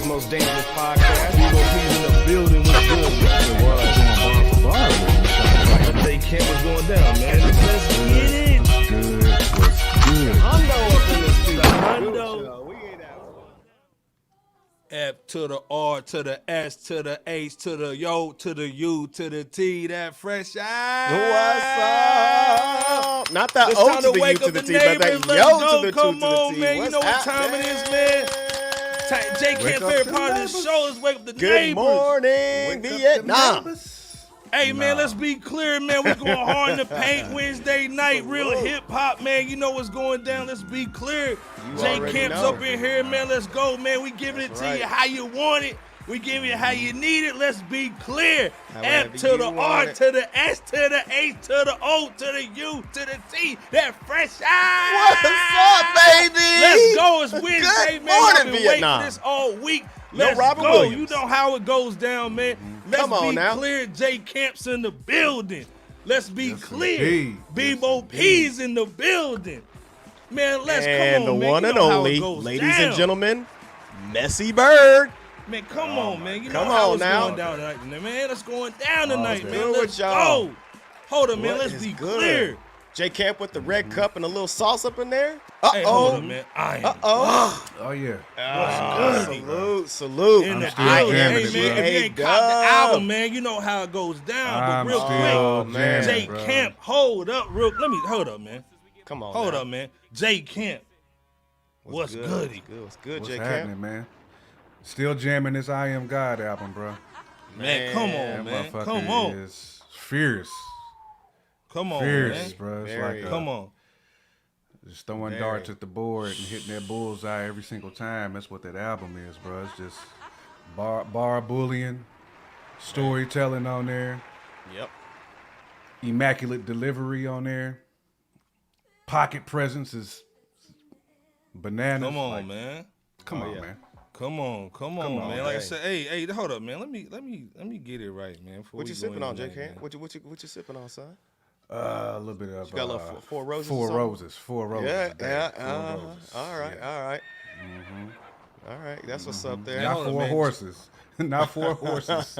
America's most dangerous podcast. We gonna be in the building with good. It was going bar for bar. Jay Camp was going down, man. Let's get it. What's good? Hundo up in this studio. Hundo. We ain't out. F to the R to the S to the H to the yo to the U to the T. That fresh eye. What's up? Not that It's O time to to the U wake to up the the T, but neighbors. that Let's yo go. to the 2 Come to the on, T. man. You What's know what time it is, man. Jay Wake Camp up favorite the part of the neighbors. show is wake up the Good neighbors. morning, Vietnam. Hey, man, let's be clear, man. We going hard in the paint Wednesday night. Real hip-hop, man. You know what's going down. Let's be clear. Jay already Camp's know. up in here, man. Let's go, man. We giving it to you how you want it. We giving it how you need it. Let's be clear. However F to you the want R it. to the S to the H to the O to the U to the T. That fresh eye. What's up, baby? Let's go. It's Wednesday, Good man. Y'all morning, been waiting Vietnam. for this all week. No Let's Robin go. Williams. You know how it goes down, man. Let's Come on be now. clear. Jay Camp's in the building. Let's be Yes, clear. indeed. Bebo Yes, P's in the building. Man, let's And come on, the man. one You and know how only, it goes ladies down. and gentlemen, Messy Bird. Man, come on, man. You know Come how on it's now. going down tonight, man. It's going down tonight, man. man. Good Let's with y'all. go. Hold on, man. What Let's is be good? clear. J Camp with the red cup and a little sauce up in there. Hey, hold Uh-oh. on, man. I am Uh-oh. Oh yeah. Salute. in the still building. jamming Hey, it, man, bro. if you ain't caught the album, man, you know how it goes down. I'm But real still quick, man. jamming, Jay bro. Camp, hold up, hold up, man. Come on. Hold now. up, man. Jay Camp. What's goody? What's good, What's J happening, Camp? man? Still jamming this I Am God album, bro. Man, come That on, man. motherfucker Come on. is fierce. Come on, Fierce, man. bro. It's Very. like Come on. just throwing Very. darts at the board and hitting that bullseye every single time. That's what that album is, bro. It's just bar bullying, storytelling on there, Yep. immaculate delivery on there. Pocket presence is bananas. Come on, Like, man. Come on, yeah. man. Come on, on, man. Like I hey. said, hey, hold up, man. Let me get it right, man. before What we you go sipping in on, J tonight, Camp? man. What you sipping on, son? A little bit of You got a little four roses. Four or something? roses. Four roses. Yeah, today. yeah. Four roses. All right, Yeah. all right. All right, that's what's up there. Not hold on, four man. horses. Not four horses.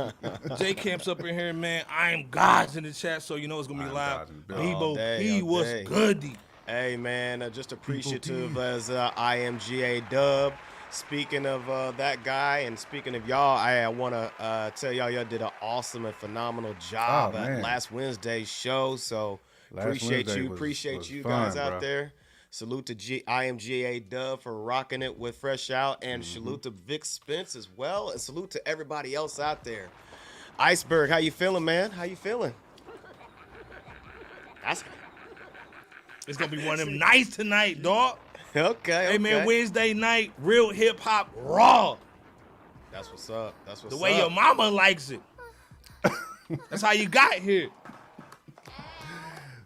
Jay Camp's up in here, man. I'm God's in the chat, so you know it's gonna be I'm live. God's in the building. All Bebo day, P all was day. goody. Hey, man, just appreciative as IMGA Dub. Speaking of that guy and speaking of y'all, I want to tell y'all did an awesome and phenomenal job Oh, at man. last Wednesday's show. So Last appreciate Wednesday you. was Appreciate you fun, guys out bro. there. Salute to IMGA Dub for rocking it with Fresh Out. And Mm-hmm. salute to Vic Spence as well. And salute to everybody else out there. Iceberg, how you feeling, man? How you feeling? That's It's gonna be one of them nights tonight, dog. okay. Hey, man, okay. Wednesday night, real hip hop raw. That's what's up. That's what's The up. way your mama likes it. That's how you got here.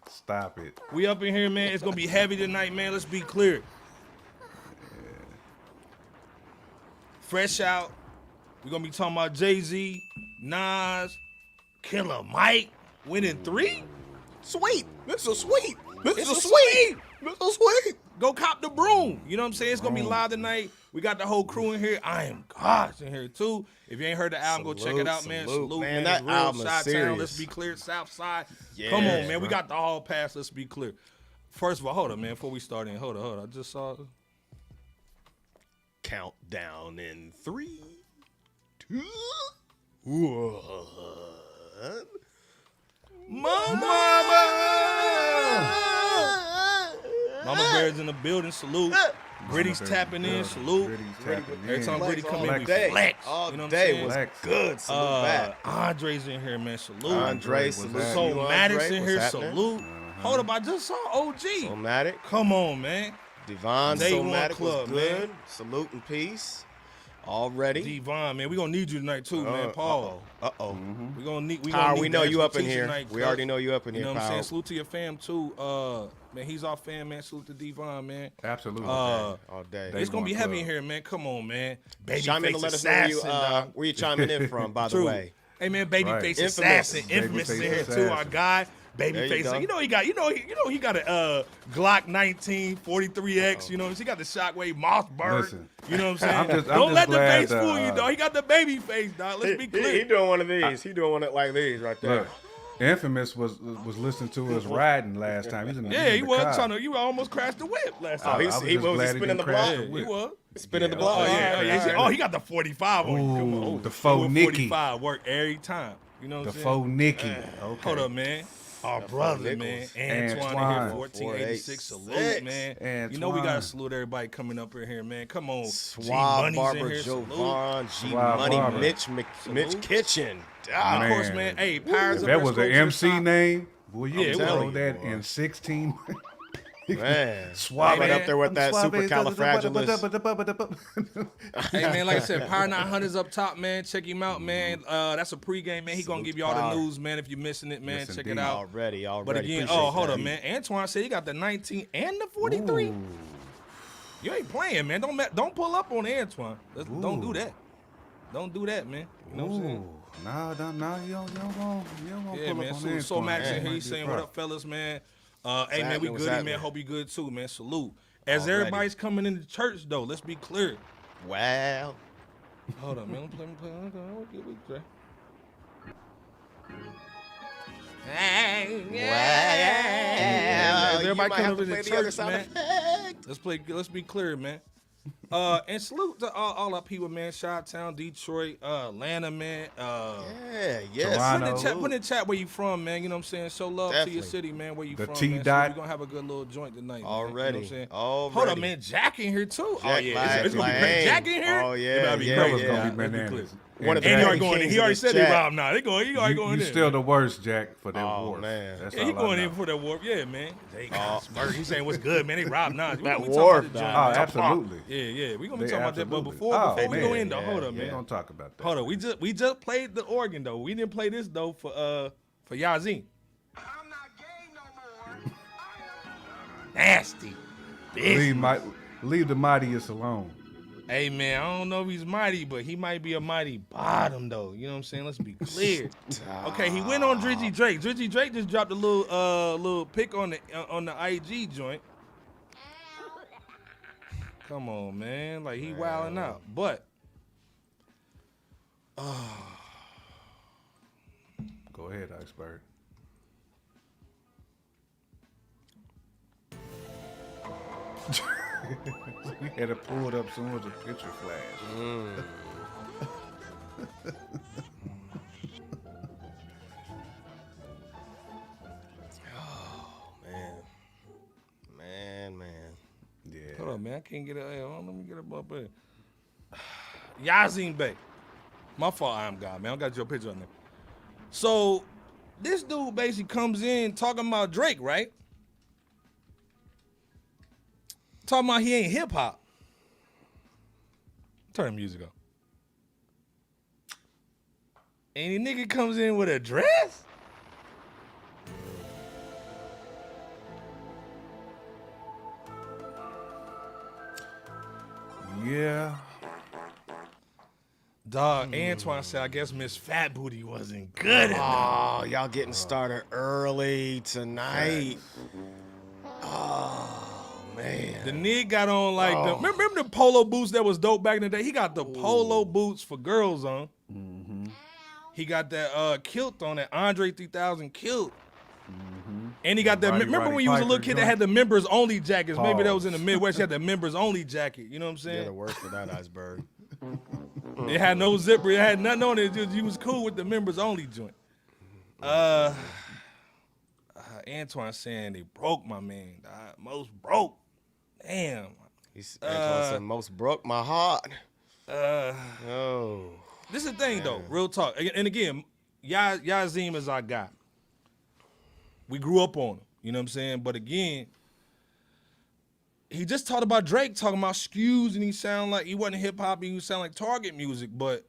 Stop it. We up in here, man. It's gonna be heavy tonight, man. Let's be clear. Fresh Out. We're gonna be talking about Jay-Z, Nas, Killer Mike, winning 3. Sweet. This is sweet. This It's is a sweet. This is sweet. Go cop the broom. You know what I'm saying? It's gonna be live tonight. We got the whole crew in here. I am God's in here too. If you ain't heard the album, go check it out, man. Salute, man. man. That It's real album is Chi-Town. serious. Let's be clear. South Side. Yeah, Come on, man. We bro. got the hall pass. Let's be clear. First of all, hold up, man. Before we start in, hold up. I just saw. Countdown in 3, 2, 1. Mama Bear's in the building. Salute. Gritty's Bear's tapping in. building. Salute. Gritty's tapping Every in. time Gritty come in, we day. flex. All You know what I'm day saying? was Flex. good. Salute back. Andre's in here, man. Salute. Andre, what's salute happening? So you, Maddox Andre. in What's here. happening? Salute. Hold up, I just saw OG. Somatic. Come on, man. Devon Day one Somatic club, was good. man. Salute and peace. Already. Devon, man, we gonna need you tonight too, man. Paul. Uh-oh. We gonna need. We Power, gonna need we know the you up in expertise here. tonight, We cuz. already know you up in You here, know what I'm Power. saying? Salute to your fam too. Man, he's our fan, man. Salute to Devon, man. Absolutely. All day. It's gonna be one heavy club. in here, man. Come on, man. Babyface Chime in to let us know assassin, where you chiming in from, by the True. way. Hey man, babyface Right. assassin, Infamous. infamous is in Babyface here too. Our assassin. guy, There baby you face. go. You know he got a Glock 19 43X. You know he got the Shockwave Mossberg. Listen, you know what I'm saying? I'm just Don't let the glad face that, fool you, dog. He got the baby face, dog. Let's be He clear. doing one of these. He doing one like these right there. Look, Infamous was listening to us riding last time. He's in the, Yeah, he's he in the was car. trying to. You almost crashed the whip last time. Oh, I he's, was he just was glad he spinning the didn't crash block. the He whip. was. Spinning the Yeah. block. Oh, yeah. All right, all Oh, right. he got the 45 on you. Come on. The faux Nicki. 45 work every time. You know what The I'm saying? faux Nicki. Okay. Hold up, man. Our brother, man. Nichols. Antoine Antoine. here, 1486. Salute, 486. man. You know we got to salute everybody coming up in here, man. Come on. G Suave Money's Barber, in here. Joe Salute. Vaughn, G Suave Money, Barber. Mitch Salute. Kitchen. Of Ah, course, man. Hey, Powers If of that our was an sculpture MC shop. name, boy, you Yeah, can it throw was. that in 16. man. Suave. Right up there with that Suave. supercalifragilistic. Hey, man, like I said, Power 900's up top, man. Check him out, man. That's a pregame, man. He going to give you all Power. the news, man. If you're missing it, man, Yes, check indeed. it out. Already. But again, Appreciate hold that. up, man. Antoine said he got the 19 and the 43. Ooh. You ain't playing, man. Don't pull up on Antoine. Don't do Ooh. that. Don't do that, man. You know what I'm saying? Nah, you don't go Yeah, pull man. up on So Antoine. Max in That here, might he's be a saying, "What problem. up, fellas, man? Hey, man, we happening? What's good, man. happening? Hope you good too, man. Salute." As Already. everybody's coming into church, though, let's be clear. Wow. Hold on, man. Let me play. We good. Wow. As everybody You might coming have up to into play the other church, sound man. effect. Let's be clear, man. And salute to all our people, man. Chi-Town, Detroit, Atlanta, man. Yeah, yes. Toronto. Put in the chat where you from, man. You know what I'm saying? Show love to your Definitely. city, man. Where you The from, T man. dot. So we're gonna have a good little joint tonight. Man. Already. You know what I'm saying? Already. Hold up, man. Jack in here too. Jack It's gonna be Lang. crazy. Jack in here. Oh, yeah, It better be yeah, crazy. It's gonna be Let's be bananas. clear. One of the And he Latin already going in. kings He of already this said he chat. robbed now. He already going You in. still the worst, Jack, for that Oh, war. man. That's Yeah, he all I going in know. for that wharf. Yeah, man. He's saying what's good, man. They robbed Nas. That We talking wharf, about the dog. joint, Oh, man. absolutely. Yeah. We gonna be They talking about that. But absolutely. before Oh, we man. go in though, Yeah, hold up, We man. ain't gonna talk about that. Hold up. We just played the organ though. We didn't play this though for Yasiin. I'm not gay no more. Nasty. Leave the mightiest alone. Hey man, I don't know if he's mighty, but he might be a mighty bottom though. You know what I'm saying? Let's be clear. Okay, he went on Drizzy Drake. Drizzy Drake just dropped a little pic on the IG joint. Come on, man. Like he wilding out. But Go ahead, Iceberg. We had to pull it up soon as the picture flashed. Man. Yeah. hold on, man. I can't get it. Hold on, let me get it up there. Yasiin Bey. My fault, I'm God, man. I got your picture on there. So, this dude basically comes in talking about Drake, right? Talking about he ain't hip hop. Turn the music on. And the nigga comes in with a dress? Yeah. Dog, Antoine said, I guess Miss Fat Booty wasn't good enough. Oh, y'all getting started early tonight. Oh, man. The nigga got on like the remember the polo boots that was dope back in the day? He got the polo boots for girls on. Mm-hmm. He got that kilt on, that Andre 3000 kilt. And he got that. Roddy Remember when you was a little Piper kid that joint? had the members only jackets? Maybe that was in the Pause. Midwest. You had the members only jacket. You know what I'm You're the saying? worst for that iceberg. It had no zipper. It had nothing on it. Just, you was cool with the members only joint. Antoine saying they broke my man. Most broke. Damn. He's Antoine said, most broke my heart. Oh. This is the thing though, real talk. And again, Yasiin is our guy. We grew up on him, you know what I'm saying? But again, he just talked about Drake talking about skews and he sound like he wasn't hip hop, he sound like Target music, but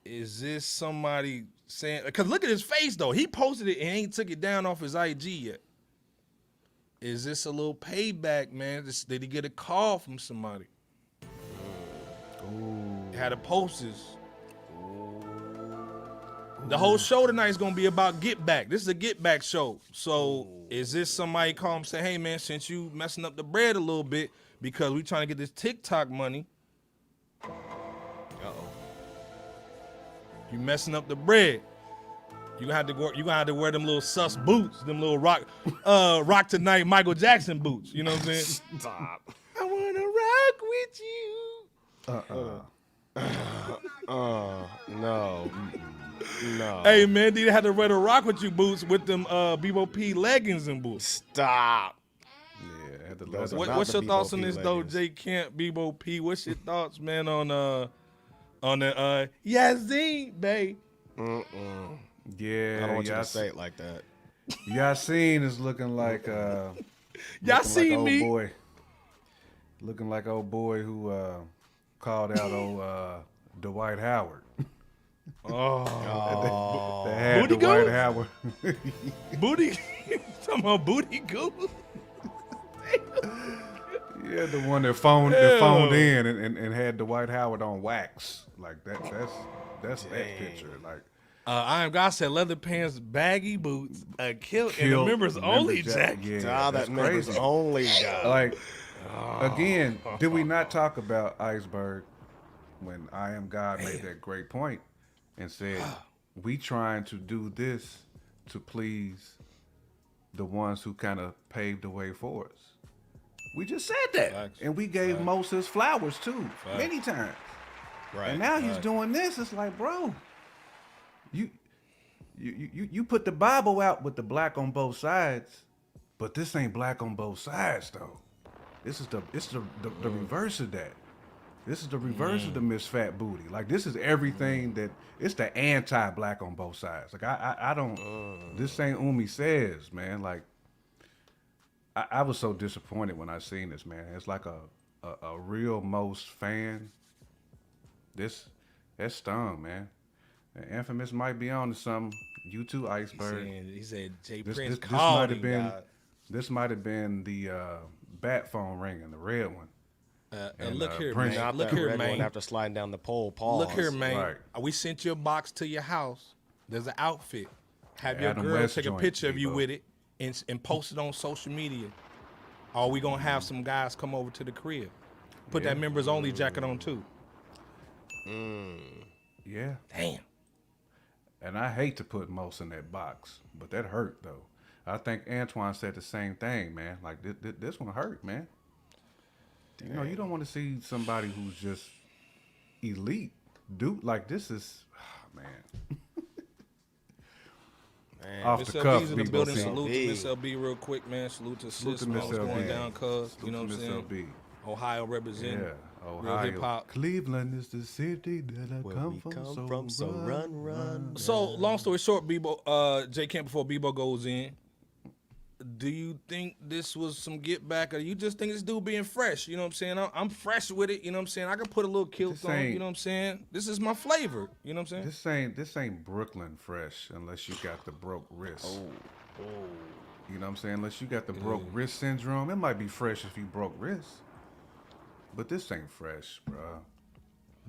is this somebody saying, because look at his face though. He posted it and ain't took it down off his IG yet. Is this a little payback, man? Did he get a call from somebody? Had a posters. The whole show tonight is gonna be about get back. This is a get back show. So is this somebody call him say, hey man, since you messing up the bread a little bit because we trying to get this TikTok money, you messing up the bread. You gonna have to wear them little sus boots, them little rock tonight Michael Jackson boots. You know what I'm saying? Stop. I wanna rock with you. No. No. Hey man, they had to wear the rock with you boots with them Bebo P leggings and boots. Stop. Yeah, had to Those let are them. not What's the your thoughts on Bebo P this though, leggings. J Camp, Bebo P? What's your thoughts, man, on the Yasiin Bey? Yeah, I don't want you to say it like that. Yasiin is looking like Y'all see old me? boy. Looking like old boy who called out old Dwight Howard. Oh, They had Booty Dwight goose? Howard. booty. Talking about booty goose. Yeah, the one that phoned in and had Dwight Howard on wax. Like that's that picture. Like I am God said leather pants, baggy boots, a kilt, and a kilt, members only member jacket. Yeah, Ah, that's that members crazy. only guy. Like again, did we not talk about Iceberg when I Am God made that great point and said we trying to do this to please the ones who kind of paved the way for us. We just said that, Facts. and we gave Moses flowers too many times. Right. And now he's doing this. It's like, bro, you put the Bible out with the black on both sides, but this ain't black on both sides though. It's the reverse of that. This is the reverse of the Miss Fat Booty. Like this is everything that it's the anti-black on both sides. Like I don't. This ain't Umi says, man. Like I was so disappointed when I seen this, man. It's like a real Most fan. That stung, man. And Infamous might be on to something. You too, Iceberg. He said Jay This Prince might called have him. been. God. This might have been the bat phone ringing, the red one. And, Look here, Prince- man. Not Look that here, red one man. after sliding down the pole. Pause. Look here, man. Right. We sent you a box to your house. There's an outfit. Have your Adam girl West take a joint, picture of you Debo. with it and post it on social media. Or we gonna have some guys come over to the crib. Put that members only jacket on too. Yeah. Damn. And I hate to put Most in that box, but that hurt though. I think Antoine said the same thing, man. Like this one hurt, man. You know, you don't want to see somebody who's just elite. Dude, like this is, man. Off Miss the cuff, LB's in the Bebo building. P. Salute to Miss LB real quick, man. Salute to Salute sis. to Miss What's going LB. down, cuz? You know what I'm Miss saying? LB. Ohio representing. Yeah, Real Ohio. hip-hop. Cleveland is the city that I Where come we from. come so from, so run. So, long story short, Bebo, J Camp before Bebo goes in, do you think this was some get back, or you just think this dude being fresh? You know what I'm saying? I'm fresh with it. You know what I'm saying? I can put a little kilt This on. ain't- You know what I'm saying? This is my flavor. You know what I'm saying? This ain't Brooklyn fresh unless you got the broke wrist. You know what I'm saying? Unless you got the broke wrist syndrome. It might be fresh if you broke wrist. But this ain't fresh, bro.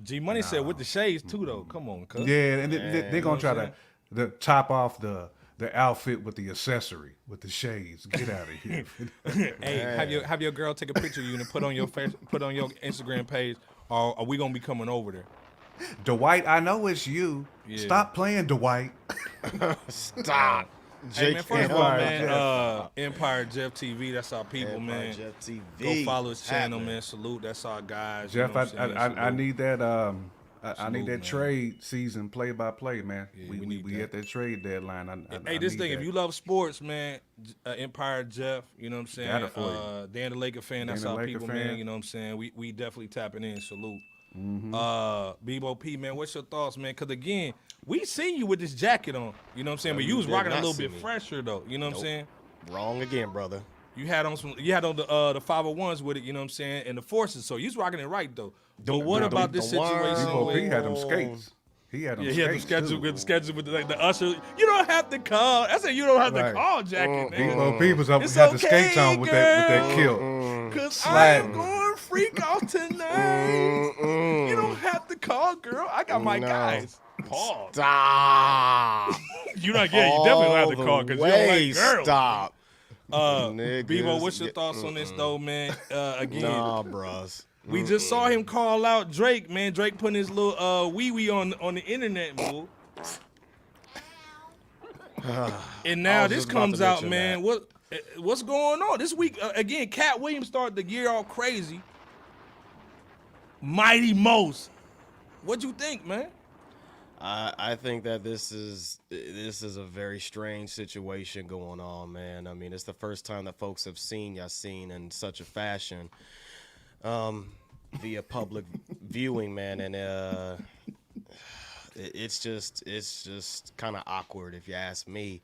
G Money said with the shades too, though. Come on, cuz. Yeah, and they're gonna try what to top off the outfit with the accessory, with the shades. Get out of here. Hey, have your girl take a picture of you and put on your Instagram page, or are we gonna be coming over there? Dwight, I know it's you. Yeah. Stop playing Dwight. Stop. Hey man, first of all, Empire man, Empire Jeff TV, that's our people, man. Jeff TV. Go follow his channel, Happening. man. Salute, that's our guys. Jeff, you know what I'm saying? I Salute. need that I Salute, need that man. trade season play by play, man. we need we that. at that trade deadline. Hey, this thing, if you love sports, man, Empire Jeff, you know what I'm saying? Got it for you. Dan the Laker fan, that's Dan the our Laker people, fan. man. You know what I'm saying? We definitely tapping in. Salute. Mm-hmm. Bebo P, man, what's your thoughts, man? Because again, we seen you with this jacket on. You know what I'm saying? But you was did rocking a not little see bit me. fresher though. You know what I'm saying? Wrong again, brother. You had on the 501s with it, you know what I'm saying, and the forces. So you was rocking it right though. But what about this the situation? world. Debo P with- had them skates. He had them Yeah, skates. he had the schedule too. with the usher. You don't have to call. I said you don't have to Right. call jacket, nigga. Debo P was up, It's had the okay, skates on with that kilt. Cause I Sliding. am going freak off tonight. You don't have to call, girl. I got my guys. call. Stop. You not getting. You definitely don't have to call because you don't like girls. Stop. Bevo, what's your thoughts on this though, man? Again, Nah, bros. we just saw him call out Drake, man. Drake putting his little wee wee on the internet, move. And now this comes out, man. What's going on this week? Again, Cat Williams started the year all crazy. Mighty Most. What'd you think, man? I think that this is a very strange situation going on, man. I mean, it's the first time that folks have seen Yasiin in such a fashion via public viewing, man, and it's just kind of awkward if you ask me.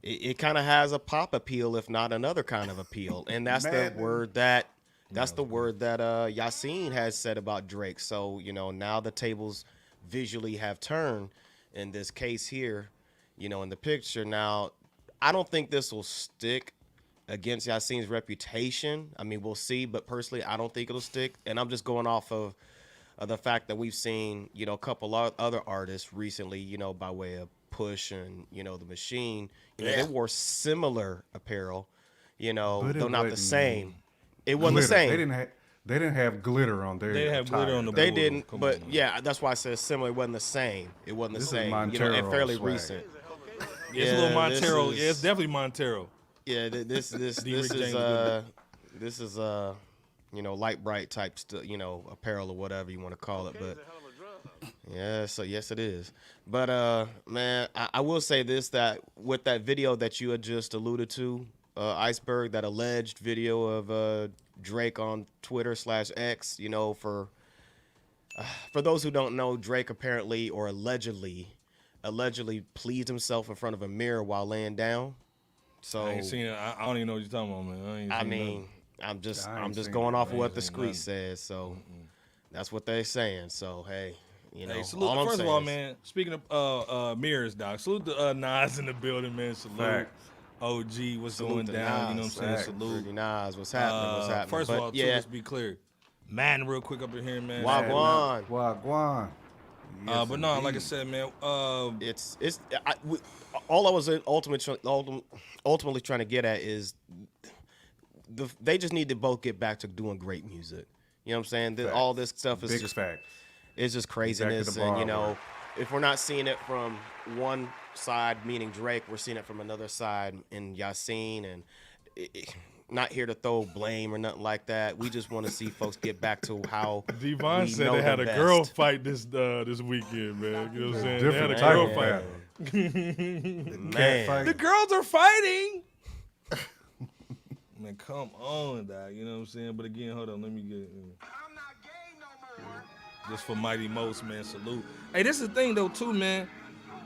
It kind of has a pop appeal, if not another kind of appeal, and that's the word that Yasiin has said about Drake. So now the tables visually have turned in this case here, in the picture. Now, I don't think this will stick against Yasiin's reputation. I mean, we'll see, but personally, I don't think it'll stick. And I'm just going off of the fact that we've seen, a couple other artists recently, by way of Push and, The Machine, they wore similar apparel, though not the same. It wasn't the same. They didn't have glitter on their. They didn't have glitter on the. They didn't, but yeah, that's why I said similar. It wasn't the same. It wasn't the same. Is and fairly swag. recent. It's a little Montero. Yeah, it's definitely Montero. Yeah, this is light bright type apparel or whatever you want to call it, but yeah, so yes it is. But man, I will say this, that with that video that you had just alluded to, Iceberg, that alleged video of Drake on Twitter/X, for those who don't know, Drake apparently or allegedly pleased himself in front of a mirror while laying down. So I ain't seen it. I don't even know what you're talking about, man. I'm just going off of what the street says. So that's what they're saying. So hey, hey, salute. First of all, man, speaking of mirrors, dog, salute to Nas in the building, man. Salute. Facts. OG, what's Salute going down? Nas. You know what I'm saying? Salute. Nas, what's happening? First of all, yeah. let's be clear. Man, real quick up in here, man. Wagwan. Yes, but no, indeed. like I said, man. All I was ultimately trying to get at is they just need to both get back to doing great music. You know what I'm saying? All this stuff is Big just fact. It's just craziness, and if we're not seeing it from one side, meaning Drake, we're seeing it from another side in Yasiin, and not here to throw blame or nothing like that. We just want to see folks get back to how Devon said they had a girl fight this weekend, man. You know what I'm saying? They had a Different girl type fight. Man. The girls are fighting. Man, come on, dog. You know what I'm saying? But again, hold on. Let me get I'm not gay no more. just for Mighty Most, man. Salute. Hey, this is the thing though, too, man.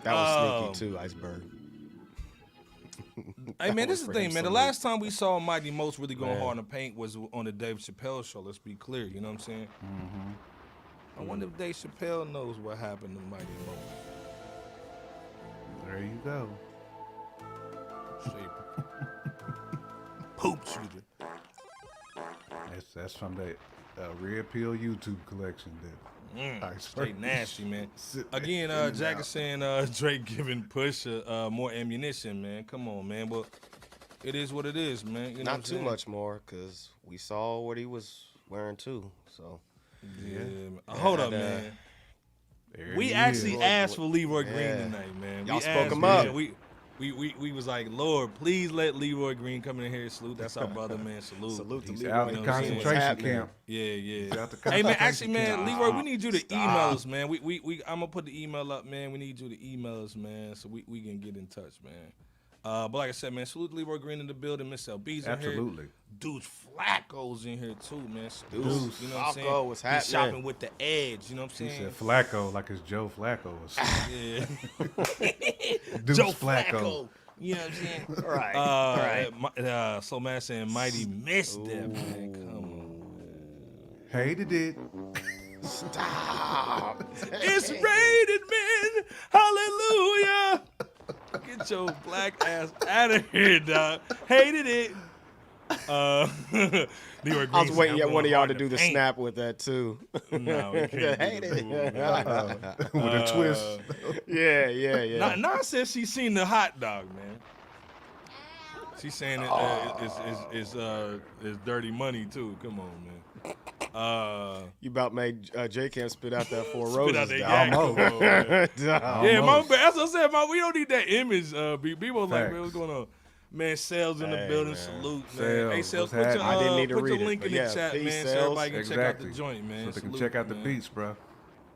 That was sneaky too, Iceberg. Hey, man, this is the thing, man. The salute. last time we saw Mighty Most really going hard in the paint was on the Dave Chappelle show. Let's be clear. You know what I'm saying? I wonder if Dave Chappelle knows what happened to Mighty Most. There you go. Poop shooter. That's from that Red Pill YouTube collection. That Straight nasty, man. Sit Again, back, Jack is saying Drake giving Push more ammunition, man. Come on, man. But it is what it is, man. You know Not too much more, because we saw what he was wearing too. So Yeah. Man. Hold up, man. There We he actually is. asked for Leroy Green tonight, man. Y'all We spoke asked, him man. up. We was like, Lord, please let Leroy Green come in here and salute. That's our brother, man. Salute. salute to He's Leroy. out You in know what I'm saying? concentration Happening. camp. Yeah. Out the Hey man, concentration actually, man, camp. Leroy, we need you to email us, man. We I'm gonna put the email up, man. We need you to email us, man, so we can get in touch, man. But like I said, man, salute to Leroy Green in the building, Miss LB's in here. Absolutely. Dude Flacco's in here too, man. Deuce You know what I'm saying? Flacco, what's He's happening? shopping with the edge, you know what I'm He saying? said Flacco like it's Joe Flacco or something. Yeah. Deuce Joe Flacco. You know what I'm saying? Right. So man saying Mighty missed that, man. Come on. Hated it. Stop. It's rated, man. Hallelujah. Get your black ass out of here, dog. Hated it. New York I was Green waiting said, for one of y'all to "I'm do the going snap with that too. No, we can't Hate do the it. move, man. With a twist. Yeah. Nah said she seen the hot dog, man. She's saying it's dirty money too. Come on, man. You about made J Cam spit out that Four Spit out Roses. that dog. yak. Come on, man. Dog. Yeah, my, Almost. that's what I said. We don't need that image. People like, Facts. man, what's going on? Man, Sales in the Hey, building. man. Salute, man. Sales, Hey, Sales, what's put your, happening? I didn't need to put your read it, link but in yeah, the chat, peace, man, so Sales. everybody can check out the Exactly. joint, man. So they can Salute, check out the man. beats, bro.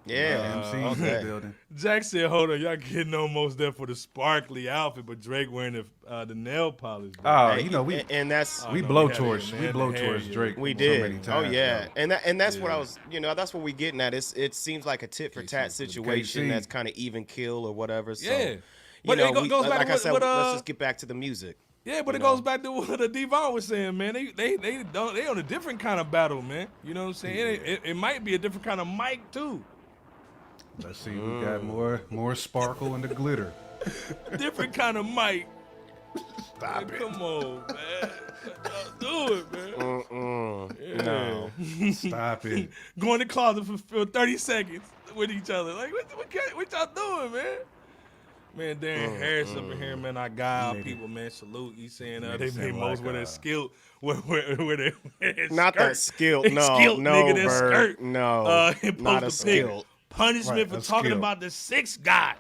Yeah. MC's in the okay. building. Jack said, hold on, y'all getting almost there for the sparkly outfit, but Drake wearing the nail polish. Bro. Oh, Hey, you know, we and that's we no, blow we had it, towards man. we The blow hair, towards yeah. Drake. we so did. many times, Oh yeah, yo. and that's what I Yeah. was. That's what we getting at. It seems like a tit for tat situation KC. that's kind of even kill or whatever. So, Yeah. You But know, it goes back like to I said, what, let's just get back to the music. Yeah, but You it goes know? back to what Devon was saying, man. They on a different kind of battle, man. You know what I'm saying? It might be a different kind of mic too. Let's see, we got more sparkle and the glitter. Different kind of mic. Stop Man, it. come on, man. Don't do it, man. Yeah. No. Stop it. Go in the closet for 30 seconds with each other. Like, what y'all doing, man? Man, Darren Harris up in here, man. I guy Made it. people, man. Salute. He's saying Made they it made seem most like, with their skill, with their Not that skirt. skilled. No, Skilled no, nigga, that Bird. skirt. No, and not a post the pic. skilled. Punishment Right, for a talking skill. about the sixth guy.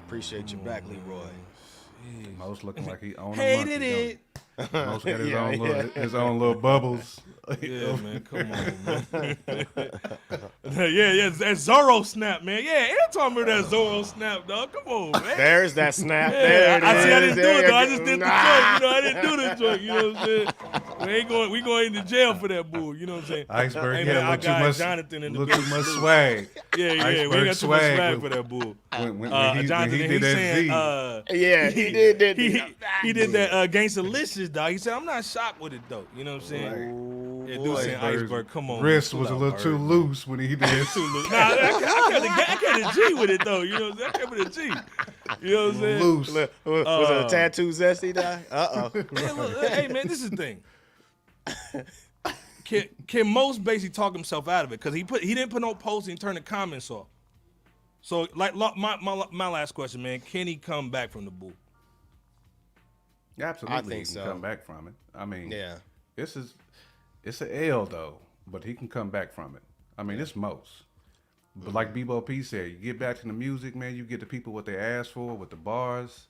Appreciate your back, Leroy. Most looking like he owned a Hated monkey, it. don't he? Most got his Yeah, own yeah. his own little bubbles. Yeah, man, come on, man. yeah, that Zorro snap, man. Yeah, anytime with that Zorro snap, dog. Come on, man. There's that snap. Yeah, There it is. I see. I didn't do it There though. I you just go. did the Nah. joint. You know, I didn't do the joint. You know what I'm saying? We going into jail for that bull. You know what I'm saying? Iceberg, Hey, yeah, man, a I little too got much, Jonathan in the little too building. much swag. Yeah, we ain't Iceberg got too much swag swag with- for that bull. When he Jonathan, did he that saying, Z. Yeah, he did. he did that Gangsta-licious, dog. He said, I'm not shocked with it, though. You know what I'm saying? Yeah, dude saying Iceberg's Iceberg, come on. Wrist man, was a chill little out, too Bird. loose when he did. Too loose. Nah, I kept a G with it, though. You know what I'm saying? I kept it a G. You know what I'm saying? Loose. Was it a tattoo zesty die? Hey, look, hey, man, this is the thing. Can Most basically talk himself out of it? Because he didn't put no posts and turn the comments off. So, like, my last question, man, can he come back from the boo? Absolutely, I think he can so. come back from it. I mean, Yeah. it's an L though, but he can come back from it. I mean, it's Most. But like Bebo P said, you get back to the music, man. You get the people what they ask for with the bars,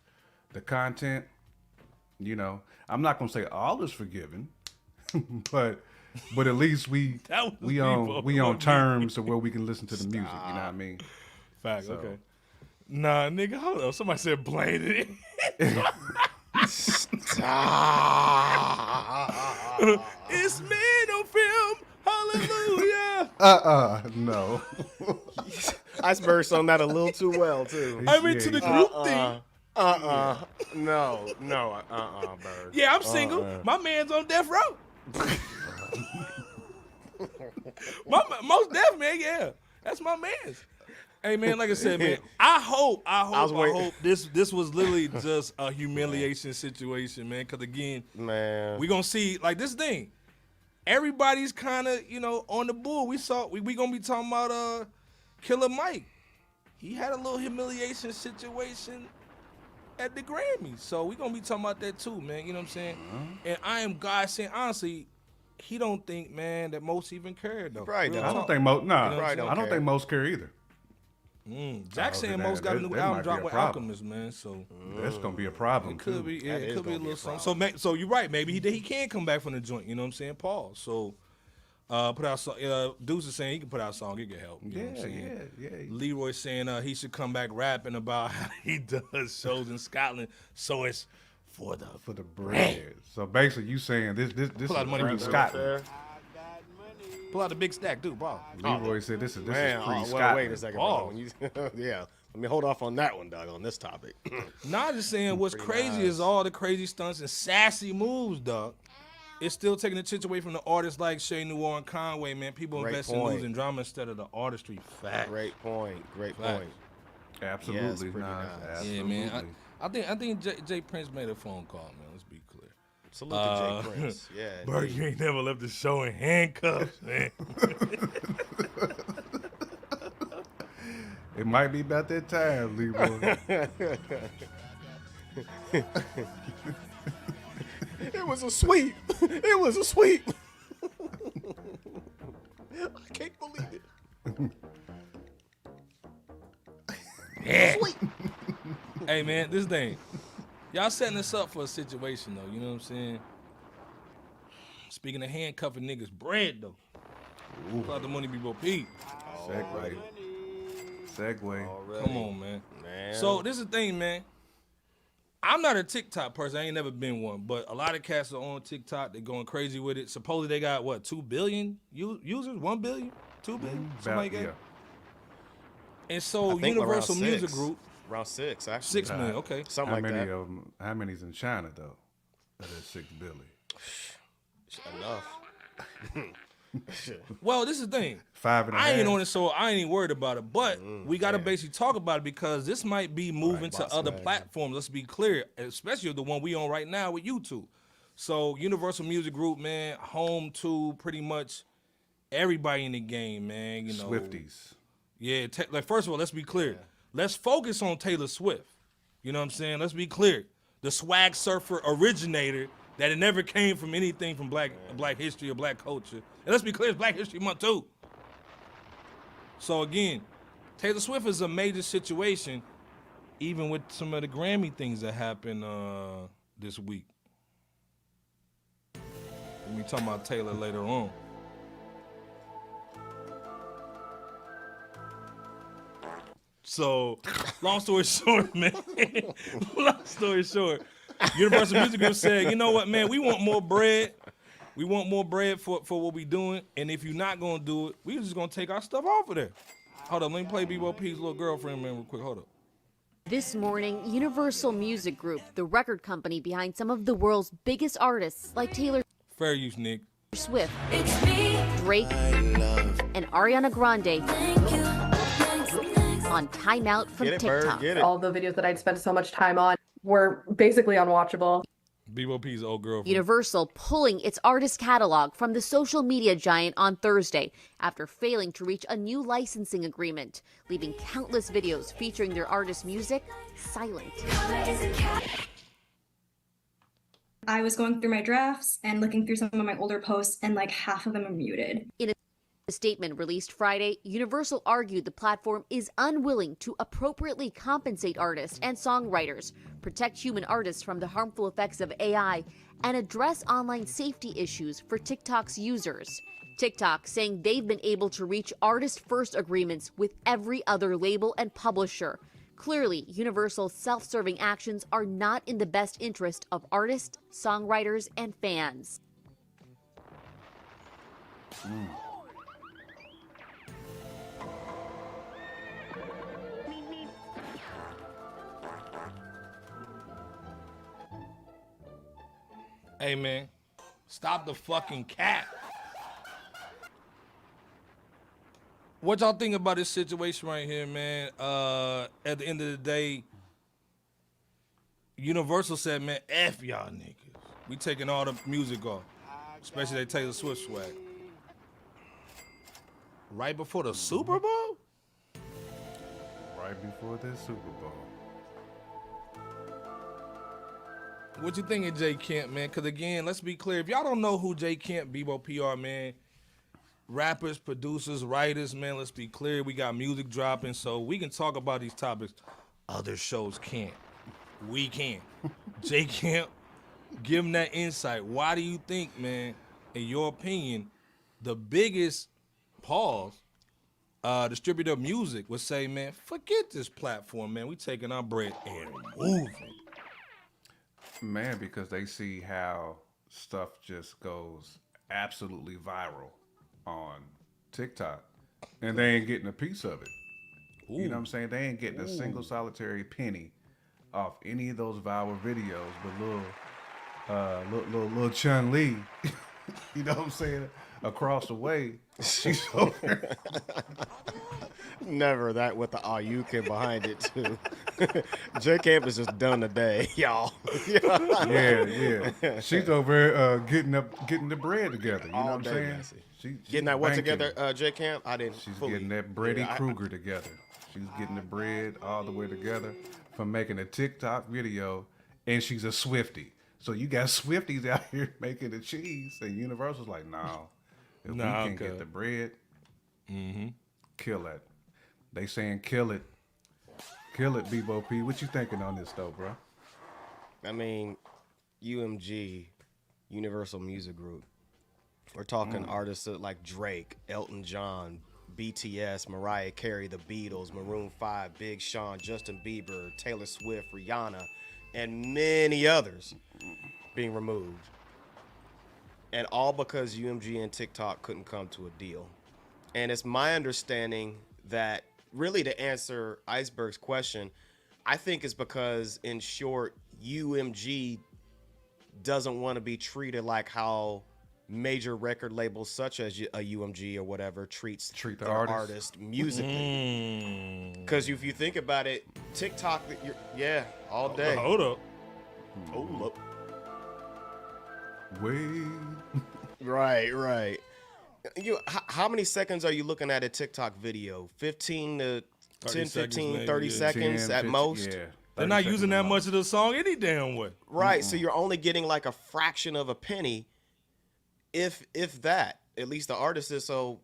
the content. You know, I'm not gonna say all is forgiven, but at least we That was we Bebo. on terms of where we can listen to the music. You know what I mean? Facts, So- okay. Nah, nigga, hold on. Somebody said blame it. It's man on film. Hallelujah. No. Iceberg's on that a little too well too. I'm into the group thing. No, Bird. Yeah, I'm single. My man's on death row. Most deaf, man. Yeah, that's my man's. Hey, man, like I said, man, I hope this was literally just a humiliation situation, man. Because again, Man. we gonna see like this thing. Everybody's kind of on the bull. We gonna be talking about Killer Mike. He had a little humiliation situation at the Grammys, so we gonna be talking about that too, man. You know what I'm saying? And I am God saying honestly, he don't think, man, that Most even cared though. Probably Real don't. I don't talk. think Most. Nah, Probably don't I don't care. think Most care either. Jack Oh, saying that- Most got a that- new that album might drop be a with problem. Alchemist, man. So That's gonna be a problem it could too. be, yeah, That it is could be a gonna be little a something. So you're right. Maybe he can come back from the joint. You know what I'm saying? Pause. So put out. Deuce is saying he can put out a song. It can help. You know what I'm saying? Yeah. Leroy saying he should come back rapping about how he does shows in Scotland. So it's for the bread. So basically, you saying this Pull out is money free from the Scotland. pull out the big stack, dude. Bro. Leroy said this is Man, free well, Scotland. wait a second. Pause. Bro. When you, yeah, let me hold off on that one, dog, on this topic. Nah, just saying what's crazy is all the crazy stunts and sassy moves, dog. It's still taking the chits away from the artists like Shay Noir and Conway, man. People Great invest in point. news and drama instead of the artistry. Fact. Great point. Facts. Absolutely, Yes, pretty nah, nice. Yeah, absolutely. man. I think Jay Prince made a phone call, man. Let's be clear. Salute to Jay Prince. Yeah. Bert, indeed. you ain't never left the show in handcuffs, man. It might be about that time, Leroy. It was a sweep. It was a sweep. I can't believe it. Yeah. Hey, man, this thing. Y'all setting us up for a situation, though. You know what I'm saying? Speaking of handcuffing niggas, bread, though. About the money be Pete. Segue. Come on, man. Man. So this is the thing, man. I'm not a TikTok person. I ain't never been one. But a lot of cats are on TikTok. They're going crazy with it. Supposedly they got, what, 2 billion users? 1 billion? 2 billion? Something like that. Yeah. And so I think Universal around Music 6. Group. Around 6, actually. 6 million, okay. Something like that. How many's in China though? That is 6 billion. Enough. Well, this is the thing. 5.5. I ain't on it, so I ain't even worried about it. But we got to basically talk about it because this might be moving to other platforms. Let's be clear, especially the one we on right now with YouTube. So Universal Music Group, man, home to pretty much everybody in the game, man. You know, Swifties. Yeah, like first of all, let's be clear. Let's focus on Taylor Swift. You know what I'm saying? Let's be clear. The swag surfer originator that it never came from anything from black history or black culture. And let's be clear, it's Black History Month too. So again, Taylor Swift is a major situation, even with some of the Grammy things that happened this week. We'll be talking about Taylor later on. So, long story short, man. Long story short, Universal Music Group said, you know what, man, we want more bread. We want more bread for what we doing. And if you're not going to do it, we just going to take our stuff off of there. Hold up, let me play B-Bo P's little girlfriend, man, real quick. Hold up. This morning, Universal Music Group, the record company behind some of the world's biggest artists like Taylor Fair use, Nick. Swift, Drake, and Ariana Grande, on timeout from Get it, Bird, TikTok. get it. All the videos that I'd spent so much time on were basically unwatchable. B-Bo P's old girlfriend. Universal pulling its artist catalog from the social media giant on Thursday after failing to reach a new licensing agreement, leaving countless videos featuring their artist music silent. I was going through my drafts and looking through some of my older posts, and like half of them are muted. In a statement released Friday, Universal argued the platform is unwilling to appropriately compensate artists and songwriters, protect human artists from the harmful effects of AI, and address online safety issues for TikTok's users. TikTok saying they've been able to reach artist-first agreements with every other label and publisher. Clearly, Universal's self-serving actions are not in the best interest of artists, songwriters, and fans. Hey, man, stop the fucking cat. What y'all think about this situation right here, man? At the end of the day, Universal said, man, F y'all niggas. We taking all the music off, especially that Taylor Swift swag. Right before the Super Bowl? Right before this Super Bowl. What you thinking, Jay Kemp, man? Because, again, let's be clear. If y'all don't know who Jay Kemp, Bebo PR, man, rappers, producers, writers, man, let's be clear. We got music dropping, so we can talk about these topics. Other shows can't. We can. Jay Kemp, give him that insight. Why do you think, man, in your opinion, the biggest distributor of music would say, man, forget this platform, man. We taking our bread and moving. Man, because they see how stuff just goes absolutely viral on TikTok, and they ain't getting a piece of it. You know what I'm saying? They ain't getting a single solitary penny off any of those viral videos. But little Chun Li, you know what I'm saying? Across the way, she's over there. Never that with the you can behind it too. J Camp is just done today, y'all. Yeah. She's over here getting the bread together. You know All what I'm day, saying? Yassie. She's Getting that what banking. together, J Camp? I didn't. She's fully- getting that Brady Yeah, Krueger together. She's getting the bread all the way together from making a TikTok video, and she's a Swiftie. So you got Swifties out here making the cheese, and Universal's like, no, if we can't get the bread, kill it. They saying kill it. Kill it, Bebo P. What you thinking on this though, bro? I mean, UMG, Universal Music Group. We're talking artists like Drake, Elton John, BTS, Mariah Carey, The Beatles, Maroon 5, Big Sean, Justin Bieber, Taylor Swift, Rihanna, and many others being removed. And all because UMG and TikTok couldn't come to a deal. And it's my understanding that really to answer Iceberg's question, I think it's because, in short, UMG doesn't want to be treated like how major record labels such as a UMG or whatever treat the their artist. artist musically. Because if you think about it, TikTok, all day. Hold up. Hold up. Wait. Right. How many seconds are you looking at a TikTok video? 15 to 10, 15, maybe, 30 yeah. seconds 10, at 50, most? Yeah. They're 30 not seconds using at that most. much of the song any damn way. Right, so you're only getting like a fraction of a penny, if that. At least the artist is. So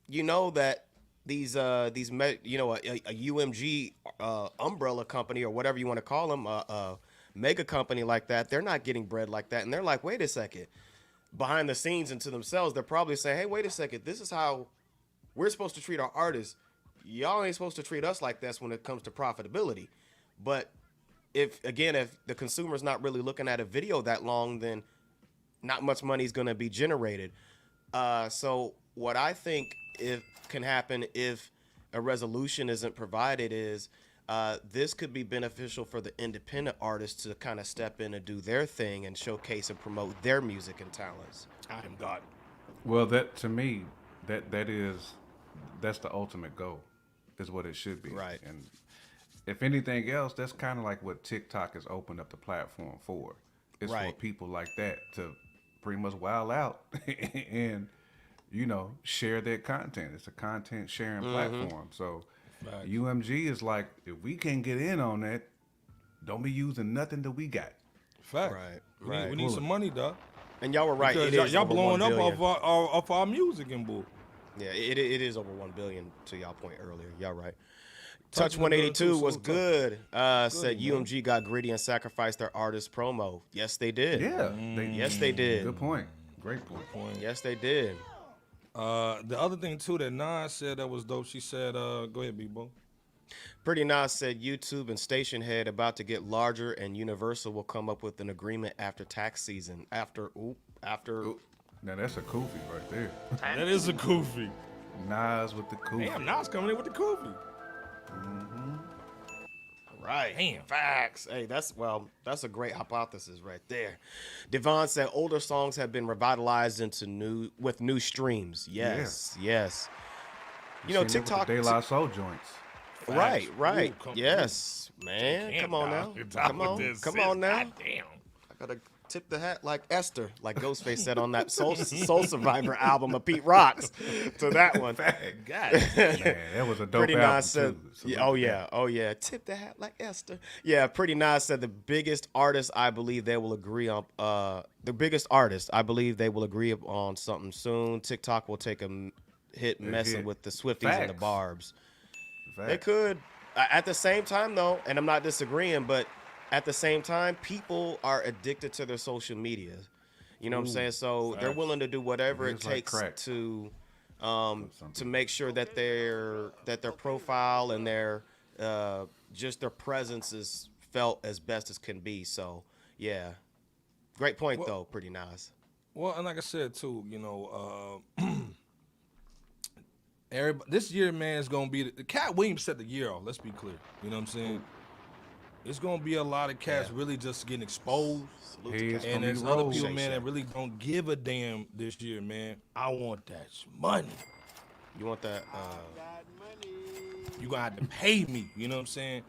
you know that these a UMG umbrella company or whatever you want to call them, a mega company like that, they're not getting bread like that, and they're like, wait a second. Behind the scenes and to themselves, they're probably saying, hey, wait a second, this is how we're supposed to treat our artists. Y'all ain't supposed to treat us like this when it comes to profitability. But if the consumer's not really looking at a video that long, then not much money is going to be generated. So what I think can happen if a resolution isn't provided is this could be beneficial for the independent artists to kind of step in and do their thing and showcase and promote their music and talents. I am God. Well, that to me, that's the ultimate goal, is what it should be. Right. And if anything else, that's kind of like what TikTok has opened up the platform for. It's for Right. people like that to pretty much wild out and share their content. It's a content sharing platform. So Facts. UMG is like, if we can't get in on that, don't be using nothing that we got. Fact. Right. We need some money, dog. And y'all were right. Because It is y'all over blowing 1 up billion. off our music and bull. Yeah, it is over 1 billion to y'all point earlier. Y'all right. Touch Touch 182 good, was so good. Said man. UMG got greedy and sacrificed their artist promo. Yes, they did. Yeah. Yes, they did. Good point. Great point. Yes, they did. The other thing too that Nas said that was dope. She said, "Go ahead, B-Bo." Pretty Nas said YouTube and station head about to get larger, and Universal will come up with an agreement after tax season. After. Now that's a kufi right there. That is a goofy. Nas with the kufi. Damn, Nas coming in with the goofy. Right. Damn. Facts. Hey, that's a great hypothesis right there. Devon said older songs have been revitalized into new streams. Yes. Yes. You know, Seen it with TikTok. the De La Soul joints. Right. Ooh, come- Yes, man. Damn, Come on now. dog. You're down Come with on. this, Come sis. on now. God damn. I gotta tip the hat like Esther, like Ghostface said on that Soul Survivor album of Pete Rock's. To that one. God. Man, that was a dope Pretty album Nas said, too. yeah, oh yeah, tip the hat like Esther. Yeah, Pretty Nas said the biggest artist I believe they will agree on. The biggest artist I believe they will agree on something soon. TikTok will take a hit messing with the Swifties and the Facts. Barbs. They Facts. could. At the same time, though, and I'm not disagreeing, but at the same time, people are addicted to their social media. You know what I'm saying? So they're willing to do whatever it It's like takes crack. to make sure that their profile and their just their presence is felt as best as can be. So yeah, great point though. Pretty nice. Well, and like I said too, everybody, this year, man, is gonna be the Cat Williams set the year off. Let's be clear. You know what I'm saying? It's gonna be a lot of cats really just getting exposed, Heads and gonna there's be other rolled. people, man, that really don't give a damn this year, man. I want that money. You want that? you're gonna have to pay me. You know what I'm saying?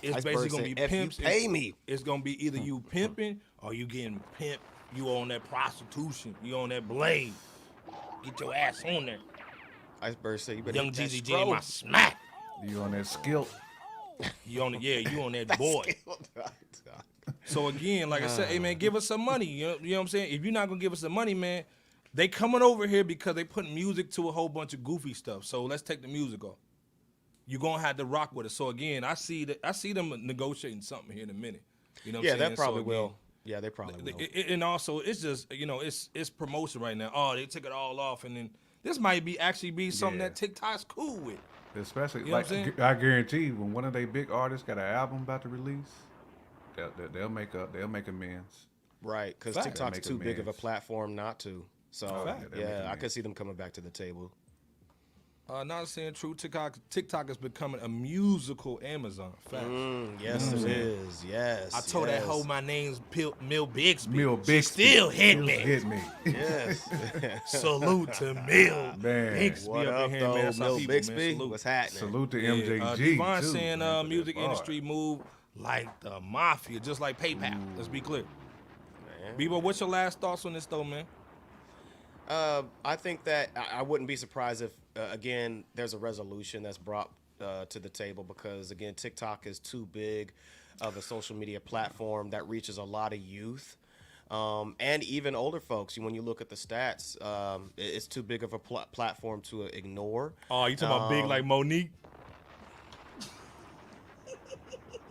It's Iceberg basically gonna said, be "If you pimps. pay me." It's gonna be either you pimping or you getting pimped. You on that prostitution. You on that blade. Get your ass on there. Iceberg said, "You better Young hit that Jeezy J, my stroke." smack. You on that skill? You on that boy. So again, like I said, hey man, give us some money. You know what I'm saying? If you're not gonna give us some money, man, they coming over here because they putting music to a whole bunch of goofy stuff. So let's take the music off. You're gonna have to rock with it. So again, I see them negotiating something here in a minute. You know what I'm saying? That probably So will. again, Yeah, they probably will. and also, it's just it's promotion right now. Oh, they took it all off, and then this might be something Yeah. that TikTok's cool with. Especially, You know like, what I'm saying? I guarantee you, when one of their big artists got an album about to release, they'll make amends. Right, because Fact. TikTok's Make too big of a amends. platform not to. So Fact. They'll make yeah, I amends. could see them coming back to the table. Not saying true. TikTok is becoming a musical Amazon. Fact. Yes, it is. Yes. I told that hoe my name's Mill Bixby. Mill She Bixby still hit still me. Hit me. Yes. Salute to Mill Man. Bixby What up up, in here, though, man. That's our Mill people, Bixby? man. Salute. What's happening? Salute to Yeah, MJG Devon too. saying man, for music that bar. industry move like the mafia, just like PayPal. Let's be clear. Bebo, what's your last thoughts on this though, man? I think that I wouldn't be surprised if, again, there's a resolution that's brought to the table because, again, TikTok is too big of a social media platform that reaches a lot of youth and even older folks. When you look at the stats, it's too big of a platform to ignore. Oh, you talking about big like Monique?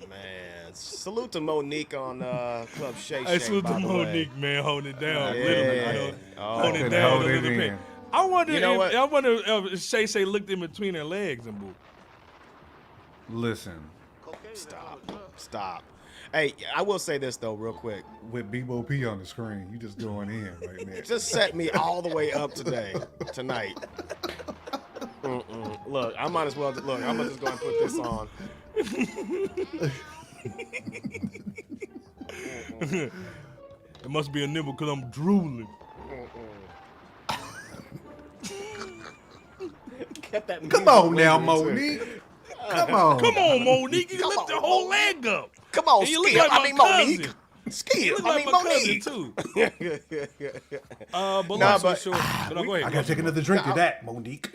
Man, salute to Monique on Club Shay Hey, Shay, salute by to the way. Monique, man, holding it down. Yeah. Literally, you know, Oh. holding it Couldn't down hold a it little bit. in. I wonder, You know what? if Shay Shay looked in between her legs and boo. Listen, Stop. Hey, I will say this, though, real quick. with Bebo P on the screen, you just going in right now. Just set me all the way up tonight. Look, I might as well. Look, I'm gonna just go and put this on. It must be a nibble because I'm drooling. Get that Come music on now, moving, too. Monique. Come on. Come on, Monique. You Come lift on, the whole Monique. leg up. Come on, And you look Skip. like my Monique. cousin. Skip. You look I like mean, my Monique. cousin, too. But Nah, long story but- short, but no, go ahead. I gotta take another drink of that, Monique.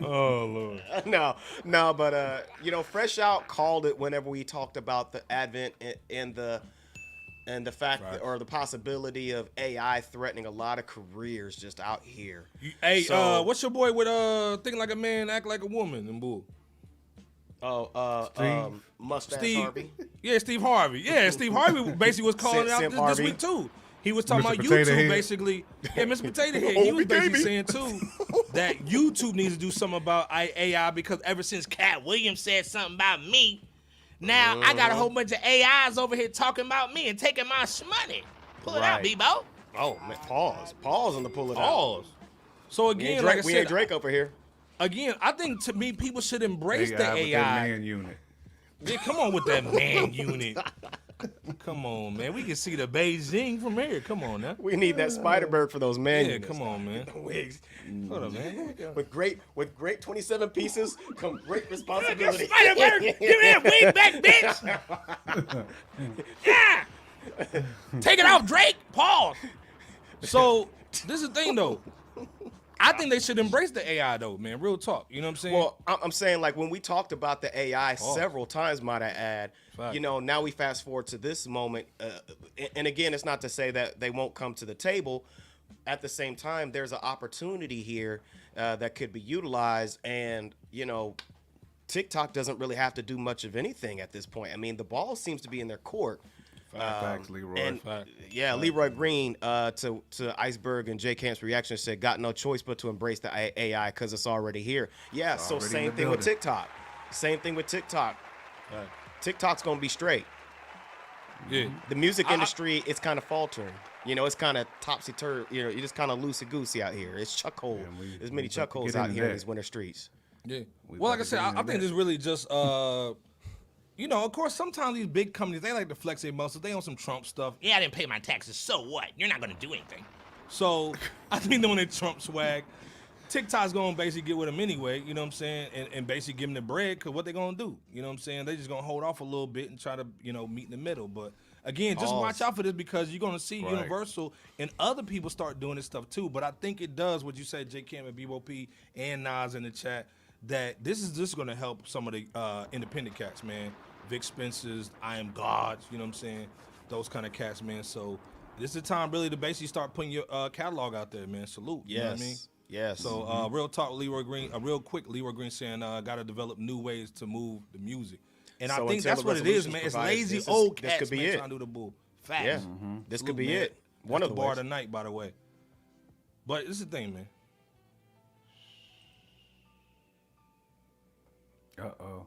Oh, Lord. No, but Fresh Out called it whenever we talked about the advent and the fact Right. or the possibility of AI threatening a lot of careers just out here. Hey, So- what's your boy with think like a man, act like a woman and bull? Steve. Mustache Steve. Harvey. Yeah, Steve Harvey. Yeah, Steve Harvey basically was calling it out Simp this Harvey. week too. He was talking Mr. about Potato YouTube Head. basically. Yeah, Mr. Potato Head. He was basically saying too that YouTube needs to do something about AI because ever since Cat Williams said something about me, now I got a whole bunch of AIs over here talking about me and taking my money. Pull it out, Right. Bebo. Oh man, pause on the pull it out. Pause. So We again, ain't like I Drake, we said, ain't Drake over here. again, I think to me people should embrace the AI with that AI. man unit. Yeah, come on with that man unit. Come on, man. We can see the Beijing from here. Come on now. We need that Spider Bird for those men. Yeah, units. come on, man. Wigs. Hold up, man. With great 27 pieces come great responsibility. Spider Bird, give me that wig back, bitch. Yeah. Take it off, Drake. Pause. So this is the thing, though. I think they should embrace the AI, though, man. Real talk. You know what I'm saying? Well, I'm saying, like, when we talked about the AI several times, might I add, Fact. now we fast forward to this moment. And again, it's not to say that they won't come to the table. At the same time, there's an opportunity here that could be utilized. And, TikTok doesn't really have to do much of anything at this point. I mean, the ball seems to be in their court. Facts, Leroy. And Fact. yeah, Leroy Green to Iceberg and J Camp's reaction said, got no choice but to embrace the AI because it's already here. Yeah, so already in same the thing with building. TikTok. Same thing with TikTok. Right. TikTok's gonna be straight. Yeah. The music industry, it's kind of faltering. It's kind of topsy-turvy. You're just kind of loosey-goosey out here. It's chuck hole. There's many chuck holes out here in these winter streets. Yeah. We Well, like I about to said, get I into think that. this really just, of course, sometimes these big companies, they like to flex their muscles. They on some Trump stuff. Yeah, I didn't pay my taxes. So what? You're not going to do anything. So I think when they Trump swag, TikTok's gonna basically get with him anyway, you know what I'm saying, and basically give him the bread, because what they gonna do, you know what I'm saying? They just gonna hold off a little bit and try to, meet in the middle. But again, just watch out for this, because you're gonna see Universal and other people start doing this stuff too. But I think it does what you said, J. Cam and BOP and Nas in the chat, that this is just gonna help some of the independent cats, man. Vic Spencer's, I Am God, you know what I'm saying? Those kind of cats, man. So this is the time really to basically start putting your catalog out there, man. Salute. You know what I mean? Yes. So real talk, Leroy Green. Real quick, Leroy Green saying, got to develop new ways to move the music, and So I think until that's the what it is, resolution's man. It's provided, lazy this old could cats, be man, it. trying to do the bull. Facts. Yeah, this could be man. it. One That's of the the bar ways. tonight, by the way. But this is the thing, man. Uh-oh.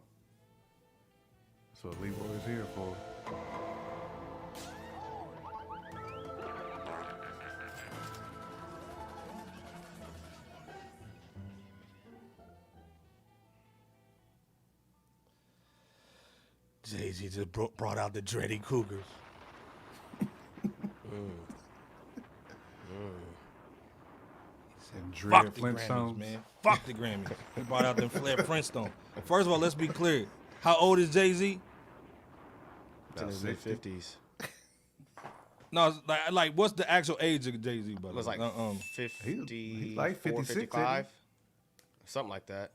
That's what Leroy is here for. Jay-Z just brought out the Dready Cougars. And Dread Fuck the Flintstones. Grammys, man. Fuck the Grammys. He brought out them Flair Flintstone. First of all, let's be clear. How old is Jay-Z? In his mid 50s. No, it's like what's the actual age of Jay-Z? But It was like 50, he like 56, 55, something like that.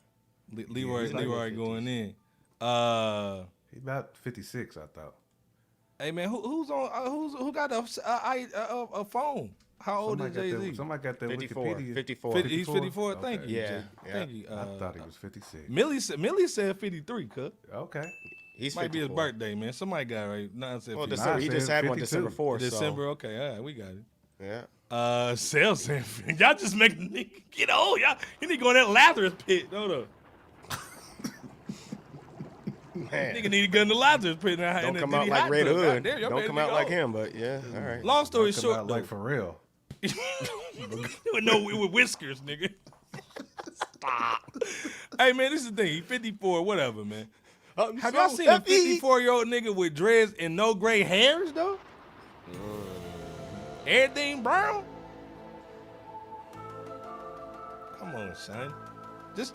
Leroy he's like Leroy 50s. going in. He's about 56, I thought. Hey man, who got a phone? How old is Jay-Z? Somebody got that 54, Wikipedia. 54. He's 54. Okay. Thank you. Yeah, Jay. yeah. Thank you. I thought he was 56. Millie said 53. Cuz Okay. He's might be his 54. birthday, man. Somebody got it right. Nah, said Well, 53. December. He said just had one 52. December 4th. December. Okay, all right, we got it. So, yeah. Sales saying y'all just making the nigga get old. Y'all, you need to go in that Lazarus pit. Hold up. Man. Nigga need to go in the Lazarus pit now. Don't come out like Red Hood. Don't come out like him, but yeah, all right. Long story Come short, out though, like for real. with whiskers, nigga. Stop. Hey man, this is the thing. He 54, whatever, man. Have y'all seen a 54-year-old nigga with dreads and no gray hairs though? Everything brown? Come on, son. Just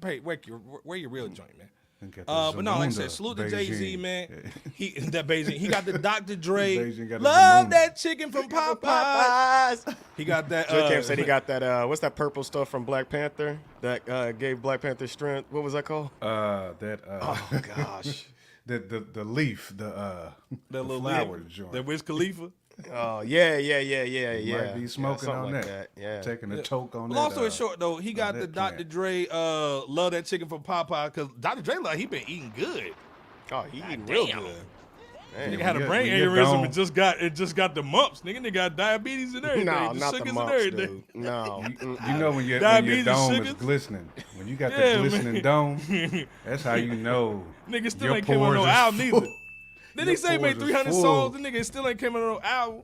wear your real joint, man. But no, like I said, salute to Jay-Z, man. He got the Dr. Dre. Beijing got the Love Zamunda. that chicken from Popeyes. He got that. Joe Cam said he got that. What's that purple stuff from Black Panther that gave Black Panther strength? What was that called? Oh Gosh. the leaf, the little flower leaf, joint. the Wiz Khalifa. Oh yeah. Might be smoking something on like that. Yeah. Taking a toke on that. Long story short, though, he got the that Dr. plant. Dre love that chicken from Popeye, because Dr. Dre like he been eating good. Oh, he eating real Damn. good. Nigga Man. had a when brain you're aneurysm gone- and just got the mumps. Nigga got diabetes and everything. No, the not the sugars and mumps, everything. dude. No. You know when your Diabetes, dome sugars? is glistening. When you got Yeah, the glistening man. dome, that's how you know. Nigga still your ain't came on pores no is album full. neither. Then Your he say he made pores is 300 full. songs. The nigga still ain't came on no album.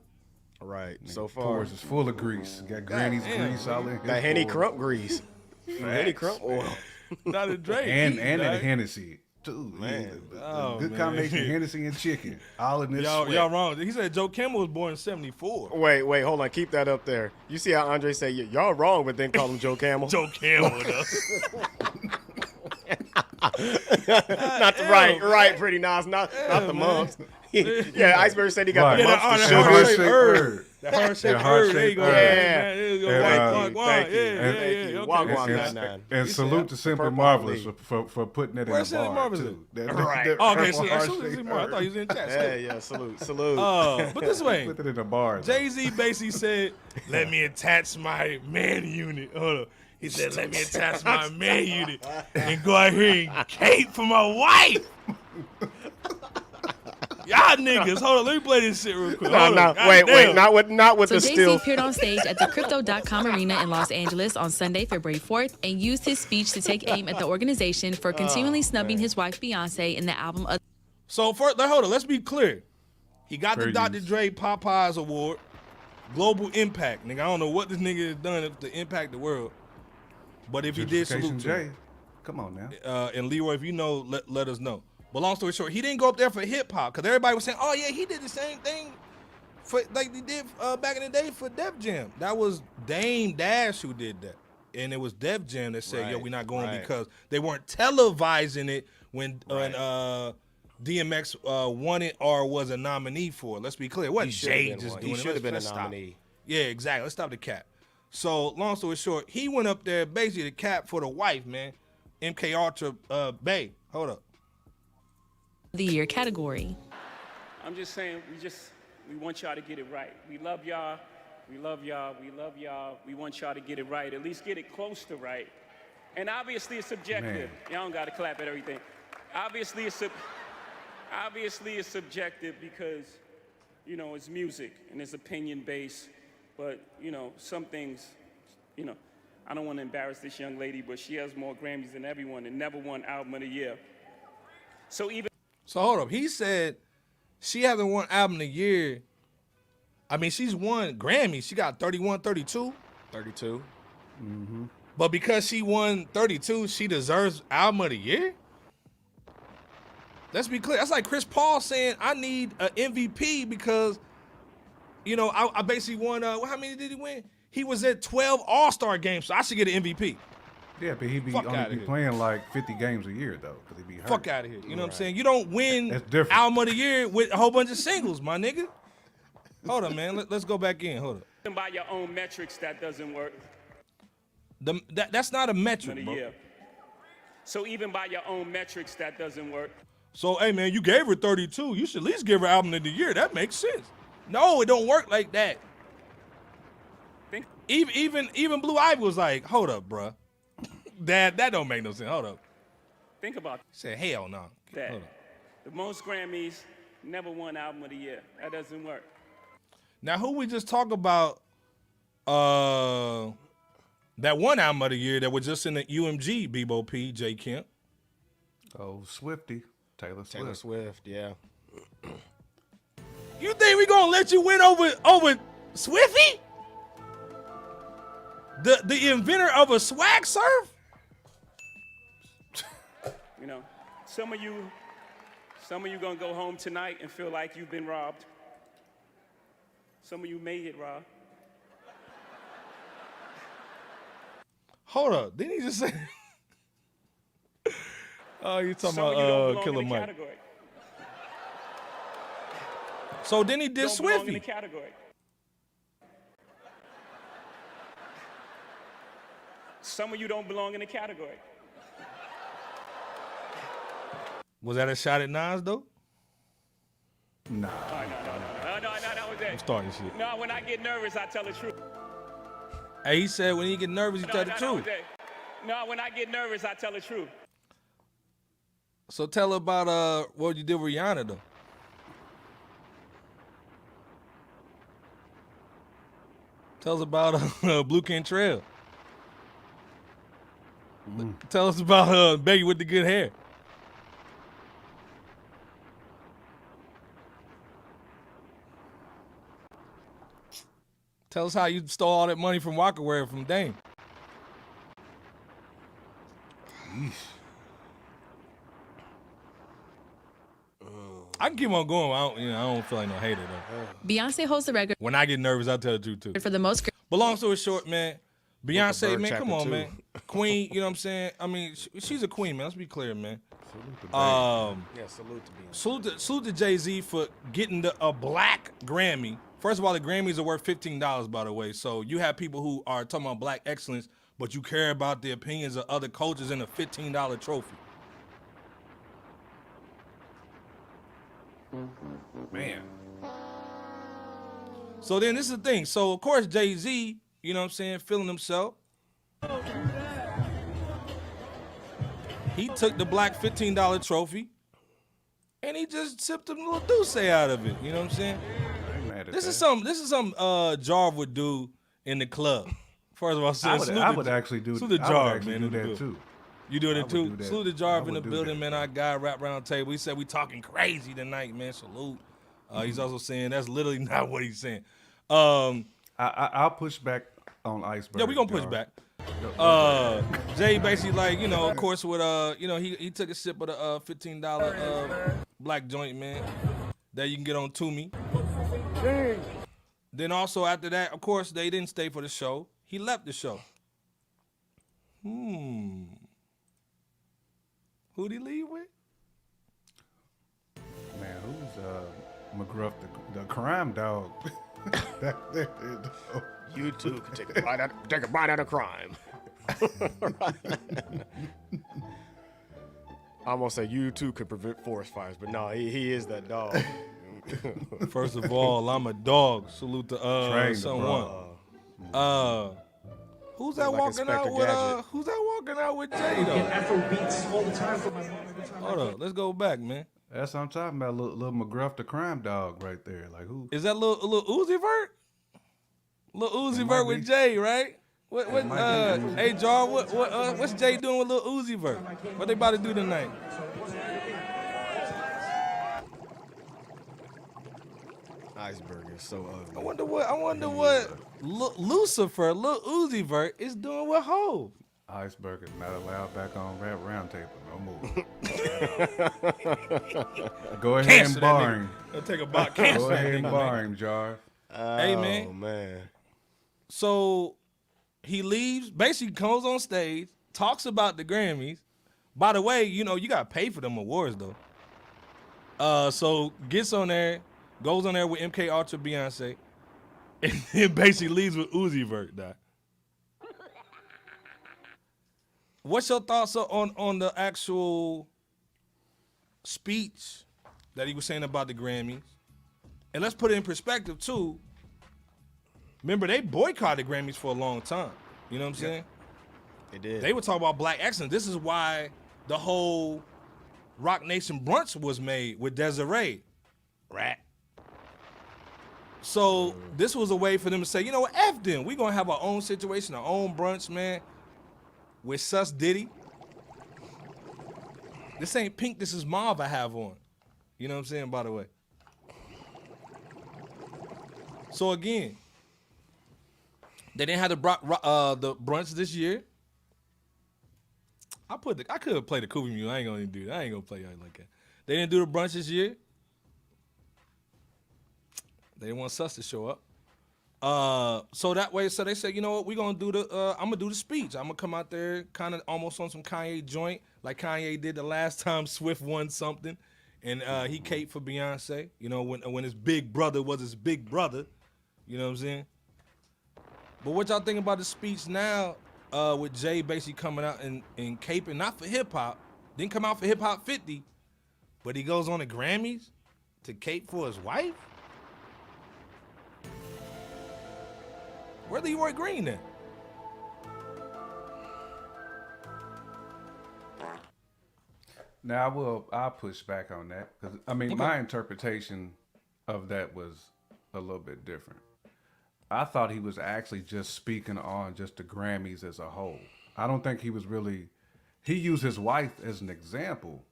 Right. So far. Pores is full of grease. Got granny's damn, grease all in his That Henny pores. Crump grease. Henny Crump oil. Dr. Dre. and eating, that dog. Hennessy. Dude, Man. Oh, good man. combination of Hennessy and chicken. All in this Y'all sweat. wrong. He said Joe Kimmel was born in 74. Wait, hold on. Keep that up there. You see how Andre say y'all wrong, but then call him Joe Camel? Joe Kimmel, though. Not the right, pretty nice. Not the mumps. Yeah, Iceberg said he got the Right. mumps. Yeah, for the sure. heart-shaped herb. The heart-shaped herb. There you go. herb. Yeah. There you go. And, Wag, Thank you. yeah. Wagwan Okay. 99. And salute to Simply Purple Marvelous League. for putting that in Where's the Simply bar Marvelous too. Right. Oh, okay, purple so heart-shaped I thought he was in chat. Yeah, salute. But this way, Put it in the bar. Jay-Z basically said, let me attach my man unit. Hold on. He said, let me attach my man unit and go out here and cape for my wife. Y'all niggas, hold on, let me play this shit real quick. Hold on. Wait, Goddamn. not with So the Jay-Z still. appeared on stage at the Crypto.com Arena in Los Angeles on Sunday, February 4th, and used his speech to take aim at the organization for continually snubbing his wife Beyonce in the album. So first, hold on, let's be clear. He got the Fair Dr. use. Dre Popeyes Award, Global Impact. Nigga, I don't know what this nigga has done to impact the world. But if he did, salute to him. Jay. Come on now. And Leroy, if you know, let us know. But long story short, he didn't go up there for hip hop because everybody was saying, "Oh yeah, he did the same thing for like they did back in the day for Def Jam. That was Dame Dash who did that. And it was Def Jam that said, yo, we're not going because they weren't televising it when DMX won it or was a nominee for it. Let's be clear. It wasn't Jay just doing it. He should have been a nominee. Yeah, exactly. Let's stop the cap. So, long story short, he went up there basically to cap for the wife, man. MK Ultra Bey. Hold up. The year category. I'm just saying, we want y'all to get it right. We love y'all. We love y'all. We love y'all. We want y'all to get it right. At least get it close to right. And obviously it's subjective. Y'all don't got to clap at everything. Obviously it's subjective because, you know, it's music and it's opinion based. But, you know, some things, you know, I don't want to embarrass this young lady, but she has more Grammys than everyone and never won Album of the Year. So hold up. He said she hasn't won Album of the Year. I mean, she's won Grammys. She got 31, 32. 32. Mm-hmm. But because she won 32, she deserves Album of the Year? Let's be clear. That's like Chris Paul saying, I need an MVP because, you know, I basically won, how many did he win? He was at 12 All-Star games, so I should get an MVP. Yeah, but he'd be only playing like 50 games a year, though, because he'd be hurt. Fuck out of here. You know what I'm saying? You don't win That's different. Album of the Year with a whole bunch of singles, my nigga. Hold up, man. Let's go back in. Hold up. by your own metrics, that doesn't work. That's not a metric, bro. So even by your own metrics, that doesn't work. So, hey, man, you gave her 32. You should at least give her Album of the Year. That makes sense. No, it don't work like that. Even Blue Ivy was like, hold up, bruh. That don't make no sense. Hold up. Think about He said, hell no. that. Hold up. The most Grammys, never won Album of the Year. That doesn't work. Now, who we just talk about that one Album of the Year that was just in the UMG, Bebo P, J. Kemp? Oh, Swifty. Taylor Swift, yeah. You think we gonna let you win over Swifty? The inventor of a swag surf? You know, some of you gonna go home tonight and feel like you've been robbed. Some of you may get robbed. Hold up, didn't he just say? Oh, you talking Some of you don't about belong Killer in the Mike? category. So then he did Don't belong in the Swifty. category. Some of you don't belong in the category. Was that a shot at Nas though? Nah. No, that was it. I'm starting shit. No, when I get nervous, I tell the truth. Hey, he said when he get nervous, he tell the That truth. was it. No, when I get nervous, I tell the truth. So tell her about what you did with Rihanna though. Tell us about Blue King Trail. Tell us about Becky with the good hair. Tell us how you stole all that money from Walkerware from Dame. I can keep on going. I don't feel like no hater though. Beyonce holds the record When I get nervous, I tell the truth too. for the most. But long story short, man, Beyonce, man, come on, chapter man. Queen, you know what I'm saying? I mean, she's a queen, man. Let's be clear, man. Yeah, salute to Beyonce. Salute to Jay-Z for getting a black Grammy. First of all, the Grammys are worth $15, by the way. So you have people who are talking about black excellence, but you care about the opinions of other cultures in a $15 trophy. Man. So then this is the thing. So, of course, Jay-Z, you know what I'm saying, feeling himself. He took the black $15 trophy and he just sipped a little douce out of it. You know what I'm saying? This is something Jarv would do in the club. First of all, I would actually do salute to Jarv, man. do that too. You doing it too? do that. Salute to I Jarv in would the do building, that. man. Our guy wrapped around the table. He said we talking crazy tonight, man. Salute. He's also saying that's literally not what he's saying. I'll push back on Iceberg. Yeah, we gonna push back. Jay basically like, you know, of course with he took a sip of the $15 black joint, man, that you can get on To Me. Then also after that, of course, they didn't stay for the show. He left the show. Who'd he leave with? Man, who's McGruff, the crime dog? You too can take a bite out of crime. I'm gonna say you too could prevent forest fires, but no, he is that dog. First of all, I'm a dog. Salute to someone. Who's that like walking out Inspector with Gadget. who's that walking out with Jay though? Afro beats all the time for my Hold up, let's go back, man. That's what I'm talking about, little McGruff, the crime dog, right there. Like who? Is that little Uzi Vert? Little Uzi It Vert might with be. Jay, right? What might be. hey Jarv, what's Jay doing with little Uzi Vert? What they about to do tonight? Iceberg is so ugly. I wonder what Lucifer, Lil Uzi Vert is doing with Hov. Iceberg is not allowed back on Rap Roundtable no more. Go ahead Cancel and that bar nigga. him. Let's take a box. Cancel Go that ahead and nigga, bar man. him, Jar. Hey, man. Oh man. So he leaves, basically comes on stage, talks about the Grammys. By the way, you got to pay for them awards, though. So gets on there, goes on there with MK Ultra, Beyonce, and then basically leaves with Uzi Vert, dog. What's your thoughts on the actual speech that he was saying about the Grammys? And let's put it in perspective, too. Remember, they boycotted Grammys for a long time. You know what I'm saying? They did. They were talking about black excellence. This is why the whole Roc Nation brunch was made with Desiree. Rat. So this was a way for them to say, you know what, F them. We're going to have our own situation, our own brunch, man, with Sus Diddy. This ain't pink, this is mauve I have on. You know what I'm saying, by the way? So again, they didn't have the brunch this year. I could have played the Kobe music. I ain't gonna do that. I ain't gonna play it like that. They didn't do the brunch this year. They didn't want Sus to show up. So that way, so they said, you know what, we're gonna do I'm gonna do the speech. I'm gonna come out there kind of almost on some Kanye joint, like Kanye did the last time Swift won something. And he caped for Beyonce, when his big brother was his big brother. You know what I'm saying? But what y'all think about the speech now with Jay basically coming out and caping, not for hip-hop, didn't come out for Hip-Hop 50, but he goes on the Grammys to cape for his wife? Where Leroy Green at? Now, I'll push back on that. Because, my interpretation of that was a little bit different. I thought he was actually just speaking on just the Grammys as a whole. I don't think he was really, he used his wife as an example,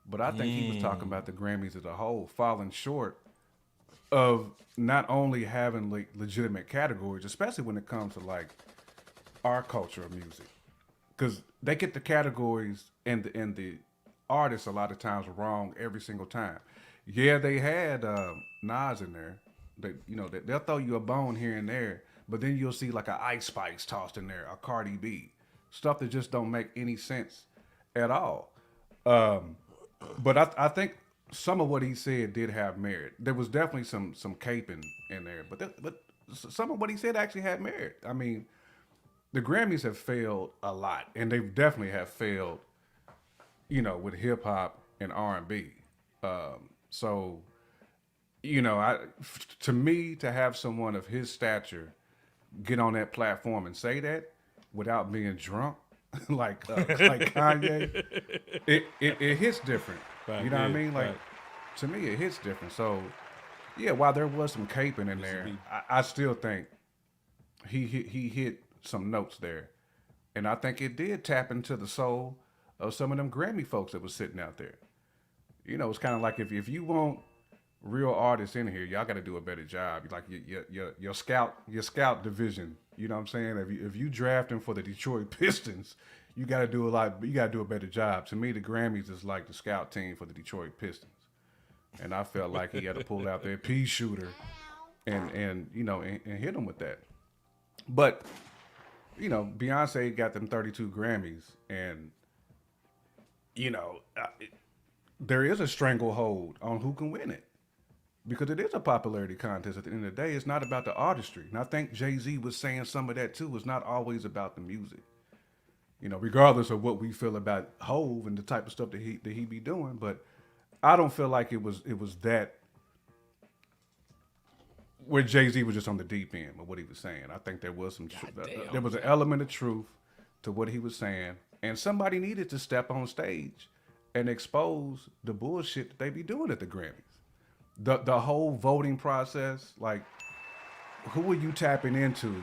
but I think he was talking about the Grammys as a whole, falling short of not only having legitimate categories, especially when it comes to like our culture of music, because they get the categories and the artists a lot of times wrong every single time. Yeah, they had Nas in there. They'll throw you a bone here and there, but then you'll see like a Ice Spice tossed in there, a Cardi B, stuff that just don't make any sense at all. But I think some of what he said did have merit. There was definitely some caping in there, but some of what he said actually had merit. I mean, the Grammys have failed a lot, and they definitely have failed, with hip hop and R&B. To me, to have someone of his stature get on that platform and say that without being drunk, like Kanye, it hits different. Right, You know what I yeah, mean? Like, right. to me, it hits different. So, yeah, while there was some caping in there, I still think he hit some notes there, and I think it did tap into the soul of some of them Grammy folks that was sitting out there. It's kind of like if you want real artists in here, y'all got to do a better job. Like your scout division. You know what I'm saying? If you drafting for the Detroit Pistons, you got to do a better job. To me, the Grammys is like the scout team for the Detroit Pistons, and I felt like he had to pull out their pea shooter and you know, and hit him with that. But you know, Beyonce got them 32 Grammys, and you know, there is a stranglehold on who can win it. Because it is a popularity contest at the end of the day. It's not about the artistry. And I think Jay-Z was saying some of that too. It's not always about the music. You know, regardless of what we feel about Hove and the type of stuff that he be doing. But I don't feel like it was that where Jay-Z was just on the deep end of what he was saying. I think there was some there was an element of truth to what he was saying. And somebody needed to step on stage and expose the bullshit that they be doing at the Grammys. The whole voting process, like, who are you tapping into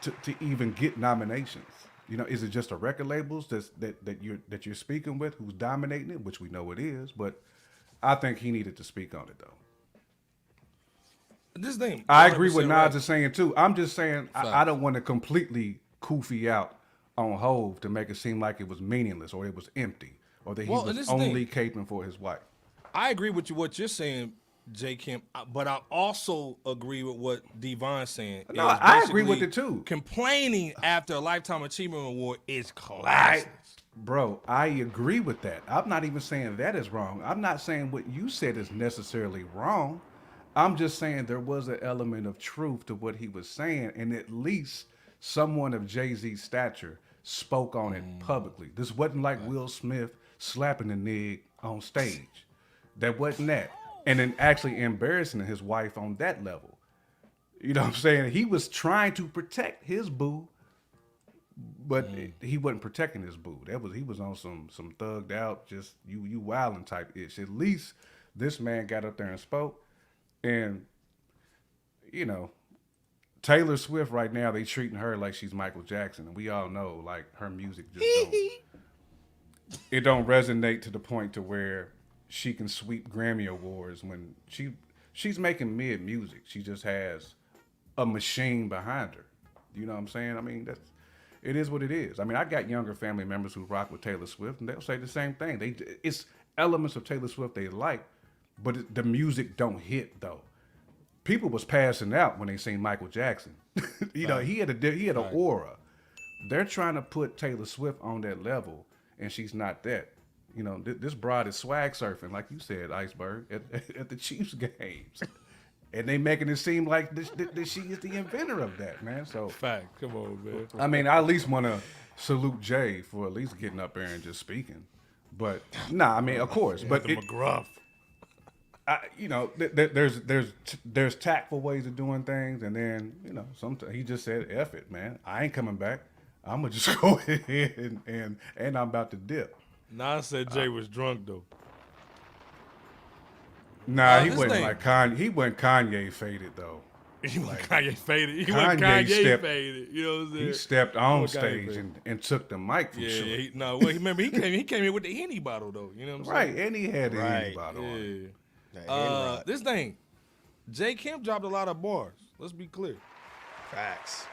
to even get nominations? You know, is it just the record labels that you're speaking with, who's dominating it, which we know it is, but I think he needed to speak on it though. This thing, I agree with Nas right. is saying too. I'm just saying I don't want to completely koofy out on Hove to make it seem like it was meaningless or it was empty or that he was only caping for his wife. I agree with what you're saying, J. Kemp, but I also agree with what Devon's saying. No, I agree with it too. Complaining after a Lifetime Achievement Award is classic. Bro, I agree with that. I'm not even saying that is wrong. I'm not saying what you said is necessarily wrong. I'm just saying there was an element of truth to what he was saying, and at least someone of Jay-Z's stature spoke on it publicly. This wasn't like Will Smith slapping a nig on stage. That wasn't that. And then actually embarrassing his wife on that level. You know what I'm saying? He was trying to protect his boo, but he wasn't protecting his boo. He was on some thugged out, just you wilding type ish. At least this man got up there and spoke. And, you know, Taylor Swift right now, they treating her like she's Michael Jackson. And we all know, like, her music just it don't resonate to the point to where she can sweep Grammy Awards when she's making mid music. She just has a machine behind her. You know what I'm saying? I mean, it is what it is. I mean, I got younger family members who rock with Taylor Swift, and they'll say the same thing. It's elements of Taylor Swift they like, but the music don't hit though. People was passing out when they seen Michael Jackson. You know, he had an aura. They're trying to put Taylor Swift on that level, and she's not that. You know, this broad is swag surfing, like you said, Iceberg, at the Chiefs games. And they making it seem like that she is the inventor of that, man. So, fact, come on, man. I mean, I at least want to salute Jay for at least getting up there and just speaking. But, nah, I mean, of course. But McGruff. You know, there's tactful ways of doing things. And then, you know, sometimes he just said, F it, man. I ain't coming back. I'm going to just go ahead and I'm about to dip. Nas said Jay was drunk though. Nah, he wasn't like Kanye. He wasn't Kanye faded though. He wasn't Kanye faded. He wasn't Kanye faded. You know what I'm saying? He stepped on stage and took the mic from short. Yeah, remember he came in with the Henny bottle though. You know what I'm saying? Right, and he had the Henny bottle on. This thing, J. Kemp dropped a lot of bars. Let's be clear. Facts.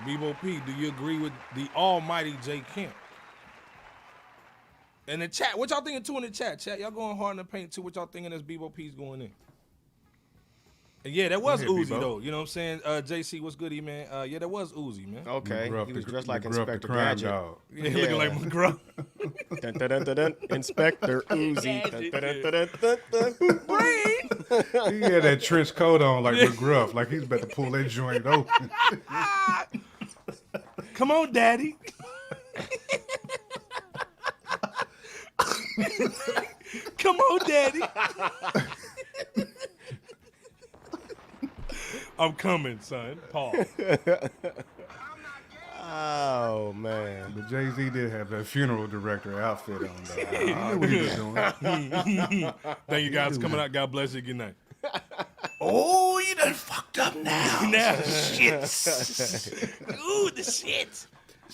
Bebo P, do you agree with the almighty J. Kemp? In the chat, what y'all thinking too in the chat? Chat, y'all going hard in the paint too. What y'all thinking as Bebo P's going in? And yeah, that was Uzi Bebo. though. You know what I'm saying? JC, what's goody, man? Yeah, that was Uzi, man. Okay. McGruff, He was the- dressed like McGruff, the Inspector crime Gadget. dog. Yeah, looking like McGruff. Dun, dun, dun, dun, dun. Inspector Uzi. Dun, dun, dun, dun, dun, dun. He had that trench coat on like McGruff, like he's about to pull that joint open. Come on, daddy. Come on, daddy. I'm coming, son. Paul. Oh man. But Jay-Z did have that funeral director outfit on though. I knew what he was doing. Thank you guys for coming out. God bless you. Good night. Oh, you done fucked up now. Now the shit. Ooh, the shit.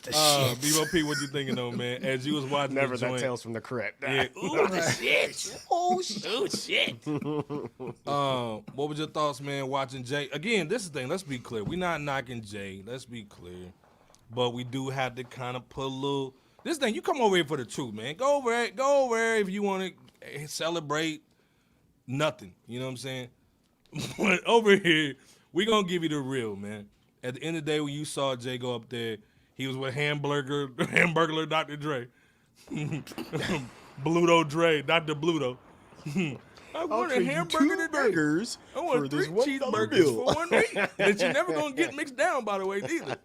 Bebo P, what you thinking though, man? As you was watching Never the that joint, tales from the crypt. yeah. Ooh, the shit. Oh shit. What was your thoughts, man, watching Jay? Again, this is the thing. Let's be clear. We're not knocking Jay. Let's be clear. But we do have to kind of put a little. This thing, you come over here for the truth, man. Go over there if you want to celebrate nothing. You know what I'm saying? But over here, We gonna give you the real, man. At the end of the day, when you saw Jay go up there, he was with Hamburglar Dr. Dre. Bluto Dre, Dr. Bluto. I want a hamburger today. burgers I want for 3 this $1 cheeseburgers bill. for one meat that you're never gonna get mixed down, by the way, either.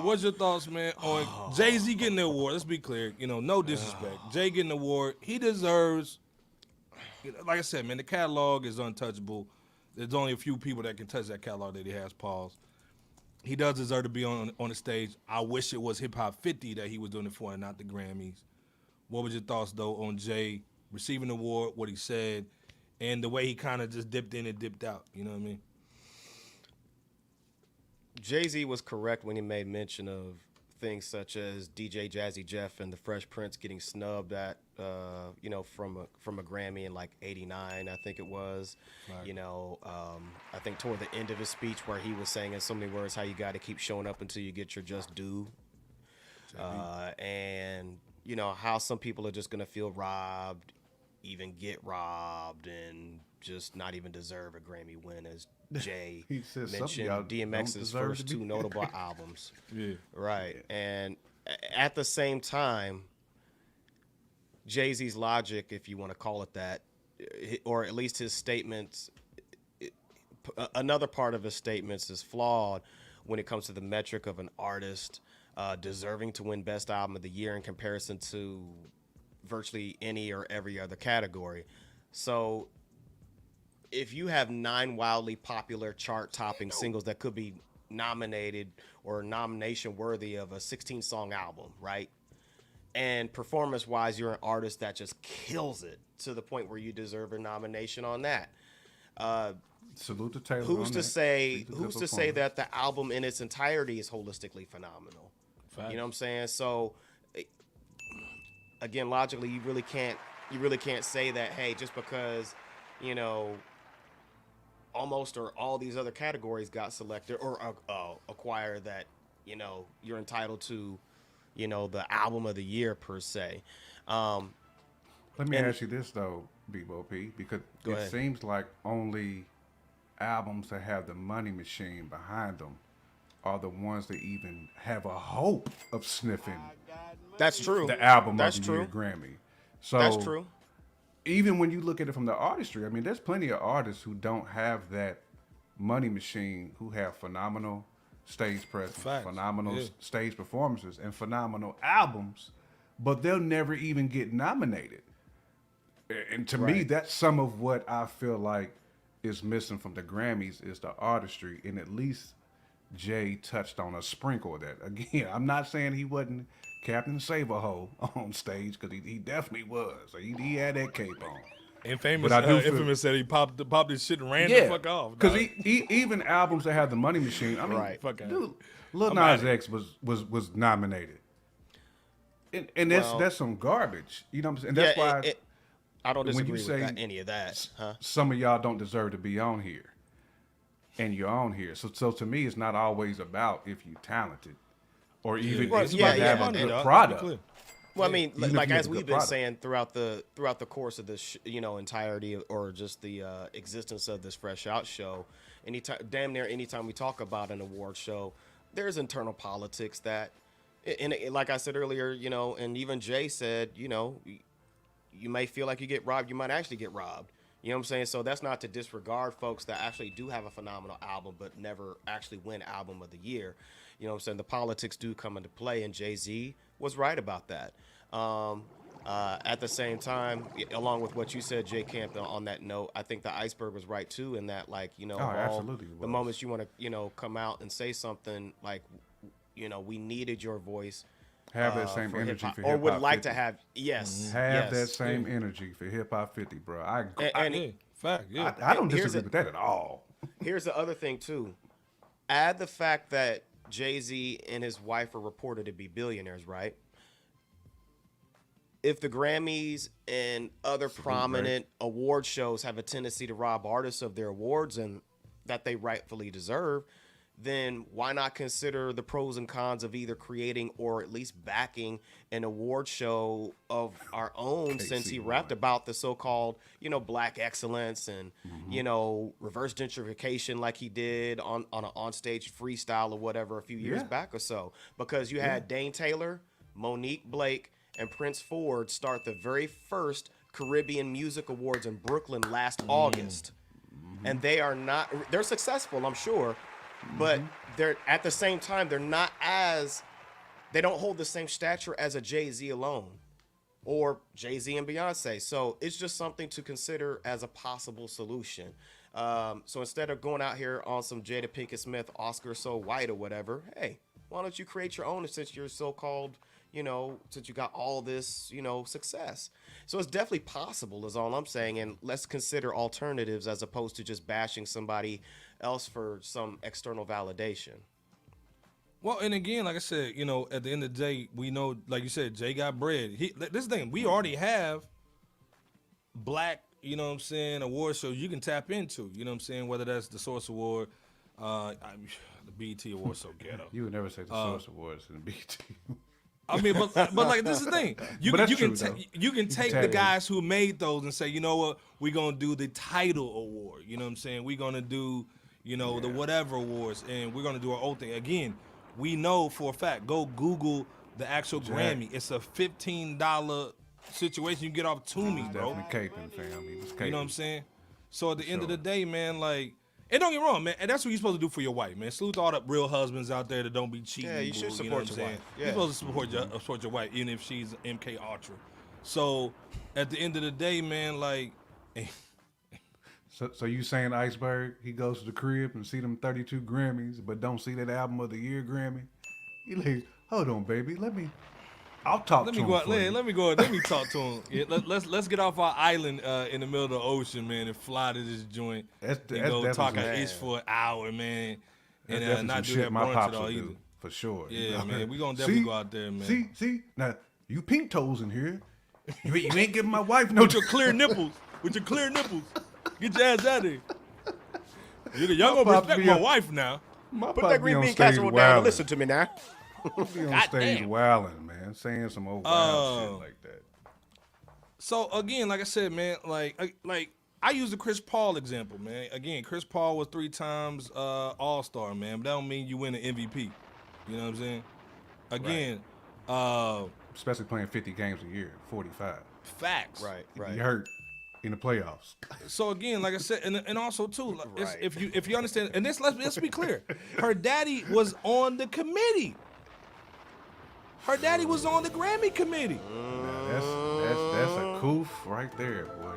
What's your thoughts, man, on Jay-Z getting the award? Let's be clear. No disrespect. Jay getting the award. He deserves, like I said, man, the catalog is untouchable. There's only a few people that can touch that catalog that he has, pause. He does deserve to be on the stage. I wish it was Hip Hop 50 that he was doing it for and not the Grammys. What was your thoughts, though, on Jay receiving the award, what he said, and the way he kind of just dipped in and dipped out? You know what I mean? Jay-Z was correct when he made mention of things such as DJ Jazzy Jeff and the Fresh Prince getting snubbed at, from a Grammy in like '89, I think it was. Right. I think toward the end of his speech where he was saying in so many words how you got to keep showing up until you get your just due. And how some people are just gonna feel robbed, even get robbed, and just not even deserve a Grammy win, as Jay He said some of mentioned y'all DMX's don't deserve first to be- 2 notable albums. Yeah. Right. And at the same time, Jay-Z's logic, if you want to call it that, or at least his statements, another part of his statements is flawed when it comes to the metric of an artist deserving to win Best Album of the Year in comparison to virtually any or every other category. So if you have 9 wildly popular chart-topping singles that could be nominated or nomination worthy of a 16-song album, right? And performance-wise, you're an artist that just kills it to the point where you deserve a nomination on that. Salute to Taylor. Who's on to that. say? She's a good Who's to say performer. that the album in its entirety is holistically phenomenal? Facts. You know what I'm saying? So, again, logically, you really can't say that. Hey, just because almost or all these other categories got selected or acquired, that you're entitled to the album of the year per se. Let me ask you this though, Bebo P, because Go it ahead. seems like only albums that have the money machine behind them are the ones that even have a hope of sniffing That's true. the album That's of the true. year Grammy. So That's true. even when you look at it from the artistry, I mean, there's plenty of artists who don't have that money machine, who have phenomenal stage presence, Facts. phenomenal Yeah. stage performances, and phenomenal albums, but they'll never even get nominated. And to me, Right. that's some of what I feel like is missing from the Grammys is the artistry, and at least Jay touched on a sprinkle of that. Again, I'm not saying he wasn't Captain Save-A-Ho on stage, because he definitely was. He had that cape on. Infamous, But I do feel- Infamous said he popped this shit and ran the fuck off. Because dog. even albums that have the money machine, I mean, Right. Fuck out. dude, Lil I'm Nas outta X was nominated, and Well- that's some garbage. You know what I'm saying? That's why I don't when you disagree say with any of that. Huh? some of y'all don't deserve to be on here, and you're on here. So to me, it's not always about if you're talented, or even Well, it's yeah, about yeah, having money, a good dog. product. Let's be Well, I mean, Even if like you have as a we've good been product. saying throughout the course of this, entirety or just the existence of this Fresh Out show, damn near anytime we talk about an award show, there's internal politics that, and like I said earlier, and even Jay said, you may feel like you get robbed, you might actually get robbed. You know what I'm saying? So that's not to disregard folks that actually do have a phenomenal album but never actually win album of the year. You know what I'm saying? The politics do come into play, and Jay-Z was right about that. At the same time, along with what you said, Jay Camp, on that note, I think the iceberg was right too, in that, like, of all absolutely it the was. moments you want to, come out and say something like, we needed your voice. Have that same for energy hip-hop, for or hip would hop like 50. to have. Yes. Have yes. that same energy for Hip Hop 50, bro. And Yeah, fact. Yeah. I don't here's disagree a- with that at all. Here's the other thing too. Add the fact that Jay-Z and his wife are reported to be billionaires, right? If the Grammys and other prominent award shows have a tendency to rob artists of their awards and that they rightfully deserve, then why not consider the pros and cons of either creating or at least backing an award show of our own, since he rapped about the so-called, black excellence and, reverse gentrification like he did on an onstage freestyle or whatever a few years back or so. Because you had Dane Taylor, Monique Blake, and Prince Ford start the very first Caribbean Music Awards in Brooklyn last August. And they're successful, I'm sure, but they're at the same time, they don't hold the same stature as a Jay-Z alone or Jay-Z and Beyonce. So it's just something to consider as a possible solution. So instead of going out here on some Jada Pinkett Smith, Oscar So White or whatever, hey, why don't you create your own since you're so-called, since you got all this, success. So it's definitely possible is all I'm saying. And let's consider alternatives as opposed to just bashing somebody else for some external validation. Well, and again, like I said, at the end of the day, we know, like you said, Jay got bread. This thing, we already have black, award shows you can tap into, whether that's the Source Award, the BET Award, so ghetto. You would never say the Source Awards in the BET. I mean, but like this is the thing. You can take the guys who made those and say, you know what, we're gonna do the title award. You know what I'm saying? We're gonna do, the whatever awards, and we're gonna do our own thing. Again, we know for a fact. Go Google the actual Grammy. It's a $15 situation. You get off Toomey, bro. Definitely caping, fam. He was caping. You know what I'm saying? So at the end of the day, man, like. And don't get me wrong, man. And that's what you're supposed to do for your wife, man. Salute all the real husbands out there that don't be cheating. Yeah, you should support your wife. Yeah. You're supposed to support your wife, even if she's MK Ultra. So at the end of the day, man, like. So you saying Iceberg? He goes to the crib and see them 32 Grammys, but don't see that album of the year Grammy. He like, hold on, baby. I'll talk to him. Let me talk to him. Yeah, let's get off our island in the middle of the ocean, man, and fly to this joint and go talk an ish for an hour, man, and not do that brunch at all either. For sure. Yeah, man, we gonna definitely go out there, man. See, now you pink toes in here. You ain't giving my wife no. With your clear nipples. Get your ass out of here. Y'all gonna respect my wife now. Put that green bean casserole down and listen to me now. Be on stage wilding, man, saying some old wild shit like that. So again, like I said, man, like I use the Chris Paul example, man. Again, Chris Paul was 3 times All-Star, man, but that don't mean you win an MVP. You know what I'm saying? Again, especially playing 50 games a year, 45. Facts. Right. You hurt in the playoffs. So again, like I said, and also too, if you understand, and let's be clear, her daddy was on the committee. Her daddy was on the Grammy committee. That's a coof right there, boy.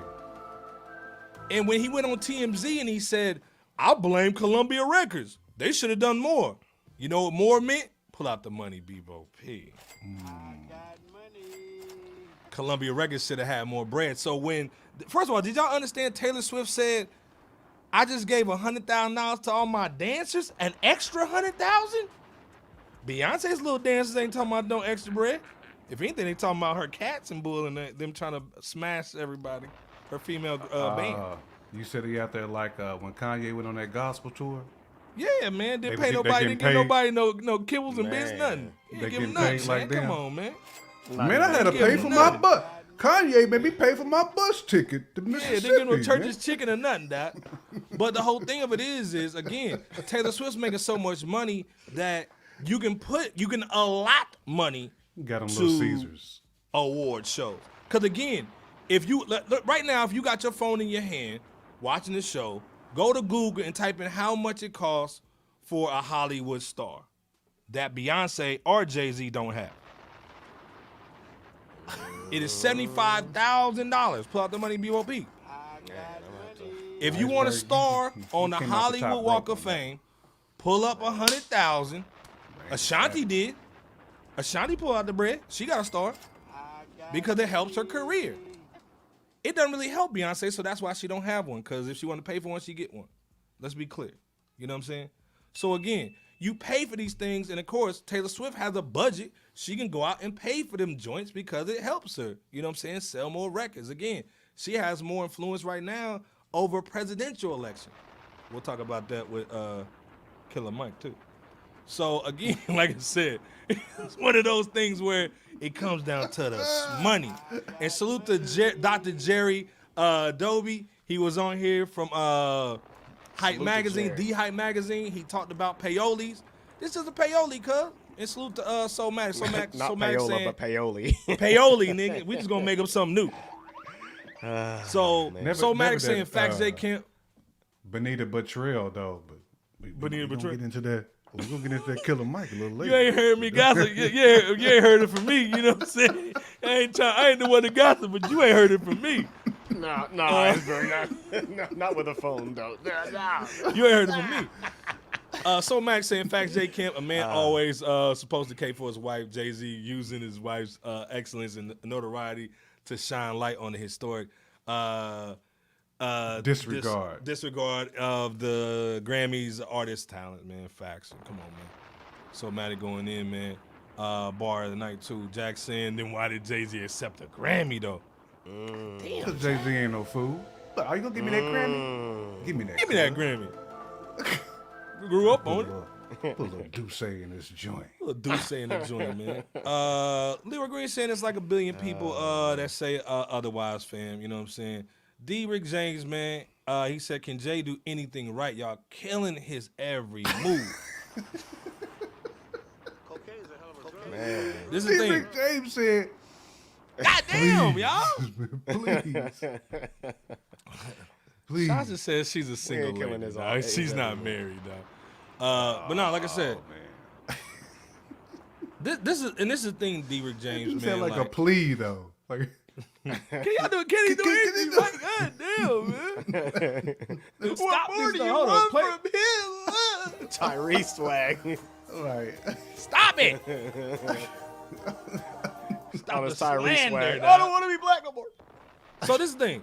And when he went on TMZ and he said, "I blame Columbia Records. They should have done more." You know what more meant? Pull out the money, Bebo P. Columbia Records should have had more bread. So first of all, did y'all understand Taylor Swift said, "I just gave $100,000 to all my dancers, an extra $100,000"? Beyonce's little dancers ain't talking about no extra bread. If anything, they talking about her cats and bull and them trying to smash everybody. Her female band. You said he out there like when Kanye went on that gospel tour? Yeah, man. Didn't give nobody no kibbles and bits, nothing. He didn't give them nothing, man. Come on, man. Man, I had to pay for my bus. Kanye made me pay for my bus ticket to Mississippi. Yeah, they give no church's chicken or nothing, Doc. But the whole thing of it is again, Taylor Swift's making so much money that you can allot money got them Little Caesars award shows. Because again, if you look, right now, if you got your phone in your hand watching the show, go to Google and type in how much it costs for a Hollywood star that Beyonce or Jay-Z don't have. It is $75,000. Pull out the money, BOP. If you want a star on the Hollywood Walk of Fame, pull up $100,000. Ashanti did. Ashanti pulled out the bread. She got a star because it helps her career. It doesn't really help Beyonce, so that's why she don't have one, because if she want to pay for one, she get one. Let's be clear. You know what I'm saying? So again, you pay for these things, and of course, Taylor Swift has a budget. She can go out and pay for them joints because it helps her. You know what I'm saying? Sell more records. Again, she has more influence right now over presidential election. We'll talk about that with Killer Mike too. So again, like I said, it's one of those things where it comes down to the money. And salute to Dr. Jerry Dobie. He was on here from Hype Magazine, The Hype Magazine. He talked about payolis. This is a payola, cuz. And salute to Somatic. Not Somatic payola, saying, but paoli. paoli, nigga. We just gonna make up something new. So Somatic saying that, Facts J Camp. Benita Betrayal though, but Benita we Betrayal. get into that. We're gonna get into that Killer Mike a little later. You ain't heard me gossip. You ain't heard it from me. You know what I'm saying? I ain't the one to gossip, but you ain't heard it from me. No, not with a phone though. Nah. You ain't heard it from me. So Max saying Facts J Camp, a man always supposed to care for his wife. Jay-Z using his wife's excellence and notoriety to shine light on the historic disregard of the Grammys artist talent, man. Facts. Come on, man. So Matic going in, man. Bar of the night too. Jack saying, then why did Jay-Z accept a Grammy though? Damn. Because Jay-Z ain't no fool. Look, are you gonna give me that Grammy? Give me that. Give me that Grammy. We grew up on it. Put a little Douce in this joint. A little Douce in the joint, man. Leroy Green saying it's like a billion people that say otherwise, fam. You know what I'm saying? D. Rick James, man, he said, can Jay do anything right? Y'all killing his every move. Man. This is the thing. Rick James said, God damn, y'all. Please. Shasha says she's a single killing lady. his Dog. She's not married, dog. But no, like I said, this is the thing, D. Rick James, You man. said like a plea though. Like, can he do anything? Like, God damn, man. Stop this though. Hold on. Play. Tyrese swag. right. Stop it. Stop On the his Tyrese slander, swag. dog. I don't want to be black no more. So this is the thing.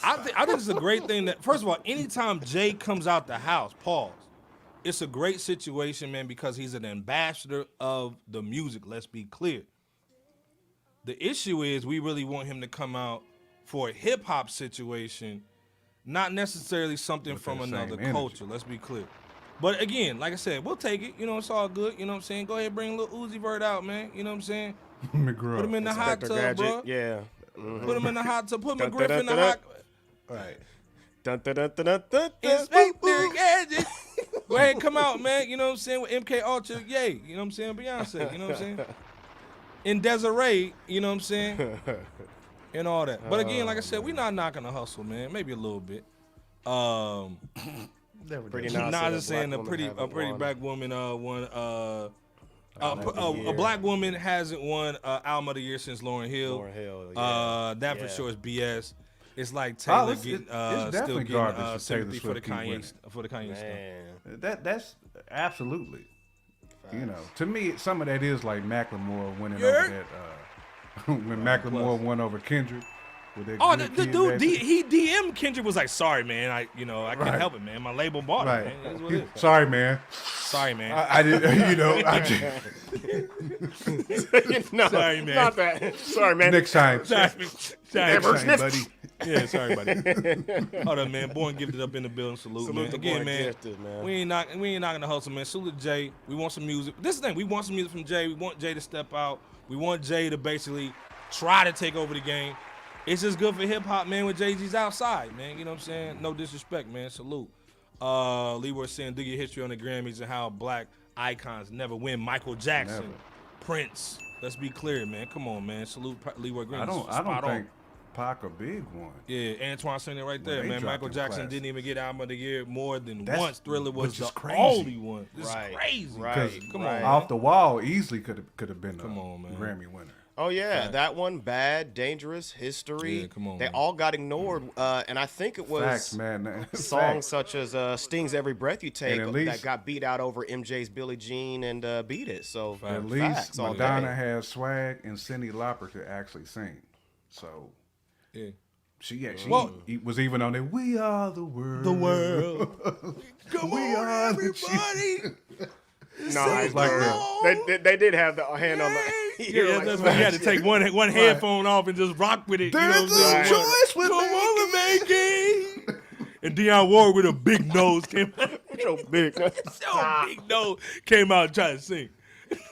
I think it's a great thing that, first of all, anytime Jay comes out the house, pause. It's a great situation, man, because he's an ambassador of the music. Let's be clear. The issue is we really want him to come out for a hip hop situation, not necessarily something from that same another energy. culture. Let's be clear. But again, like I said, we'll take it. You know, it's all good. You know what I'm saying? Go ahead, bring little Uzi Vert out, man. You know what I'm saying? McGraw. Put him in the hot Inspector tub, Gadget. bro. Yeah. Mm-hmm. Put him in the hot tub. Put Dun, McGriff dun, in the dun, hot. Right. Dun, dun, dun, dun, dun, dun, Inspector Gadget. Go ahead, come out, man. You know what I'm saying? With MK Ultra, yay. You know what I'm saying? Beyonce. You know what I'm saying? In Desiree, you know what I'm saying? And all that. But again, like I said, we're not knocking the hustle, man. Maybe a little bit. Pretty Not nice just saying a pretty black woman won a black woman hasn't won album of the year since Lauryn Hill. Lauryn Hill, yeah. That for Yeah. sure is BS. It's like Taylor it's getting still definitely getting garbage for sympathy Taylor for the Swift keep Kanye stuff. Man. That's absolutely. You know, to me, some of that is like Macklemore winning Yeah. over that. When Macklemore won over Kendrick. With that Oh, Good the Kid, dude, Mad he DM'd Kendrick, was like, sorry, man. I can't Right. help it, man. My label bought Right. it, man. That's what it is. Sorry, man. Sorry, man. I did. You know, I just, No, Sorry, man. Not that. Sorry, man. next time. Sorry, Never Next time, sniff. buddy. Yeah, sorry, buddy. Hold up, man. Born Gifted up in the building. Salute, Salute man. the Again, Born man, Gifted, man. We ain't knocking the hustle, man. Salute to Jay. We want some music. This is the thing. We want some music from Jay. We want Jay to step out. We want Jay to basically try to take over the game. It's just good for hip hop, man, when Jay-Z's outside, man. You know what I'm saying? No disrespect, man. Salute. Leroy saying, do your history on the Grammys and how black icons never win. Michael Jackson, Never. Prince. Let's be clear, man. Come on, man. Salute Leroy Green. I don't Spot on. think Pac a big one. Yeah, Antoine saying it right Well, there, they man. dropped Michael him Jackson class. didn't even get album of the year more than That's- once. Thriller was which is the crazy. only one. This Right, is crazy. right, Come right. on, man. Off the wall, easily could have been Come a on, man. Grammy winner. Oh yeah, Fact. that one, Bad, Dangerous, History. Yeah, come on, They man. all got ignored, and I think it was Facts, man. songs Facts. such as "Sting's Every Breath You Take" at least- that got beat out over MJ's "Billie Jean" and "Beat It." So At facts least all Madonna day. has swag and Cyndi Lauper could actually sing. So Yeah. she Well- was even on there. We are the world. The world. Come We on, are the everybody. Nice, like they did have the hand on the. Yeah, that's when you had to take one headphone off and just rock with it. There's you know what I'm a saying? choice with Come on, Maggie. And Dionne Ward with a big nose came out. Your big nose. Your big nose came out and tried to sing.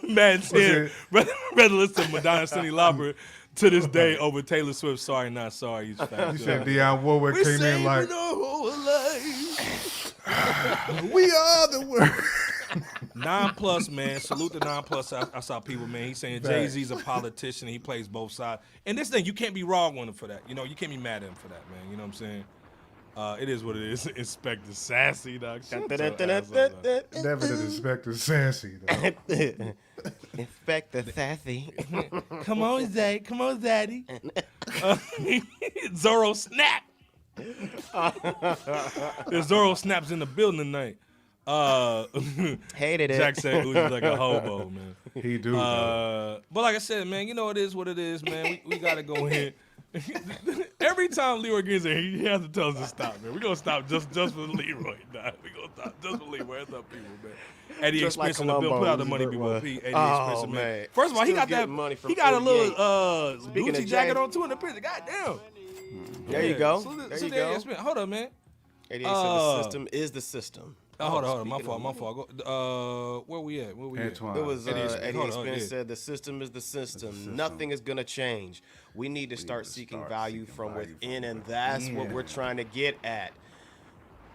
Man said, rather listen to Madonna Cindy Lauper to this day over Taylor Swift. Sorry, not sorry. You said Dionne Warwick came in like, we are the world. 9+ man, salute to 9+. I saw people, man. He's saying Jay-Z's a politician. He plays both sides. And this thing, you can't be wrong on him for that. You know, you can't be mad at him for that, man. You know what I'm saying? It is what it is. Inspector Sassy, dog. Never did Inspector Sassy, dog. Inspector Sassy. Come on, Zay. Come on, Zaddy. Zorro Snap. There's Zorro Snaps in the building tonight. Hated it. Jack said Uzi's like a hobo, man. He do. But like I said, man, you know it is what it is, man. We gotta go in. Every time Leroy gets in, he has to tell us to stop, man. We're gonna stop just for Leroy. Nah, we're gonna stop just for Leroy. That's up people, man. Eddie Just Expense like in the bill. Put out the money, Columbo. B1P. Eddie Oh, Expense, man. man. First of all, he Still got that. getting money from He got a 48. little Speaking of Gucci jacket Jay- on too in the picture. Goddamn. There you go. Salute There to you Eddie go. Expense. Hold up, man. 88 said the system is the system. Oh, hold on. My Speaking of fault. Where we at? Antoine. It was Eddie Eddie Expense. Expense said the system is the system. Nothing is gonna change. We need to start seeking value from within, and that's what we're trying to get at.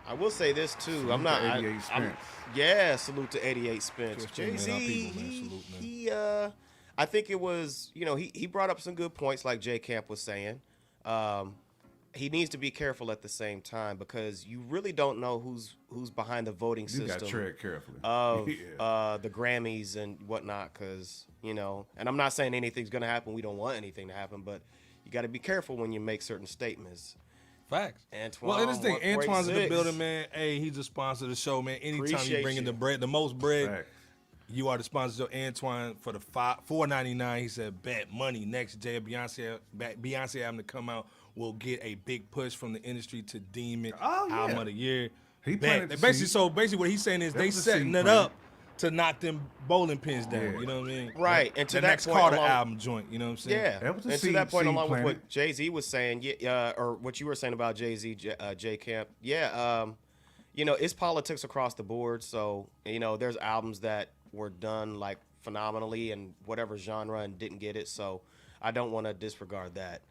I will say this too. I'm not. 88 Spence. Yeah, salute to 88 Spence. Just man, our Jay-Z, people, man. Salute, man. he I think it was, he brought up some good points like J Camp was saying. He needs to be careful at the same time because you really don't know who's behind the voting You system got to tread carefully. of the Grammys and whatnot, because and I'm not saying anything's gonna happen. We don't want anything to happen, but you got to be careful when you make certain statements. Facts. Antoine, Well, and this thing, 146. Antoine's in the building, man. Hey, he's a sponsor of the show, man. Anytime Appreciate you bring in you. the bread, the most bread, Facts. you are the sponsor of Antoine for the $4.99. He said, bet money next Jay Beyonce having to come out will get a big push from the industry to deem it album of the year. He Bet. planted the Basically, seed. so basically what he's saying is That they was a setting seed it planted. up to knock them bowling pins down. Yeah. You know what I mean? Right, and to the that next point, Carter along- album joint. You know what I'm saying? Yeah, That was a and to seed- that point, seed along with planted. what Jay-Z was saying, or what you were saying about Jay-Z, J Camp, it's politics across the board. So, there's albums that were done like phenomenally in whatever genre and didn't get it. So, I don't want to disregard that.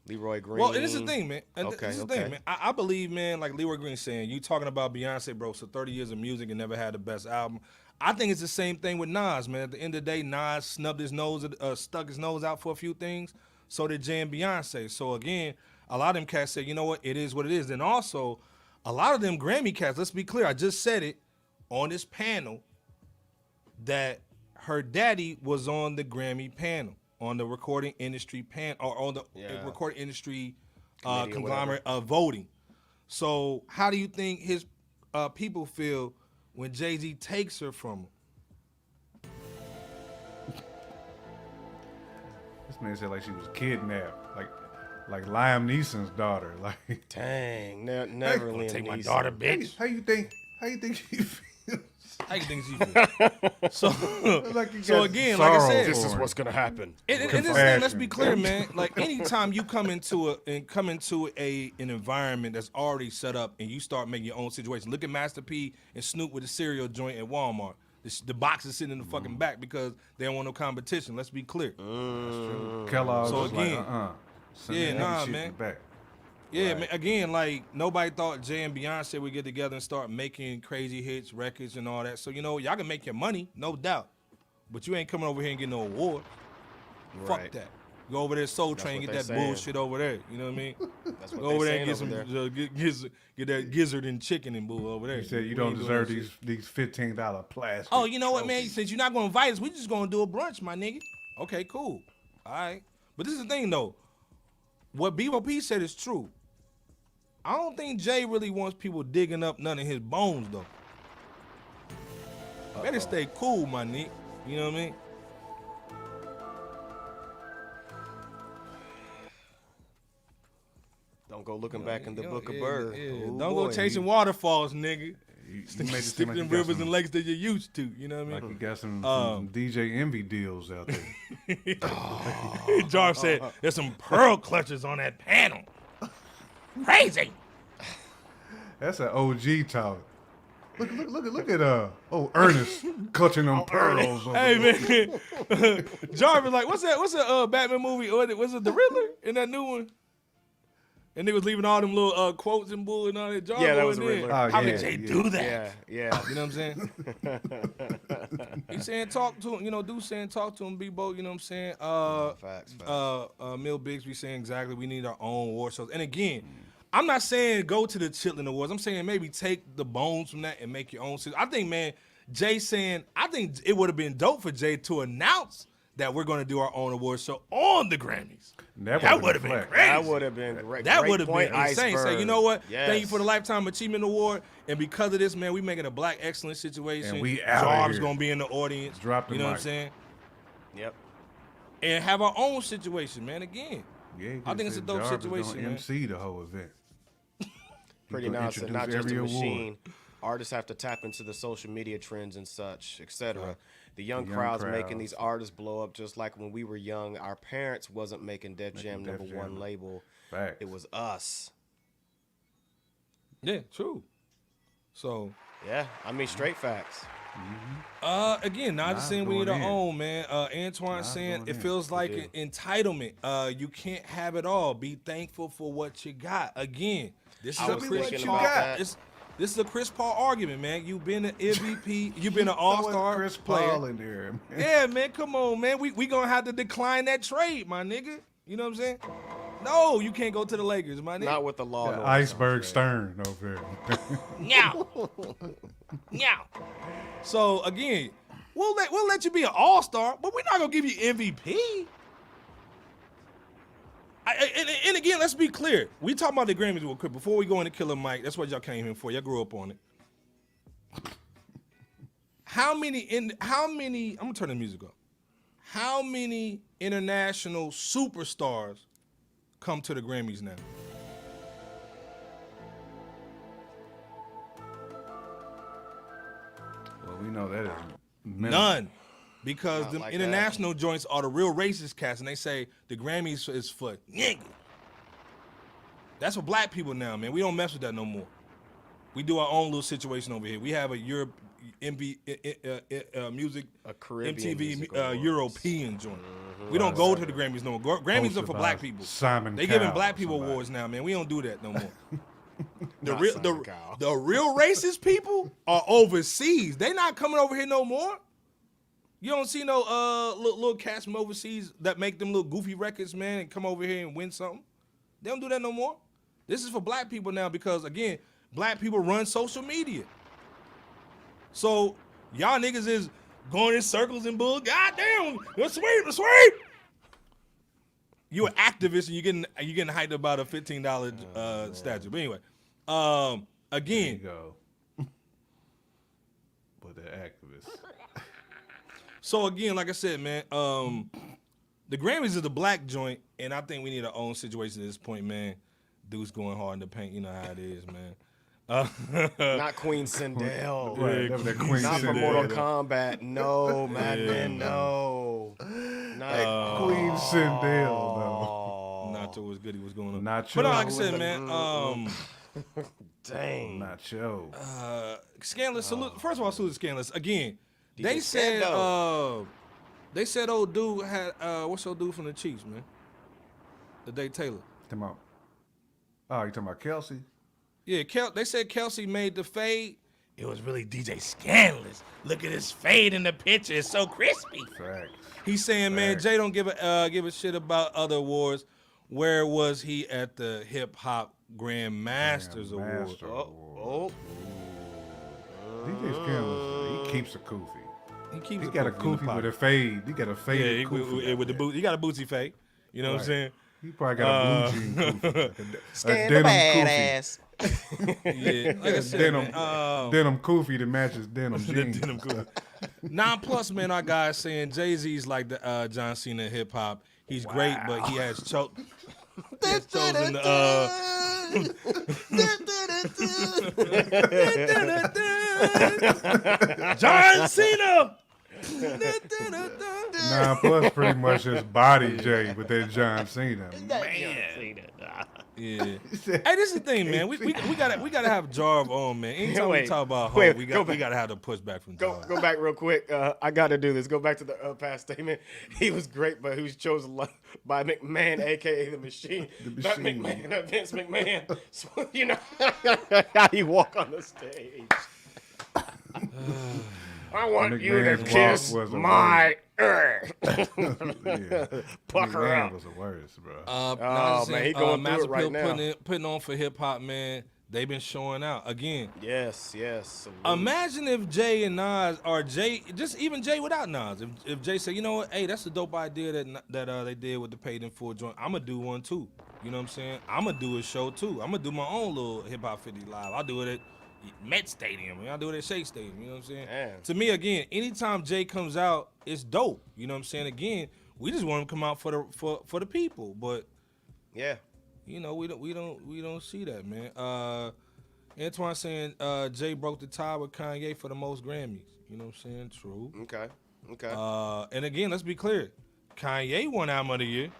Leroy Green. Well, and this is the thing, man. And Okay, this is the okay. thing, man. I believe, man, like Leroy Green saying, you talking about Beyonce, bro, so 30 years of music and never had the best album. I think it's the same thing with Nas, man. At the end of the day, Nas stuck his nose out for a few things. So did Jay and Beyonce. So again, a lot of them cats say, you know what, it is what it is. And also, a lot of them Grammy cats, let's be clear, I just said it on this panel that her daddy was on the Grammy panel, on the recording industry panel, or on the recording industry Committee or conglomerate of voting. So how do you think his people feel when Jay-Z takes her from him? This man said like she was kidnapped, like Liam Neeson's daughter. Like, Dang, never Gonna Liam take my Neeson. daughter, bitch. how you think she feels? How you think she feel? So Like you so got again, like I sorrow said, for him. what's gonna happen. And this thing, let's be clear, man. Like anytime you come into an environment that's already set up and you start making your own situation. Look at Master P and Snoop with the cereal joint at Walmart. The box is sitting in the fucking back because they don't want no competition. Let's be clear. Kellogg's So was again, like, Send yeah, that nah, shit in man. the back. Yeah, man, again, like nobody thought Jay and Beyonce would get together and start making crazy hits, records, and all that. So y'all can make your money, no doubt, but you ain't coming over here and get no award. Fuck Right. that. Go over there, Soul Train, what get they that saying. bullshit over there. You know what I mean? That's what Go over they there and saying get over some, get that gizzard and chicken and bull over there. You said you We don't ain't doing deserve that shit. these $15 plastic. Oh, you know what, man? trophies. Since you're not gonna invite us, we just gonna do a brunch, my nigga. Okay, cool. All right. But this is the thing, though. What BOP said is true. I don't think Jay really wants people digging up none of his bones, though. Better stay cool, my nigga. You know what I mean? Don't go looking back in the book of bird. Don't go chasing waterfalls, nigga. You made it Stick seem like them you got rivers some- and lakes that you're used to. You know what I Like mean? you got some DJ Envy deals out there. Jarv said, there's some pearl clutches on that panel. Crazy. That's an OG talk. Look at Ernest clutching them pearls. Hey man, Jarv is like, what's that Batman movie? Was it the Riddler in that new one? And they was leaving all them little quotes and bull and all that. Jarv that was the Riddler. How did Jay do that? Yeah. You know what I'm saying? He's saying talk to him, Dude saying talk to him, Bebo, you know what I'm saying? Facts. Mill Bixby saying exactly we need our own award shows. And again, I'm not saying go to the Chitlin Awards. I'm saying maybe take the bones from that and make your own. I think, man, Jay saying, I think it would have been dope for Jay to announce that we're going to do our own award show on the Grammys. That would have been crazy. That would have been great. That Great would have point, been insane. Iceberg. Say, you know what? Yes. Thank you for the Lifetime Achievement Award. And because of this, man, we making a Black excellence situation. And we outta Jarv's here. going to be in the audience. Drop the You know what I'm mic. saying? Yep. And have our own situation, man. Again, Yeah, I think it's a dope Jarvis situation, gonna man. MC the whole event. Pretty gonna nice. And not introduce just a every award. machine. Artists have to tap into the social media trends and such, etc. The young young crowd's making crowds. these artists blow up just like when we were young. Our parents wasn't making Def Jam Def number Jam. one label. Facts. It was us. Yeah, true. So, Yeah, I mean straight facts. again, not just saying we need going our in. own, man. Antoine saying going it in. feels like do. an entitlement. You can't have it all. Be thankful for what you got. Again, this is I a was Chris thinking Paul. about that. This is a Chris Paul argument, man. You've been an MVP. You've been an all-star Chris player. Paul in there, man. Yeah, man, come on, man. We gonna have to decline that trade, my nigga. You know what I'm saying? No, you can't go to the Lakers, my nigga. Not with the law. and order Iceberg sounds Stern over there. Meow. Meow. So again, we'll let you be an all-star, but we're not gonna give you MVP. And again, let's be clear. We talking about the Grammys real quick before we go into Killer Mike. That's what y'all came here for. Y'all grew up on it. How many? I'm gonna turn the music up. How many international superstars come to the Grammys now? Well, we know that is minimal. None. Because Not the like international joints are the real racist cats, and they say the Grammys is for nigga. That's for black people now, man. We don't mess with that no more. We do our own little situation over here. We have a Europe music, A Caribbean MTV music awards. European joint. We don't go to the Grammys no more. Grammys are Hosted for by black people. Simon They giving Cowell, black people somebody. awards now, man. We don't do that no more. Not Simon Cowell. The real racist people are overseas. They not coming over here no more. You don't see no little cats from overseas that make them little goofy records, man, and come over here and win something. They don't do that no more. This is for black people now because, again, black people run social media. So y'all niggas is going in circles and bull. Goddamn, let's sweep. You an activist and you getting hyped about a $15 statue. But anyway, There you again, go. But the activists. so again, like I said, man, the Grammys is the black joint, and I think we need our own situation at this point, man. Dudes going hard in the paint, you know how it is, man. Not Queen Sindel. Right, that was that Queen Not for Sindel. Mortal Kombat. No, Madman. No. Not Queen Sindel, Oh, Nacho was good. He was going on. Nacho. But no, like I said, man, dang. Nacho. Scandalous. Salute. First of all, salute to Scandalous. Again, they DJ said Scando. old dude had what's old dude from the Chiefs, man? The Day Taylor. Talking about, oh, you talking about Kelsey? Yeah, they said Kelsey made the fade. It was really DJ Scandalous. Look at his fade in the picture. It's so crispy. Facts. He's saying, man, Jay don't give a shit about other awards. Where was he at the Hip Hop Grandmasters Award? Master Oh. DJ Scandalous, he keeps a koofy. He keeps He got a in the koofy pocket. with a fade. He got a fade. Yeah, koofy with the boot. He got a bootsy fade. You know what I'm Right. saying? He probably got a blue jean koofy. Scandal badass. Yeah, like I said, Denim, man, denim koofy that matches denim the jeans. denim cool. 9+ man, our guys saying Jay-Z's like the John Cena of hip hop. He's great, but he has chosen John Cena. 9+ pretty much just body J with that John Cena. Man. Yeah. Hey, this is the thing, man. We gotta have Jarv on, man. Anytime we Wait, talk about wait, Hov, we go back. gotta have the pushback from Jarv. Go back real quick. I got to do this. Go back to the past statement. He was great, but he was chosen by McMahon, a.k.a. the Machine. Not Machine. McMahon, Vince McMahon. So, you know how you walk on the stage. I want you to McMahon's walk kiss was a my ear. Pucker up. was the worst, bro. Man, he going through it right Master now. putting on for hip hop, man. They've been showing out again. Yes. Salute. Imagine if Jay and Nas, or Jay, just even Jay without Nas, if Jay said, you know what, hey, that's a dope idea that they did with the paid in full joint. I'm gonna do one too. You know what I'm saying? I'm gonna do a show too. I'm gonna do my own little Hip Hop 50 live. I'll do it at Met Stadium. I'll do it at Shea Stadium. You know what I'm saying? Man. To me, again, anytime Jay comes out, it's dope. You know what I'm saying? Again, we just want him to come out for the people, but Yeah. you know, we don't see that, man. Antoine saying Jay broke the tie with Kanye for the most Grammys. You know what I'm saying? True. Okay. And again, let's be clear. Kanye won Album of the Year.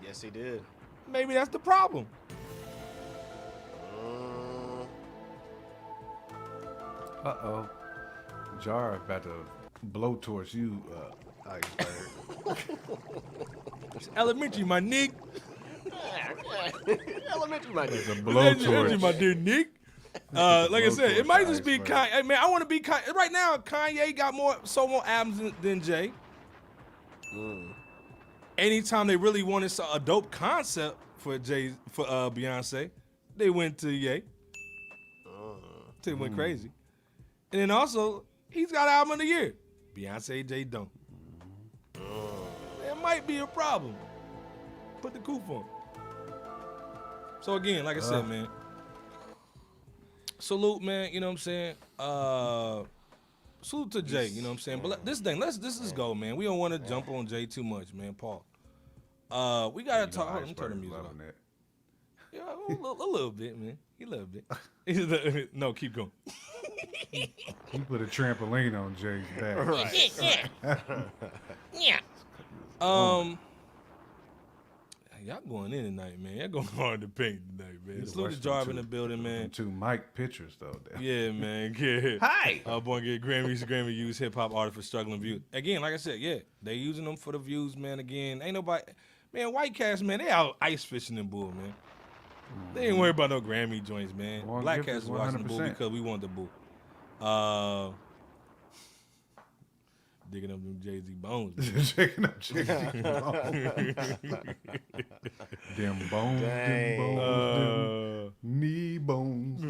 Yes, he did. Maybe that's the problem. Uh-oh. Jar about to blow towards you, Iceberg. It's elementary, my Nick. Elementary, my It's a dude. Elementary, blowtorch. my dear Nick. Like I said, it might Blowtorch just be Iceberg. Kanye. Hey, man, I want to be Kanye. Right now, Kanye got more albums than Jay. Anytime they really wanted a dope concept for Beyonce, they went to Ye. They went crazy. And then also, he's got Album of the Year. Beyonce, Jay don't. There might be a problem. Put the coupe on. So again, like I said, man, salute, man. You know what I'm saying? Salute to Jay. You know what I'm saying? But this thing, let's just go, man. We don't want to jump on Jay too much, man. Paul. We gotta talk. Hold on, let me turn the music off. Yeah, a little bit, man. A little bit. No, keep going. He put a trampoline on Jay's back. Yeah. Y'all going in tonight, man. Y'all going hard to paint tonight, man. Salute to Jarv in the building, man. Two mic pictures, though. Yeah, man. Yeah. Hi. Born get Grammys. Grammy use hip hop artists for struggling views. Again, like I said, yeah, they using them for the views, man. Again, ain't nobody, man. White cats, man, they out ice fishing in bull, man. They ain't worried about no Grammy joints, man. Black cats watching the bull 100%. because we want the bull. Digging up them Jay-Z bones. Checking up Jay-Z bones. Them bones, them bones, them knee bones.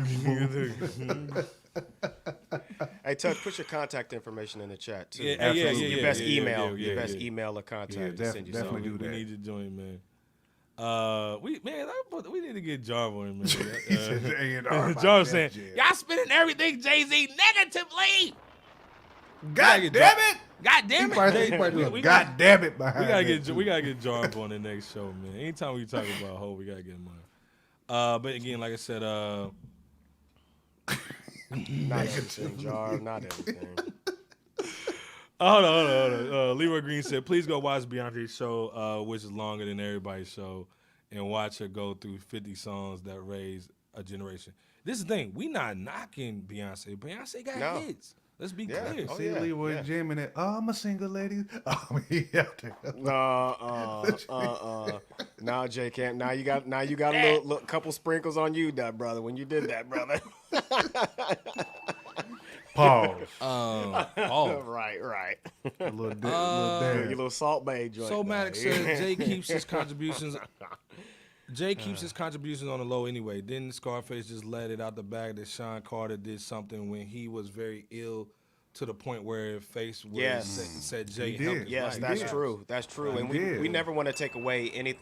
Hey, Tuck, put your contact information in the chat too. Yeah, Your best email, yeah, your best yeah. email or contact. Yeah, to send you definitely something. do We that. need to join, man. We need to get Jarv on him, man. He said, A&R by Jarv Def saying, Jam. y'all spinning everything Jay-Z negatively. God damn it! God damn He it. probably do a God damn it behind We gotta get Jarv on the next show, man. Anytime we talk about Ho, we gotta get him on. But again, like I said, Not everything, Jar. Not everything. Hold on. Leroy Green said, please go watch Beyonce's show, which is longer than everybody's show, and watch her go through 50 songs that raised a generation. This is the thing. We not knocking Beyonce. Beyonce got hits. Let's be clear. See Leroy jamming it. Oh, I'm a single lady. Oh, he out there. Nah, Jay can't. Now you got a little couple sprinkles on you, that brother. When you did that, brother. Pause. Right. A little Your little Salt Bay joint. So Maddox now. says Jay keeps his contributions. Jay keeps his contributions on the low anyway. Didn't Scarface just let it out the bag that Sean Carter did something when he was very ill to the point where Face was said Jay He helped did. his Yes, life? that's Yeah. true. That's true. And we never want to take away any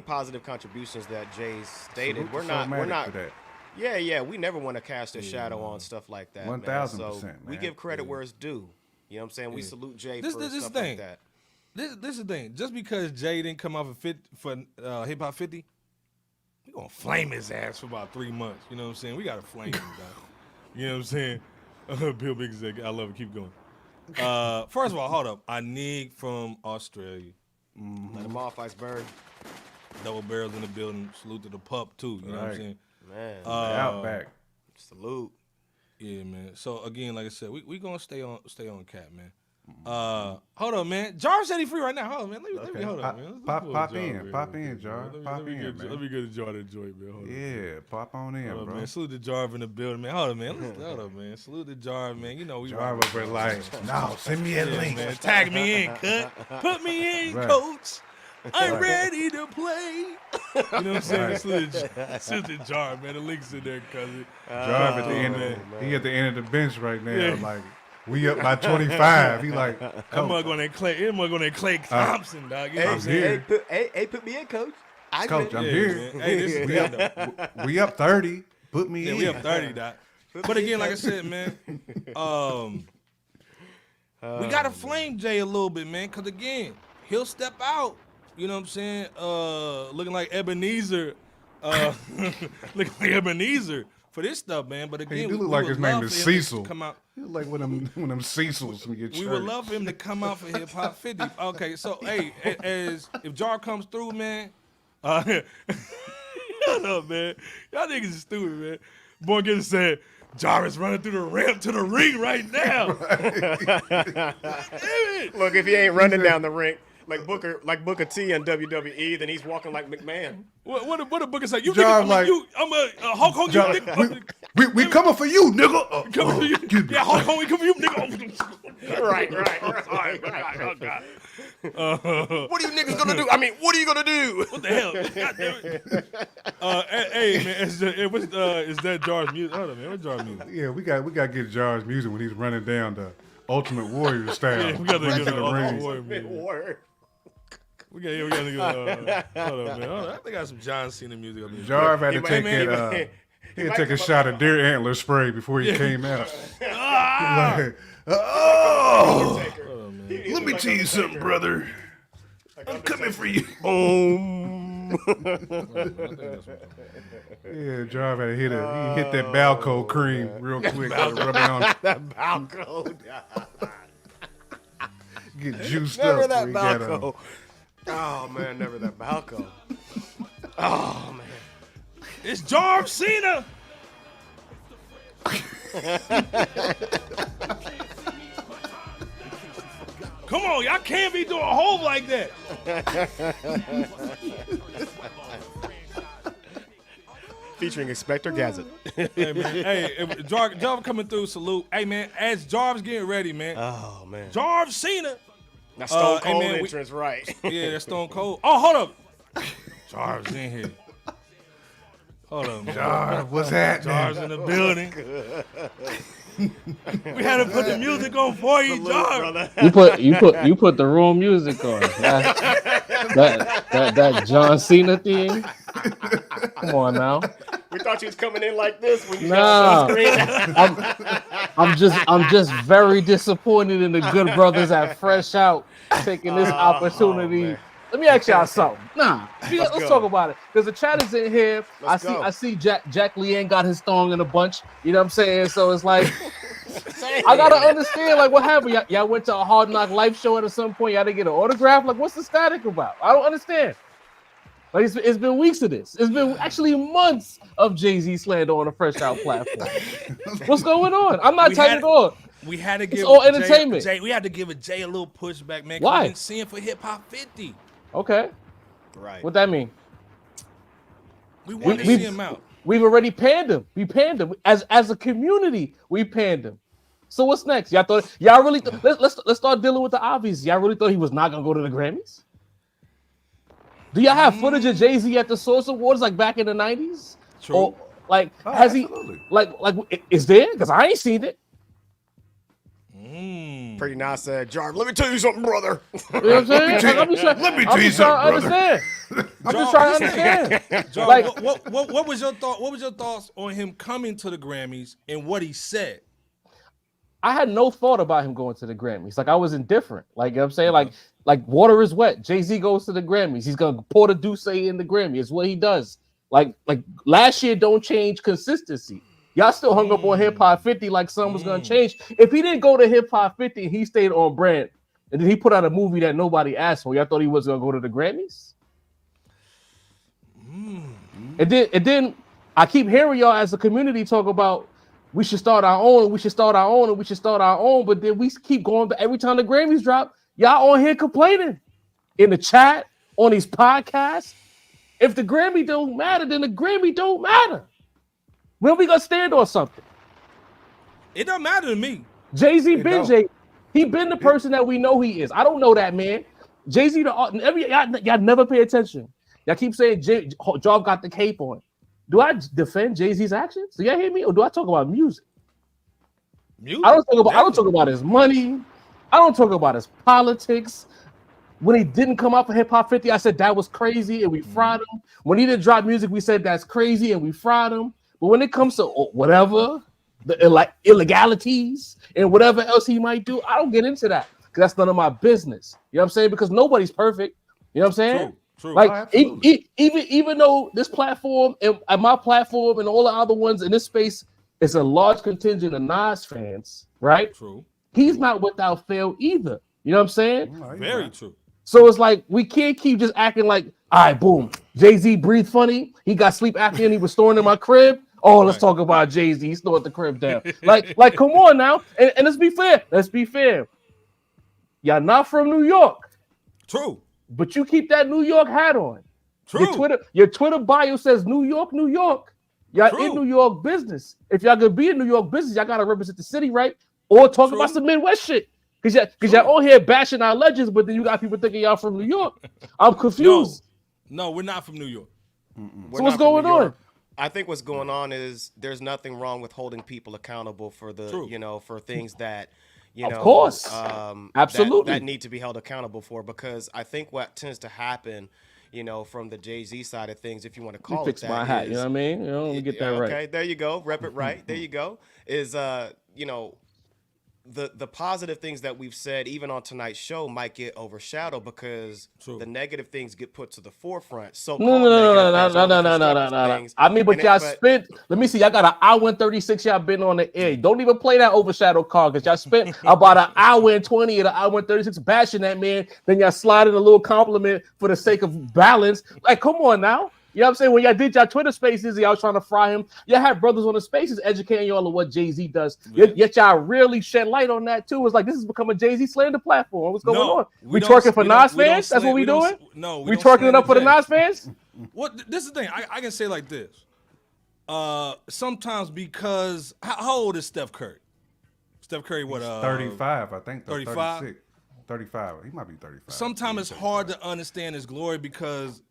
positive contributions that Jay stated. Salute We're to not. Soulmatic for that. Yeah. We never want to cast a shadow on stuff like that. 1000%, So we man. give credit where it's due. You know what I'm saying? We salute Jay This for is stuff thing. like that. This is the thing. Just because Jay didn't come off for Hip Hop 50, we gonna flame his ass for about 3 months. You know what I'm saying? We gotta flame him, guys. You know what I'm saying? Bill Big said, I love it. Keep going. First of all, hold up. I need from Australia. Let him off, Iceberg. Double barrels in the building. Salute to the pup too. You know what I'm saying? Man, Outback. salute. Yeah, man. So again, like I said, we gonna stay on cap, man. Hold on, man. Jarv said he free right now. Hold on, man. Let me hold on, man. Pop Jarv in, Jarv. Pop in, man. Let me get the Jarv that joint, man. Hold on. Yeah, pop on in, Hold on, bro. man. Salute to Jarv in the building, man. Hold on, man. Hold on, man. Salute to Jarv, man. You know we Jarv over like, no, send me a link. man. Tag me in, cut. Put me in, Right. coach. I'm ready to play. You know what I'm saying? Salute to Jarv, man. The link's in there, cousin. Jarv at the end he at the end of the bench right now, like we up by 25. He like, I'm going to Clay Thompson, dog. You know what I'm saying? Put me in, coach. Coach, I'm Yeah, here. man. Hey, this is We up 30. Put me in. we up 30, dog. But again, like I said, man, we got to flame Jay a little bit, man, because again, he'll step out, you know what I'm saying, looking like Ebenezer, looking like Ebenezer for this stuff, man. But again, He do we look like would his name love is for him to Cecil. come out. He look like one of them Cecils from your church. We would love for him to come out for Hip Hop 50. Okay, so hey, as if Jar comes through, man, shut up, man. Y'all niggas is stupid, man. Boy getting said, Jar is running through the ramp to the ring right now. Look, if he ain't running down the ring like Booker T in WWE, then he's walking like McMahon. What a Booker say? You Jar niggas, like- I'm a Hulk Hogan. Jar, You nigga, we coming for you, nigga. coming for you. Excuse me. Yeah, Hulk Hogan coming for you, nigga. Right. Oh, God. What are you niggas gonna do? I mean, what are you gonna do? What the hell? God damn it. Hey, man, is that Jar's music? Hold on, man. What's Jar's music? Yeah, we got to get Jar's music when he's running down the Ultimate Warrior style. Yeah, we got to Running get to the the ring. Warrior music. Word. We got to get. Hold on, man. Hold on. I think I got some John Cena music up here. Jarv had to He take might- that. He had might to take a come shot up- of deer antler spray before he came out. Ah! Like, oh, He- let me tell you something, brother. I'm coming for you. Yeah, Jarv had to hit it. He hit that Balco cream real quick. Rub it on. that Balco. Get juiced Never up. that we got, Balco. Oh man, never that Balco. Oh man. It's Jarv Cena. Come on, y'all can't be doing a hole like that. Featuring Inspector Gadget. Hey, man. Hey, Jarv coming through, salute. Hey, man, as Jarv's getting ready, man. Oh man. Jarv Cena. Now Stone hey, Cold man, we- entrance, right? Yeah, that's Stone Cold. Oh, hold up. Jarv's in here. Hold on, man. Jarv, what's happening? Jarv's in the building. We had to put the music on for you, Jarv. You put the wrong music on. That John Cena thing. Come on now. We thought you was coming in like this when you Nah. got on screen. I'm just very disappointed in the good brothers at Fresh Out taking this opportunity. man. Let me ask y'all something. Let's go. talk about it. Because the chat is in here. Let's go. I see Jack Leanne got his thong in a bunch. You know what I'm saying? So it's like I gotta understand like what happened. Y'all went to a Hard Knock Life show at some point. Y'all didn't get an autograph. Like what's the static about? I don't understand. Like it's been weeks of this. It's been actually months of Jay-Z slander on the Fresh Out platform. What's going on? I'm not tight at all. We had to give all entertainment. Jay, we had to give Jay a little pushback, man. 'Cause Why? We've been seeing for Hip Hop 50. Okay. Right. What that mean? We want to see him out. We've already panned him. We panned him as a community. We panned him. So what's next? Y'all really let's start dealing with the obvious. Y'all really thought he was not gonna go to the Grammys? Do y'all have footage of Jay-Z at the Source Awards like back in the 90s? True. Or like Oh, has absolutely. he like is there? Because I ain't seen it. Pretty nice said, Jarv, let me tell you something, brother. You know what I'm saying? Like, I'm just trying, Let me I'm tell you just trying to something, brother. understand. I'm just trying to understand. Jarv, Like- what was your thought? What was your thoughts on him coming to the Grammys and what he said? I had no thought about him going to the Grammys. Like I was indifferent. Like you know what I'm saying, like water is wet. Jay-Z goes to the Grammys. He's gonna pour the Douce in the Grammy. It's what he does. Like last year don't change consistency. Y'all still hung up on Hip Hop 50 like something was gonna change. If he didn't go to Hip Hop 50 and he stayed on brand, and then he put out a movie that nobody asked for, y'all thought he was gonna go to the Grammys? And then I keep hearing y'all as a community talk about we should start our own, we should start our own, and we should start our own. But then we keep going back every time the Grammys drop. Y'all on here complaining in the chat on these podcasts. If the Grammy don't matter, then the Grammy don't matter. When we gonna stand on something? It don't matter to me. Jay-Z been Jay. He been the person that we know he is. I don't know that man. Jay-Z, y'all never pay attention. Y'all keep saying Jarv got the cape on. Do I defend Jay-Z's actions? Do y'all hear me? Or do I talk about music? I don't talk about his money. I don't talk about his politics. When he didn't come out for Hip Hop 50, I said that was crazy and we fried him. When he didn't drop music, we said that's crazy and we fried him. But when it comes to whatever, the illegalities and whatever else he might do, I don't get into that because that's none of my business. You know what I'm saying? Because nobody's perfect. You know what I'm saying? True. Like even though this platform and my platform and all the other ones in this space is a large contingent of Nas fans, right? True. He's not without fail either. You know what I'm saying? Very true. So it's like we can't keep just acting like, all right, boom. Jay-Z breathed funny. He got sleep apnea and he was snoring in my crib. Oh, let's talk about Jay-Z. He snored the crib down. like, come on now. And let's be fair. Let's be fair. Y'all not from New York. True. But you keep that New York hat on. True. Your Twitter bio says New York, New York. Y'all in New York business. If y'all gonna be in New York business, y'all gotta represent the city, right? Or talk about some Midwest shit. Cause y'all on here bashing our legends, but then you got people thinking y'all from New York. I'm confused. No, we're not from New York. So what's going on? I think what's going on is there's nothing wrong with holding people accountable for for things that of course, absolutely that need to be held accountable for. Because I think what tends to happen, from the Jay-Z side of things, if you want to call it that, my hat. You know what I mean? Let me get that right. Okay, there you go. Rep it right. There you go. Is the positive things that we've said, even on tonight's show, might get overshadowed because the negative things get put to the forefront. So no. I mean, but y'all spent. Let me see. Y'all got an hour and 36. Y'all been on the air. Don't even play that overshadow card because y'all spent about an hour and 20 and an hour and 36 bashing that man. Then y'all slide in a little compliment for the sake of balance. Like, come on now. You know what I'm saying? When y'all did y'all Twitter spaces, y'all was trying to fry him. Y'all had brothers on the spaces educating y'all on what Jay-Z does. Yet y'all really shed light on that too. It's like this has become a Jay-Z slander platform. What's going on? We twerking for Nas fans? That's what we doing? No, we twerking it up for the Nas fans? This is the thing. I can say like this. Sometimes because how old is Steph Curry? Steph Curry, what? 35, I think. 35. 35. He might be 35. Sometimes it's hard to understand his glory because.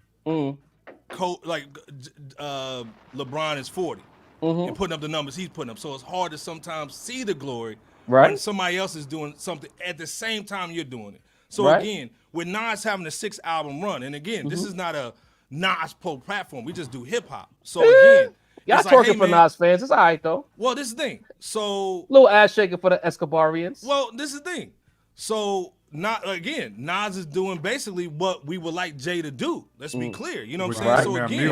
LeBron is 40 and putting up the numbers he's putting up, so it's hard to sometimes see the glory when somebody else is doing something at the same time you're doing it. So again, with Nas having a 6-album run, and again, this is not a Nas platform. We just do hip hop. So again, y'all talking for Nas fans. It's all right though. Well, this is the thing. So little ass shaking for the Escobarians. Well, this is the thing. So. Nas is doing basically what we would like Jay to do. Let's be clear. You know what I'm saying? So again,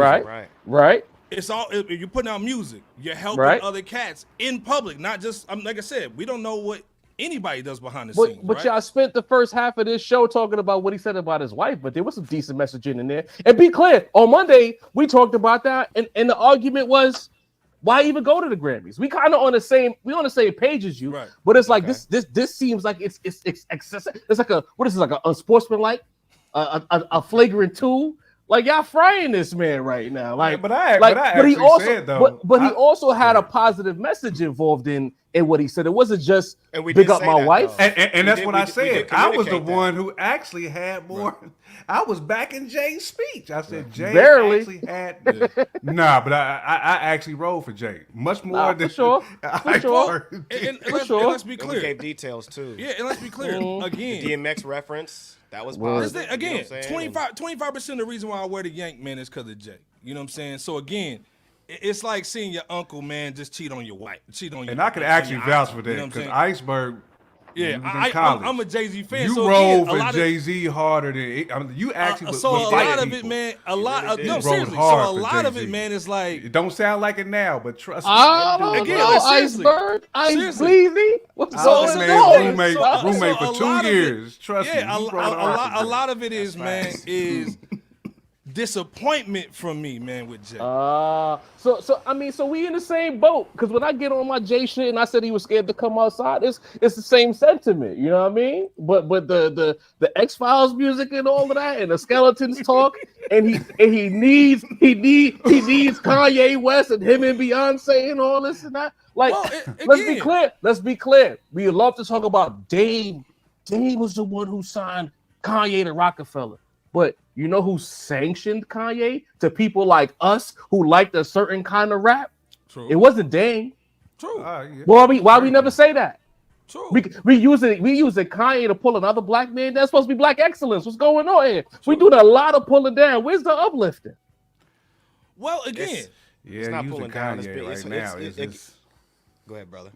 right. It's all you're putting out music. You're helping other cats in public, not just. Like I said, we don't know what anybody does behind the scenes. But y'all spent the first half of this show talking about what he said about his wife, but there was some decent messaging in there. And be clear, on Monday we talked about that, and the argument was. Why even go to the Grammys? We kind of on the same page as you, but it's like this seems like it's excessive. It's like like a unsportsmanlike, a flagrant tool. Like y'all frying this man right now. Like, he also had a positive message involved in what he said. It wasn't just big up my wife. And that's what I said. I was the one who actually had more. I was backing Jay's speech. I said Jay actually had. But I actually rolled for Jay much more than sure. And let's be clear. We gave details too. Yeah, and let's be clear again. DMX reference. That was positive. Again, 25% of the reason why I wear the Yank, man, is because of Jay. You know what I'm saying? So again, it's like seeing your uncle, man, just cheat on your wife, And I could actually vouch for that because Iceberg. Yeah, I'm a Jay-Z fan. You roll for Jay-Z harder than you actually. So a lot of it, man. A lot of it, man, is like it don't sound like it now, but trust me. Again, Iceberg, Bleezy. Roommate for 2 years. Trust me. A lot of it is, man, is disappointment from me, man, with Jay. So we in the same boat. Because when I get on my Jay shit and I said he was scared to come outside, it's the same sentiment. You know what I mean? But the X-Files music and all of that, and the skeletons talk, and he needs Kanye West and him and Beyonce and all this and that. Like, let's be clear. We love to talk about Dame. Dame was the one who signed Kanye to Rockefeller. But you know who sanctioned Kanye to people like us who liked a certain kind of rap? True. It wasn't Dame. True. Yeah. Why we never say that? True. We using Kanye to pull another black man. That's supposed to be black excellence. What's going on here? True. We doing a lot of pulling down. Where's the uplifting? Well, again, it's not using pulling down. Kanye right now. Go ahead, brother.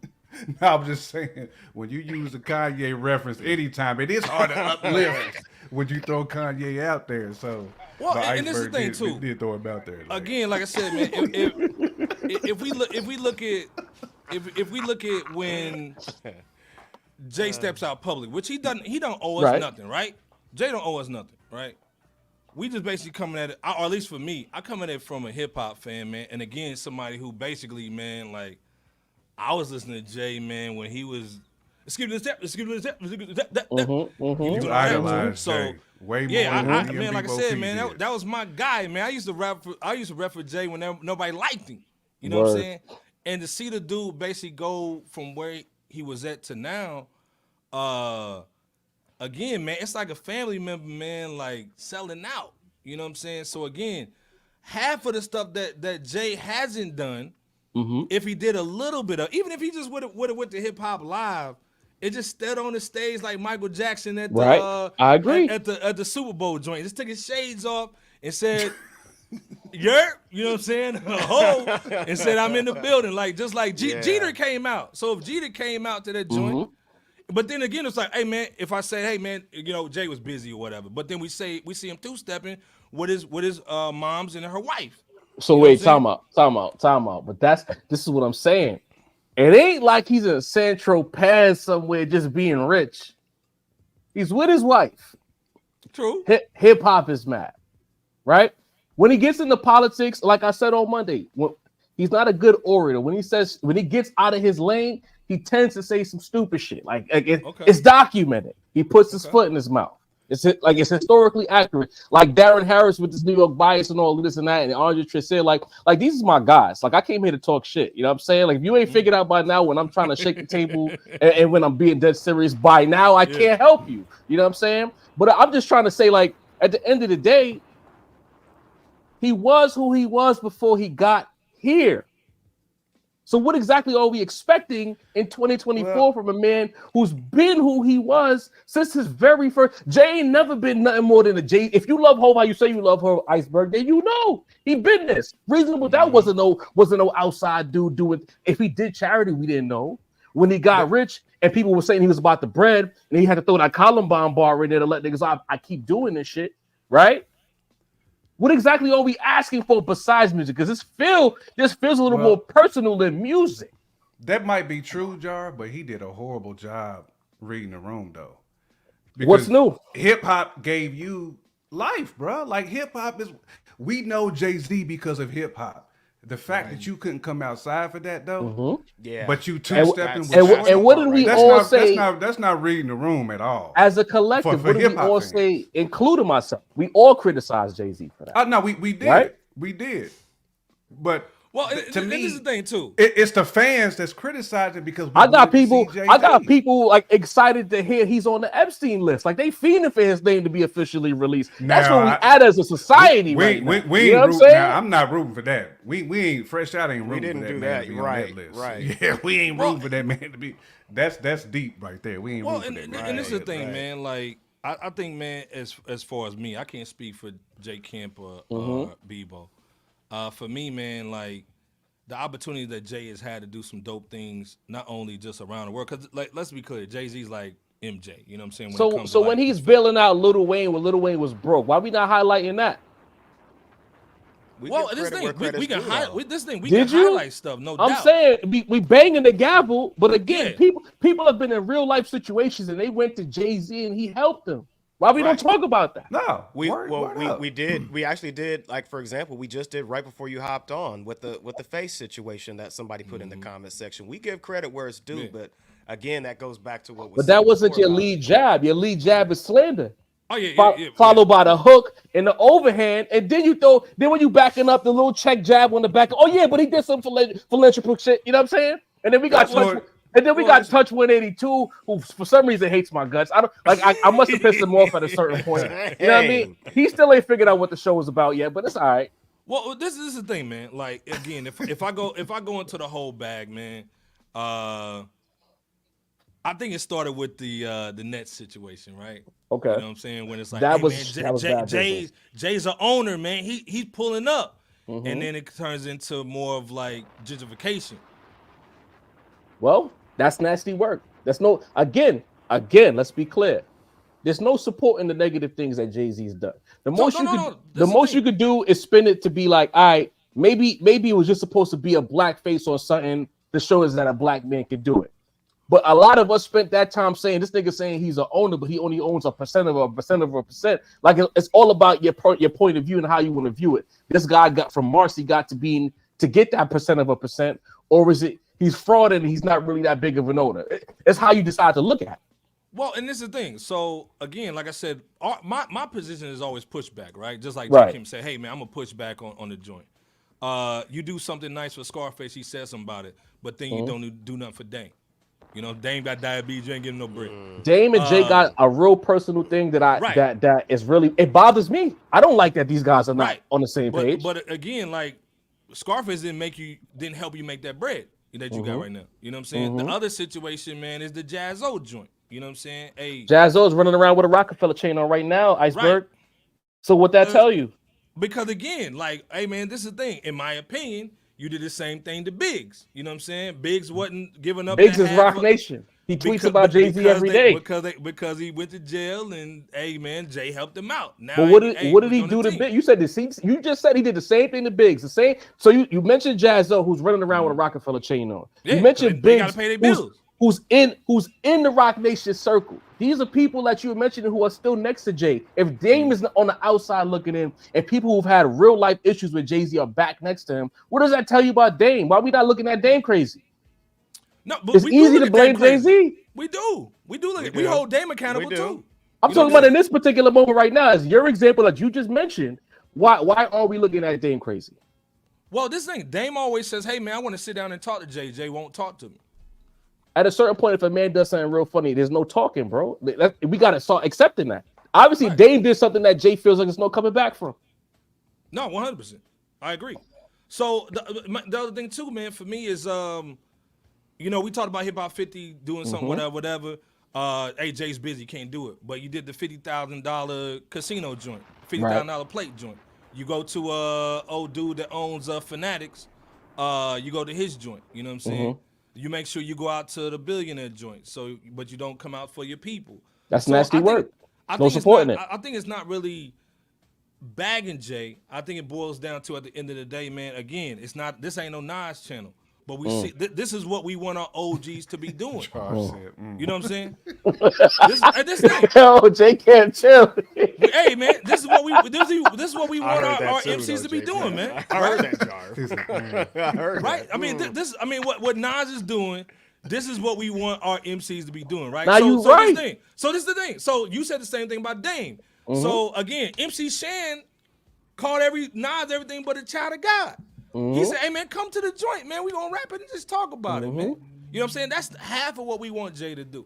No, I'm just saying, when you use a Kanye reference anytime, it is hard to uplift when you throw Kanye out there. So, well, and this is the thing too. Did throw him out there. Like. Again, like I said, man, if we look at when Jay steps out public, which he don't owe us nothing, right? Jay don't owe us nothing, right? We just basically coming at it, or at least for me, I come at it from a hip hop fan, man, and again, somebody who basically, man, like. I was listening to Jay, man, when he was You idolize Jay way more than man, like I said, man, that was my guy, man. I used to rap for Jay when nobody liked him. You know what I'm saying? And to see the dude basically go from where he was at to now, again, man, it's like a family member, man, like selling out. You know what I'm saying? So again, half of the stuff that Jay hasn't done. Mm-hmm. If he did a little bit of, even if he just would have went to Hip Hop Live, it just stood on the stage like Michael Jackson at the I agree. At the Super Bowl joint. Just took his shades off and said, "Yeah," you know what I'm saying? And said, "I'm in the building." Like just like Jeter came out. So if Jeter came out to that joint, but then again it's like, hey man, if I say, hey man, you know Jay was busy or whatever, but then we see him two-stepping with his moms and her wife. So wait, time out. But this is what I'm saying. It ain't like he's in Saint-Tropez somewhere just being rich. He's with his wife. True. Hip hop is mad, right? When he gets into politics, like I said on Monday, he's not a good orator. When he gets out of his lane, he tends to say some stupid shit. It's documented. He puts his foot in his mouth. It's historically accurate. Like Darren Harris with this New York bias and all of this and that, and Andre Trichet, like these is my guys. Like I came here to talk shit. You know what I'm saying? Like if you ain't figured out by now when I'm trying to shake the table and when I'm being dead serious, by now I can't help you. You know what I'm saying? But I'm just trying to say, like, at the end of the day, he was who he was before he got here. So what exactly are we expecting in 2024 from a man who's been who he was since his very first? Jay ain't never been nothing more than a Jay. If you love Hov, how you say you love her Iceberg, then you know he been this. Reasonable Doubt wasn't no outside dude doing. If he did charity, we didn't know. When he got rich and people were saying he was about the bread, and he had to throw that Columbine bar in there to let niggas off. I keep doing this shit, right? What exactly are we asking for besides music? Because this feels a little more personal than music. That might be true, Jarv, but he did a horrible job reading the room, though. Because what's new? Hip hop gave you life, bro. Like hip hop is. We know Jay-Z because of hip hop. The fact that you couldn't come outside for that, though, but you two-stepping with and what did we all say? That's not reading the room at all. As a collective, what did we all say, including myself? We all criticized Jay-Z for that. No, we did. Right? We did. But to me, this is the thing too. It's the fans that's criticizing because I got people like excited to hear he's on the Epstein list. Like they fiending for his name to be officially released. That's what we add as a society. We ain't rooting. I'm not rooting for that. We ain't FRSHOUT ain't rooting for that man to be on that list. Right. Yeah, we ain't rooting for that man to be. That's deep right there. We ain't rooting for that. And this is the thing, man. Like I think, man, as far as me, I can't speak for Jay Kemp or Bebo. For me, man, like the opportunity that Jay has had to do some dope things, not only just around the world, because like let's be clear, Jay-Z's like MJ. You know what I'm saying? When he's bailing out Lil Wayne when Lil Wayne was broke, why we not highlighting that? We can highlight stuff. No doubt. I'm saying we banging the gavel, but again, people have been in real life situations and they went to Jay-Z and he helped them. Why we don't talk about that? No, We word up. we did. We actually did. Like, for example, we just did right before you hopped on with the face situation that somebody put in the comment section. We give credit where it's due, but again, that goes back to what was. But that wasn't your lead jab. Your lead jab is slander. Oh yeah, Followed by the hook and the overhand, and then you throw. Then when you backing up the little check jab on the back. Oh yeah, but he did some philanthropic shit. You know what I'm saying? And then we got touch. And then we got Touch 182, who for some reason hates my guts. I don't like. I must have pissed him off at a certain point. You know what I mean? He still ain't figured out what the show was about yet, but it's all right. Well, this is the thing, man. Like again, if I go into the whole bag, man, I think it started with the Nets situation, right? Okay. You know what I'm saying? When it's like, that hey, was man, bad Jay's an owner, man. He's pulling up, Mhm. and then it turns into more of like gentrification. Well, that's nasty work. That's no again. Let's be clear. There's no support in the negative things that Jay-Z's done. The most you could do is spin it to be like, all right, maybe it was just supposed to be a black face or something to show us that a black man could do it. But a lot of us spent that time saying this nigga saying he's an owner, but he only owns a percent of a percent. Like it's all about your point of view and how you want to view it. This guy got from Marcy got to being to get that percent of a percent, or is it he's fraud and he's not really that big of an owner? It's how you decide to look at it. Well, and this is the thing. So again, like I said, my position is always pushback, right? Just like Right. Kim said, hey man, I'm gonna push back on the joint. You do something nice for Scarface, he says something about it, but then you don't do nothing for Dame. You know, Dame got diabetes, you ain't giving no bread. Dame and Jay got a real personal thing that that is really it bothers me. I don't like that these guys are not on the same page. But again, like Scarface didn't help you make that bread that you got right now. You know what I'm saying? The other situation, man, is the Jazzo joint. You know what I'm saying? Hey, Jazzo's running around with a Rockefeller chain on right now, Iceberg. Right. So what that tell you? Because again, like, hey man, this is the thing. In my opinion, you did the same thing to Biggs. You know what I'm saying? Biggs wasn't giving up. Biggs is Roc Nation. He tweets about Jay-Z every day. Because he went to jail and hey man, Jay helped him out. Now, but what did he do to Biggs? You said you just said he did the same thing to Biggs. The same. So you mentioned Jazzo, who's running around with a Rockefeller chain on. Yeah, you mentioned they Biggs, gotta pay their bills. who's in the Roc Nation circle. These are people that you were mentioning who are still next to Jay. If Dame is on the outside looking in, and people who've had real life issues with Jay-Z are back next to him, what does that tell you about Dame? Why are we not looking at Dame crazy? No, but it's easy to blame Jay-Z. We hold Dame accountable too. I'm talking about in this particular moment right now, as your example that you just mentioned. Why are we looking at Dame crazy? Well, this thing, Dame always says, "Hey man, I want to sit down and talk to Jay. Jay won't talk to me." At a certain point, if a man does something real funny, there's no talking, bro. We gotta start accepting that. Obviously, Dame did something that Jay feels like there's no coming back from. No, 100%. I agree. So the other thing too, man, for me is, you know, we talked about Hip Hop 50 doing something, whatever. Hey, Jay's busy, can't do it. But you did the $50,000 casino joint, $50,000 plate joint. You go to old dude that owns Fanatics. You go to his joint. You know what I'm saying? You make sure you go out to the billionaire joint. So, but you don't come out for your people. That's nasty work. No supporting it. I think it's not really bagging Jay. I think it boils down to at the end of the day, man. Again, it's not. This ain't no Nas channel. But we see this is what we want our OGs to be doing. You know what I'm saying? this thing. Yo, Jay can't chill. Hey man, this is what we want our MCs to be doing, man. I heard that, Jarv. I heard right? I mean, what Nas is doing. This is what we want our MCs to be doing, right? Now you right. This is the thing. So you said the same thing about Dame. So again, MC Shan called Nas everything but a child of God. He said, hey, man, come to the joint, man. We gonna rap it and just talk about it, man. You know what I'm saying? That's half of what we want Jay to do.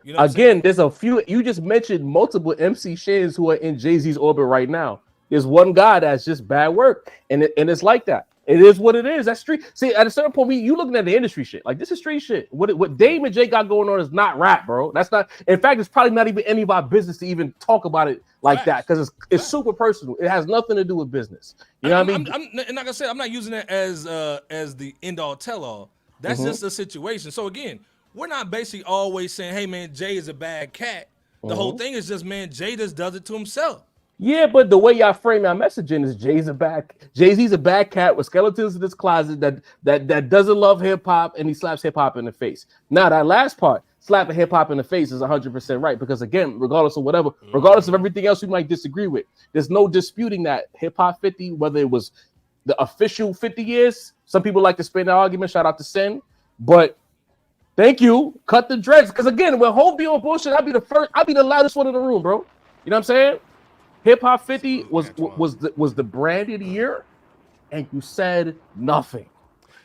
You know Again, there's a few. You just mentioned multiple MC Shans who are in Jay-Z's orbit right now. There's one guy that's just bad work, and it's like that. It is what it is. That's street. See, at a certain point, you looking at the industry shit. Like, this is street shit. What Dame and Jay got going on is not rap, bro. That's not. In fact, it's probably not even any of our business to even talk about it like that, because it's super personal. It has nothing to do with business. You know what I mean? And like I said, I'm not using that as the end all tell all. That's just a situation. So again, we're not basically always saying, hey man, Jay is a bad cat. The whole thing is just, man, Jay just does it to himself. Yeah, but the way y'all frame your messaging is Jay-Z's a bad cat with skeletons in his closet that doesn't love hip hop, and he slaps hip hop in the face. Now that last part, slapping hip hop in the face is 100% right because again, regardless of whatever, regardless of everything else you might disagree with, there's no disputing that hip hop 50, whether it was the official 50 years, some people like to spin that argument. Shout out to Sin, but thank you. Cut the dreads because again, when Hov be on bullshit, I'll be the loudest one in the room, bro. You know what I'm saying? Hip hop 50 was the branded year, and you said nothing.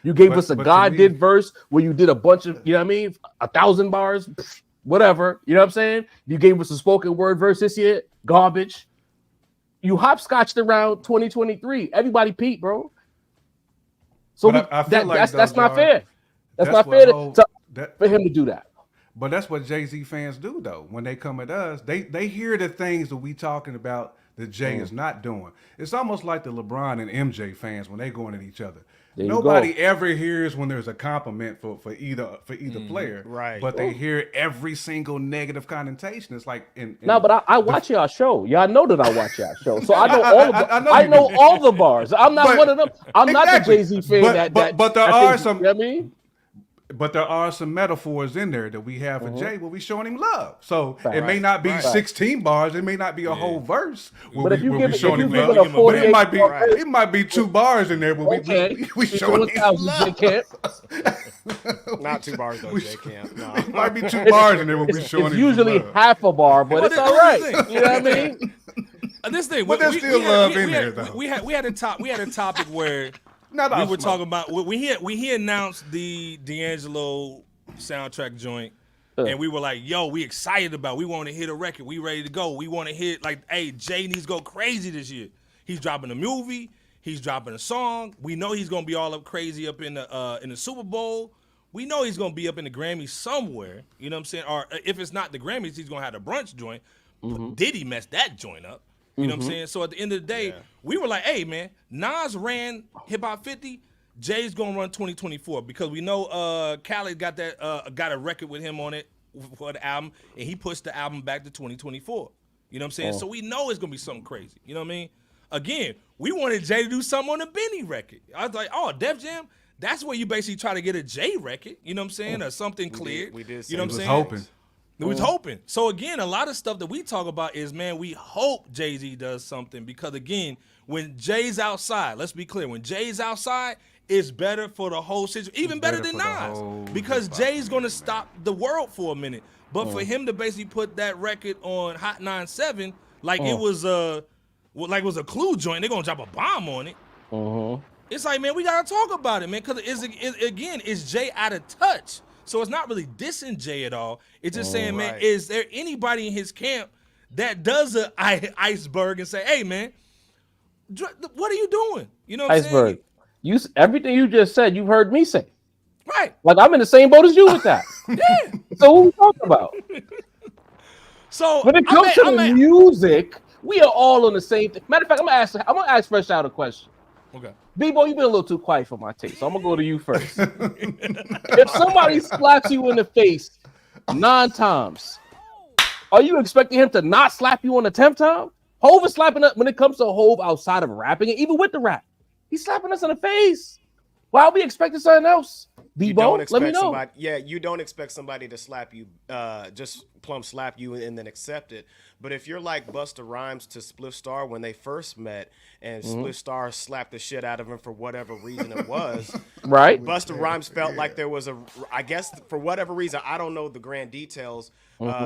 You gave us a God did verse where you did a bunch of, you know what I mean, 1,000 bars, whatever. You know what I'm saying? You gave us a spoken word verse this year, garbage. You hopscotched around 2023. Everybody peeped, bro. So that's not fair. That's not fair for him to do that. But that's what Jay-Z fans do, though. When they come at us, they hear the things that we talking about that Jay is not doing. It's almost like the LeBron and MJ fans when they going at each other. Nobody ever hears when there's a compliment for either player, right? But they hear every single negative connotation. It's like no, but I watch y'all show. Y'all know that I watch y'all show, so I know all of I know all the bars. I'm not one of them. I'm not the Jay-Z fan. But there are some. You know what I mean? But there are some metaphors in there that we have for Jay where we showing him love. So it may not be 16 bars, it may not be a whole verse where we showing him love. But it might be 2 bars in there where we showing him love. Not 2 bars though, Jay Camp. No. It might be 2 bars in there where we showing him love. It's usually half a bar, but it's all right. You know what I mean? This thing, but there's still love in there though. We had a topic where we were talking about we announced the D'Angelo soundtrack joint, and we were like, "Yo, we excited about. We want to hit a record. We ready to go. We want to hit like, hey, Jay needs to go crazy this year. He's dropping a movie. He's dropping a song. We know he's gonna be all up crazy up in the Super Bowl. We know he's gonna be up in the Grammys somewhere. You know what I'm saying? Or if it's not the Grammys, he's gonna have the brunch joint. Did he mess that joint up? You know what I'm saying? So at the end of the day, we were like, hey, man, Nas ran Hip Hop 50. Jay's going to run 2024 because we know Khaled got a record with him on it for the album, and he pushed the album back to 2024. You know what I'm saying? So we know it's going to be something crazy. You know what I mean? Again, we wanted Jay to do something on the Benny record. I was like, oh, Def Jam? That's where you basically try to get a Jay record. You know what I'm saying? Or something cleared. We did you know what I'm saying? Hoping. We was hoping. So again, a lot of stuff that we talk about is, man, we hope Jay-Z does something because again, when Jay's outside, let's be clear, when Jay's outside, it's better for the whole situation, even better than Nas, because Jay's gonna stop the world for a minute. But for him to basically put that record on Hot 97, like it was a Clue joint, they're gonna drop a bomb on it. It's like, man, we gotta talk about it, man, because it's Jay out of touch. So it's not really dissing Jay at all. It's just saying, man, is there anybody in his camp that does an iceberg and say, hey, man, what are you doing? You know what I'm saying? Iceberg. Everything you just said, you've heard me say. Right. Like I'm in the same boat as you with that. Yeah. So what are we talking about? So when it comes to the music, we are all on the same thing. Matter of fact, I'm gonna ask FRSHOUT a question. Okay. B-Boy, you've been a little too quiet for my taste, so I'm gonna go to you first. If somebody slaps you in the face 9 times, are you expecting him to not slap you on the 10th time? Hov is slapping us when it comes to Hov outside of rapping, and even with the rap, he's slapping us in the face. Why are we expecting something else? B-Bo, let me know. You don't expect somebody to slap you, just plumb slap you and then accept it. But if you're like Busta Rhymes to Spliff Star when they first met, and Spliff Star slapped the shit out of him for whatever reason it was, right? Busta Rhymes felt like there was I guess for whatever reason, I don't know the grand details,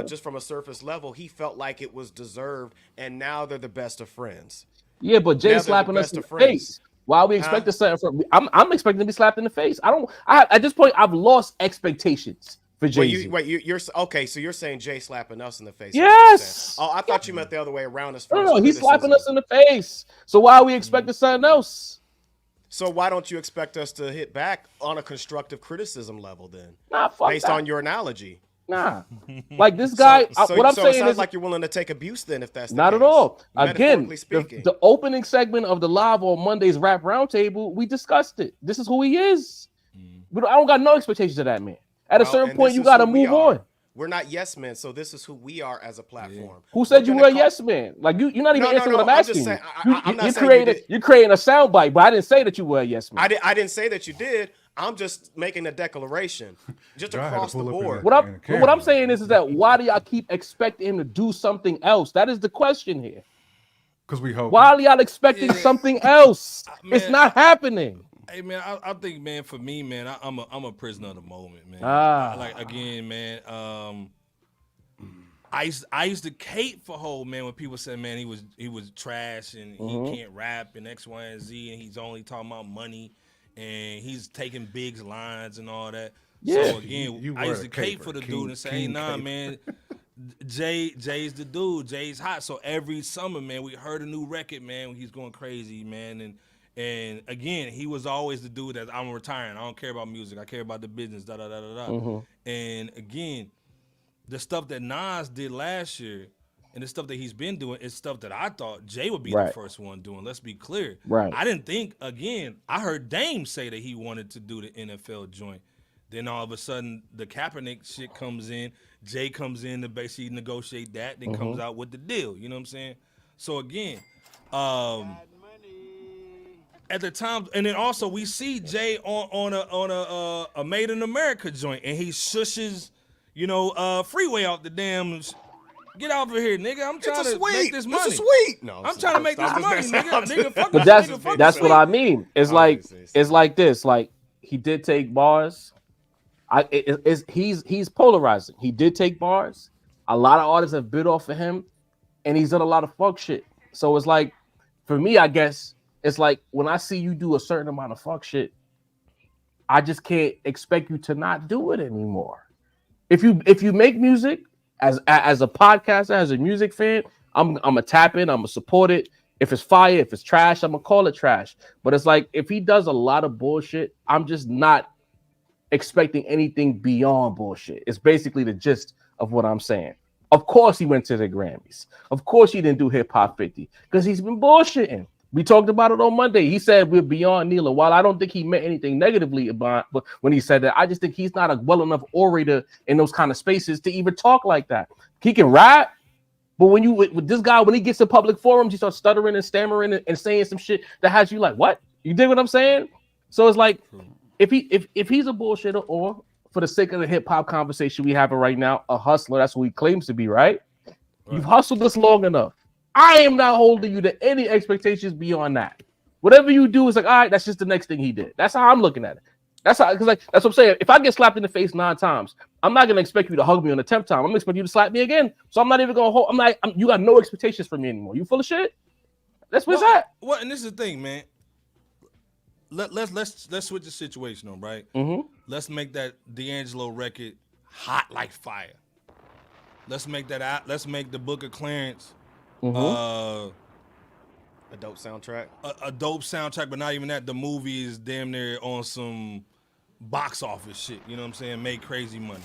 just from a surface level, he felt like it was deserved, and now they're the best of friends. Yeah, but Jay slapping us in the face. Why are we expecting something from? I'm expecting to be slapped in the face. At this point, I've lost expectations for Jay-Z. You're okay. So you're saying Jay slapping us in the face? Yes. Oh, I thought you meant the other way around. No, he's slapping us in the face. So why are we expecting something else? So why don't you expect us to hit back on a constructive criticism level then? Based on your analogy. Nah, like this guy. What I'm saying it sounds is like you're willing to take abuse then, if that's the not case. at all. Again, speaking. the opening segment of the live on Monday's Rap Roundtable, we discussed it. This is who he is. I don't got no expectations of that man. At a certain point, you got to move on. We're not yes men, so this is who we are as a platform. Who said you were a yes man? Like you're not even answering what I'm asking. You're creating a soundbite, but I didn't say that you were a yes man. I didn't say that you did. I'm just making a declaration, just Y'all had to across the pull up in board. What I'm saying is that why do y'all keep expecting him to do something else? That is the question here. Because we hope. Why are y'all expecting something else? It's not happening. Hey man, I think, man, for me, man, I'm a prisoner of the moment, man. Like again, man, I used to cape for Hov, man, when people said, man, he was trash and he can't rap and X, Y, and Z, and he's only talking about money and he's taking Big's lines and all that. Yeah. So again, I used to cape for the dude and say, hey, nah, man, Jay's the dude. Jay's hot. So every summer, man, we heard a new record, man. He's going crazy, man, and again, he was always the dude that I'm retiring. I don't care about music. I care about the business. Da da da da da. And again, the stuff that Nas did last year and the stuff that he's been doing is stuff that I thought Jay would be the first one doing. Let's be clear. Right. I didn't think, again, I heard Dame say that he wanted to do the NFL joint. Then all of a sudden, the Kaepernick shit comes in. Jay comes in to basically negotiate that, then comes out with the deal. You know what I'm saying? So again, at the time, and then also we see Jay on a Made in America joint, and he shushes, Freeway out the damn. Get out of here, nigga! I'm trying to make this money. It's a sweet. No, I'm trying to make this money, nigga. Fuck But that's what I mean. It's like this. Like he did take bars. He's polarizing. He did take bars. A lot of artists have bid off of him, and he's done a lot of fuck shit. So it's like, for me, I guess it's like when I see you do a certain amount of fuck shit, I just can't expect you to not do it anymore. If you make music as a podcaster, as a music fan, I'm gonna tap in. I'm gonna support it. If it's fire, if it's trash, I'm gonna call it trash. But it's like if he does a lot of bullshit, I'm just not expecting anything beyond bullshit. It's basically the gist of what I'm saying. Of course he went to the Grammys. Of course he didn't do Hip Hop 50 because he's been bullshitting. We talked about it on Monday. He said we're beyond kneeling. While I don't think he meant anything negatively about when he said that, I just think he's not a well enough orator in those kind of spaces to even talk like that. He can rap, but when you with this guy, when he gets to public forums, he starts stuttering and stammering and saying some shit that has you like, what? You dig what I'm saying? So it's like, if he's a bullshitter, or for the sake of the hip hop conversation we having right now, a hustler, that's what he claims to be, right? You've hustled this long enough. I am not holding you to any expectations beyond that. Whatever you do is like, all right, that's just the next thing he did. That's how I'm looking at it. That's how, because like that's what I'm saying. If I get slapped in the face 9 times, I'm not gonna expect you to hug me on the 10th time. I'm gonna expect you to slap me again. So I'm not even gonna hold. You got no expectations from me anymore. You full of shit. That's what's that. Well, and this is the thing, man. Let's switch the situation on, right? Let's make that D'Angelo record hot like fire. Let's make that out. Let's make the Book of Clarence a dope soundtrack. A dope soundtrack, but not even that. The movie is damn near on some box office shit. You know what I'm saying? Made crazy money.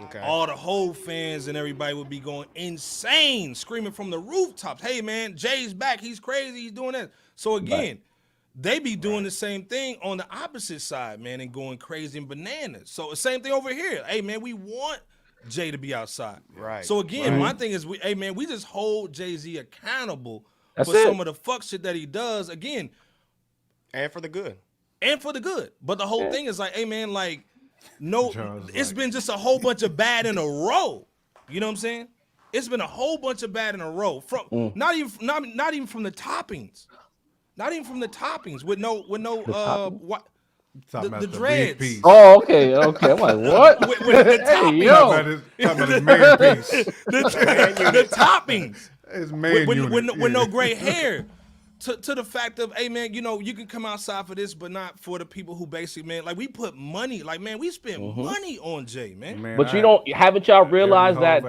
Okay. All the whole fans and everybody would be going insane, screaming from the rooftops. Hey man, Jay's back. He's crazy. He's doing that. So again. They be doing the same thing on the opposite side, man, and going crazy and bananas. So the same thing over here. Hey, man, we want Jay to be outside. Right. So again, my thing is, we just hold Jay-Z accountable for That's it. some of the fuck shit that he does. Again, And for the good. But the whole thing is like, hey, man, like, no, Jarv's it's like- been just a whole bunch of bad in a row. You know what I'm saying? It's been a whole bunch of bad in a row. From not even from the toppings. Not even from the toppings with no what Talking about the the dreads. big piece. Oh, okay. I'm like, what? with the toppings. Talking about his main piece. the toppings. His main unit. With no gray hair. To the fact of, hey man, you can come outside for this, but not for the people who basically, man, like we put money, like man, we spend money on Jay, man. But haven't y'all realized that?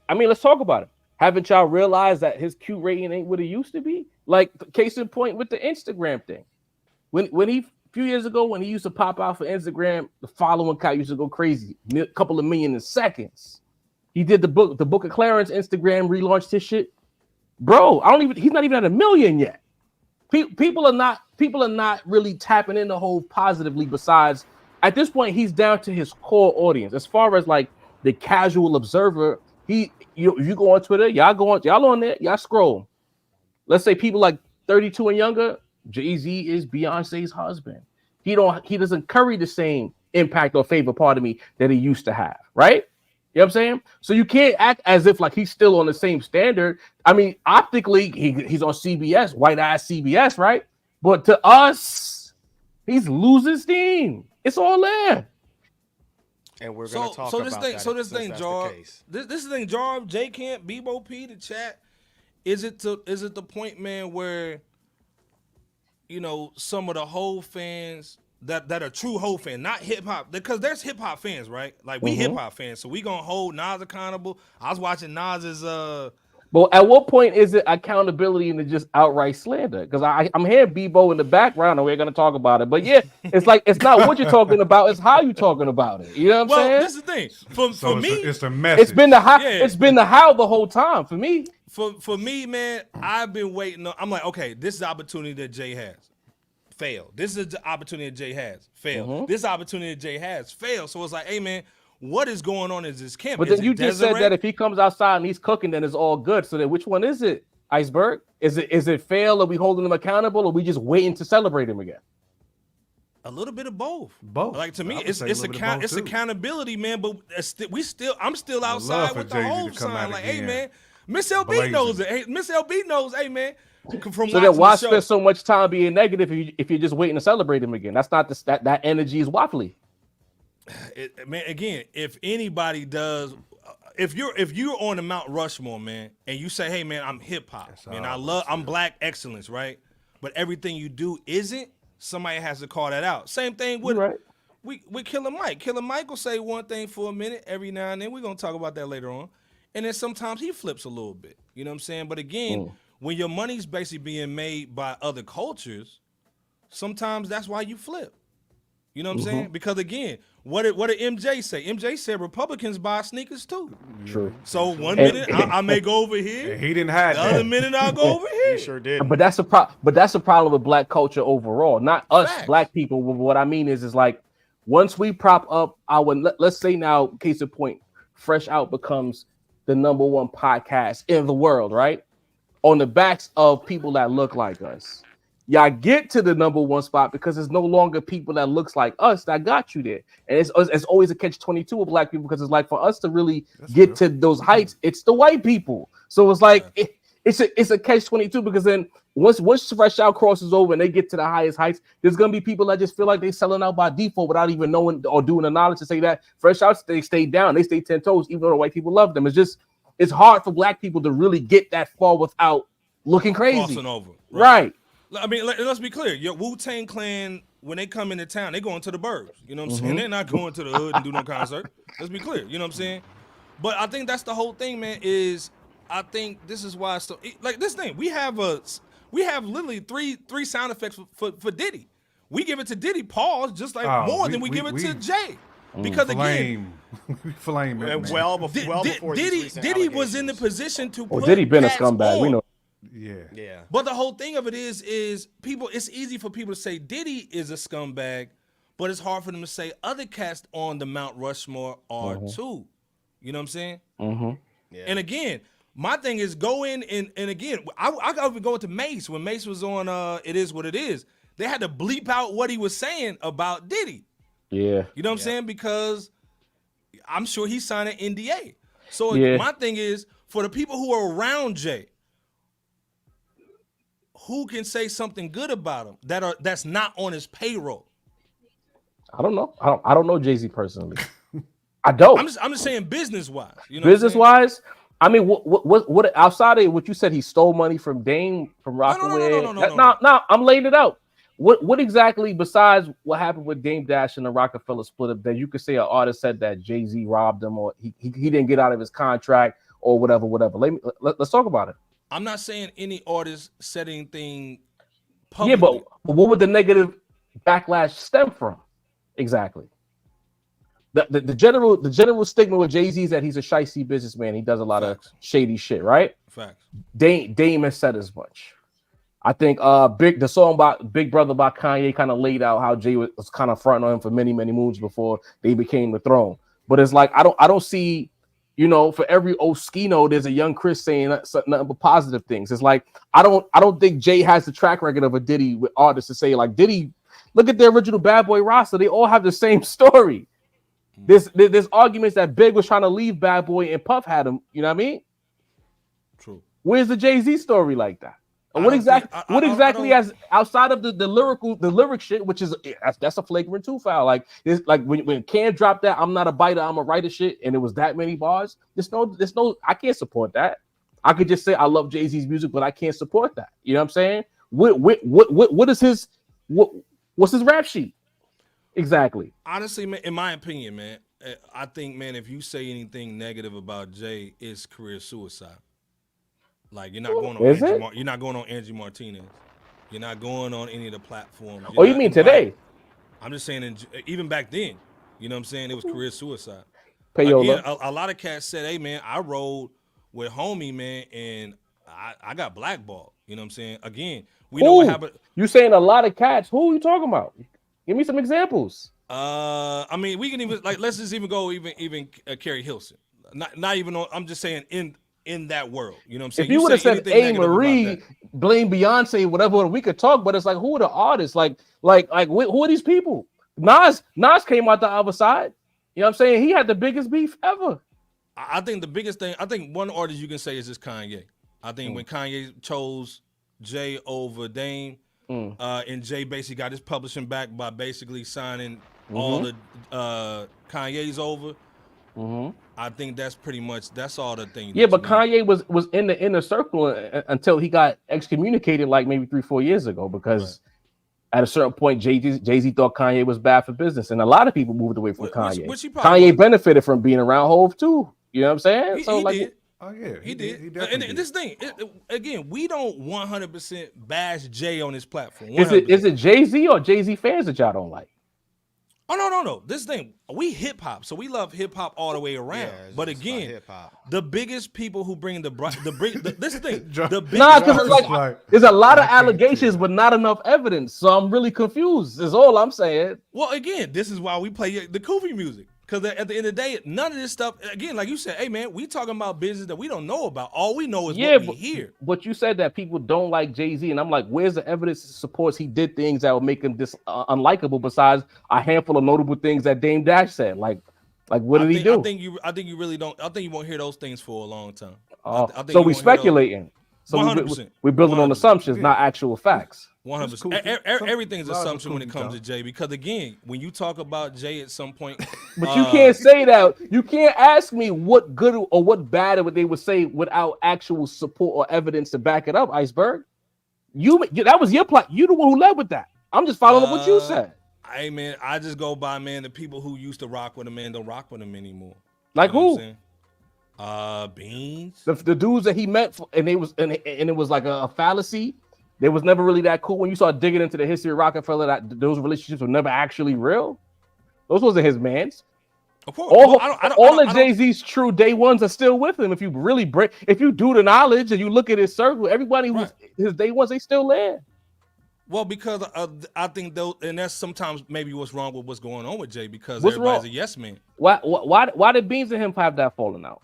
Let's talk about it. Haven't y'all realized that his Q rating ain't what it used to be? Like case in point with the Instagram thing. When he a few years ago, when he used to pop out for Instagram, the following count used to go crazy, a couple of million in seconds. He did the Book of Clarence Instagram, relaunched his shit. Bro, he's not even at 1 million yet. People are not really tapping in the whole positively. Besides, at this point, he's down to his core audience. As far as like the casual observer, you go on Twitter, y'all on there, y'all scroll. Let's say people like 32 and younger, Jay-Z is Beyonce's husband. he doesn't carry the same impact or favor, pardon me, that he used to have, right? You know what I'm saying? So you can't act as if like he's still on the same standard. I mean, optically, he's on CBS, white ass CBS, right? But to us, he's losing steam. It's all there. And we're gonna talk about that. So this thing, Jarv. This is the thing, Jarv, J Camp, Bebo P, the chat. Is it the point, man, where some of the whole fans that are true whole fans, not hip hop, because there's hip hop fans, right? Like we hip hop fans, so we gonna hold Nas accountable. I was watching Nas's Well, at what point is it accountability and just outright slander? Because I'm hearing Bebo in the background, and we're gonna talk about it. But yeah, it's like it's not what you're talking about; it's how you're talking about it. You know what I'm saying? This is the thing. For me, it's the message. It's been the how. Yeah. It's been the how the whole time for me. For me, man, I've been waiting. I'm like, okay, this is the opportunity that Jay has. Fail. This is the opportunity that Jay has. Fail. This opportunity that Jay has. Fail. So it's like, hey, man, what is going on in this camp? But then you just said that if he comes outside and he's cooking, then it's all good. So then which one is it, Iceberg? Is it fail? Are we holding him accountable? Or are we just waiting to celebrate him again? A little bit of both. Both. Like to me, it's accountability, man. But I'm still outside with the whole sign. Like, hey, man, Miss LB knows it. Hey, Miss LB knows, hey, man. So then why spend so much time being negative if you're just waiting to celebrate him again? That's not that energy is waffly. Man, again, if anybody does, if you're on the Mount Rushmore, man, and you say, hey, man, I'm hip hop, man, I'm black excellence, right? But everything you do isn't. Somebody has to call that out. Same thing with with Killer Mike. Killer Mike will say one thing for a minute every now and then. We're gonna talk about that later on, and then sometimes he flips a little bit. You know what I'm saying? But again. When your money's basically being made by other cultures, sometimes that's why you flip. You know what I'm saying? Because again, what did MJ say? MJ said Republicans buy sneakers too. True. So one minute I may go over here. He didn't hide the other minute I'll go over here. He sure did. But that's a problem with black culture overall, not us black people. What I mean is like once we prop up let's say now, case in point, Fresh Out becomes the #1 podcast in the world, right? On the backs of people that look like us. Y'all get to the #1 spot because it's no longer people that looks like us that got you there. And it's always a catch-22 with black people because it's like for us to really get to those heights, it's the white people. So it's like it's a catch-22 because then once Fresh Out crosses over and they get to the highest heights, there's gonna be people that just feel like they're selling out by default without even knowing or doing the knowledge to say that Fresh Out they stay down, they stay 10 toes, even though the white people love them. It's hard for black people to really get that far without looking crazy. Crossing over. Right. I mean, let's be clear. Your Wu-Tang Clan, when they come into town, they going to the burbs. You know what I'm saying? They're not going to the hood and do no concert. Let's be clear. You know what I'm saying? But I think that's the whole thing, man, is I think this is why like this thing. We have literally three sound effects for Diddy. We give it to Diddy, pause, just like more than we give it to Jay. Because again, flame and well before Diddy was in the position to put Diddy been a scumbag. We know. Yeah. But the whole thing of it is people. It's easy for people to say Diddy is a scumbag, but it's hard for them to say other cats on the Mount Rushmore are too. You know what I'm saying? Yeah. And again, my thing is go in and again, I got to go into Mace when Mace was on. It is what it is. They had to bleep out what he was saying about Diddy. Yeah. You know what I'm saying? Because I'm sure he signed an NDA. So my thing is, for the people who are around Jay, who can say something good about him that's not on his payroll? I don't know. I don't know Jay-Z personally. I don't. I'm just saying business-wise. You know business-wise? I mean, what outside of what you said, he stole money from Dame, from Rockaway? No, I'm laying it out. What exactly, besides what happened with Dame Dash and the Rockefeller split up, that you could say an artist said that Jay-Z robbed him or he didn't get out of his contract or whatever. Let's talk about it. I'm not saying any artist said anything publicly. Yeah, but what would the negative backlash stem from? Exactly. The general stigma with Jay-Z is that he's a shicey businessman. He does a lot of shady shit, right? Facts. Dame has said as much. I think the song about Big Brother by Kanye kind of laid out how Jay was kind of fronting on him for many moons before they became the throne. But it's like I don't see, for every Oskino, there's a young Chris saying nothing but positive things. It's like I don't think Jay has the track record of a Diddy with artists to say like Diddy Look at the original Bad Boy roster. They all have the same story. There's arguments that Big was trying to leave Bad Boy and Puff had him. You know what I mean? True. Where's the Jay-Z story like that? And what exactly as outside of the lyric shit, which is that's a flagrant 2 foul. Like it's like when Cam dropped that I'm not a biter, I'm a writer shit, and it was that many bars. There's no I can't support that. I could just say I love Jay-Z's music, but I can't support that. You know what I'm saying? What is his what's his rap sheet? Exactly. Honestly, man, in my opinion, man, I think, man, if you say anything negative about Jay, it's career suicide. Like you're not going on you're not going on Angie Martinez. You're not going on any of the platforms. You mean today? I'm just saying, even back then, you know what I'm saying? It was career suicide. Again, a lot of cats said, hey, man, I rode with homie, man, and I got blackballed. You know what I'm saying? Again, we know what happened. You saying a lot of cats. Who are you talking about? Give me some examples. I mean, we can even let's just even go Carrie Hilson. Not even on. I'm just saying in that world. You know what I'm saying? If you would have said A. Marie, blame Beyonce, whatever, we could talk. But it's like, who are the artists? Like who are these people? Nas came out the other side. You know what I'm saying? He had the biggest beef ever. I think the biggest thing. I think one artist you can say is just Kanye. I think when Kanye chose Jay over Dame. And Jay basically got his publishing back by basically signing all the Kanye's over. I think that's pretty much all the thing. Yeah, but Kanye was in the inner circle until he got excommunicated like maybe 3-4 years ago because at a certain point Jay-Z thought Kanye was bad for business, and a lot of people moved away from Kanye. Kanye benefited from being around Hov too. You know what I'm saying? He did. Oh yeah, he did. He and this thing, again, we don't 100% bash Jay on this platform. 100%. Is it Jay-Z or Jay-Z fans that y'all don't like? Oh no. This thing, we hip hop, so we love hip hop all the way around. Yeah, but again, the biggest people who bring this thing, because there's a lot of allegations, but not enough evidence. So I'm really confused. Is all I'm saying. Well, again, this is why we play the Koofy music. Because at the end of the day, none of this stuff, again, like you said, hey, man, we talking about business that we don't know about. All we know is what we hear. But you said that people don't like Jay-Z, and I'm like, where's the evidence that supports he did things that would make him unlikable besides a handful of notable things that Dame Dash said? Like what did he do? I think you really don't. I think you won't hear those things for a long time. So we speculating. So 100%. We're building on assumptions, not actual facts. 100%. Everything's assumption when it comes to Jay, because again, when you talk about Jay at some point, but you can't say that. You can't ask me what good or what bad they would say without actual support or evidence to back it up. Iceberg, that was your plot. You the one who led with that. I'm just following up what you said. Hey man, I just go by, man, the people who used to rock with him, man, don't rock with him anymore. Like who? Beans. The dudes that he met, and it was like a fallacy. They was never really that cool. When you start digging into the history of Rockefeller, that those relationships were never actually real. Those wasn't his mans. Of course. All of Jay-Z's true day ones are still with him. If you really if you do the knowledge and you look at his circle, everybody who's his day ones, they still there. Well, because I think though, and that's sometimes maybe what's wrong with what's going on with Jay, because what's everybody's wrong? a yes man. Why did Beans and him have that falling out?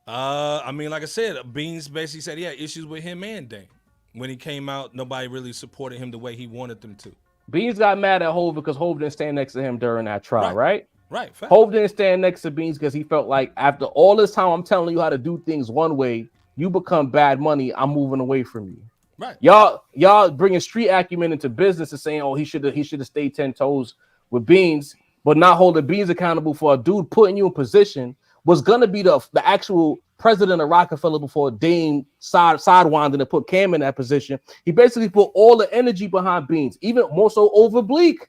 I mean, like I said, Beans basically said he had issues with him and Dame. When he came out, nobody really supported him the way he wanted them to. Beans got mad at Hov because Hov didn't stand next to him during that trial, right? Right. Hov didn't stand next to Beans because he felt like after all this time I'm telling you how to do things one way, you become bad money, I'm moving away from you. Right. Y'all bringing street acumen into business and saying, oh, he should have stayed 10 toes with Beans, but not holding Beans accountable for a dude putting you in position was gonna be the actual president of Rockefeller before Dame sidewinded and put Cam in that position. He basically put all the energy behind Beans, even more so over Bleak.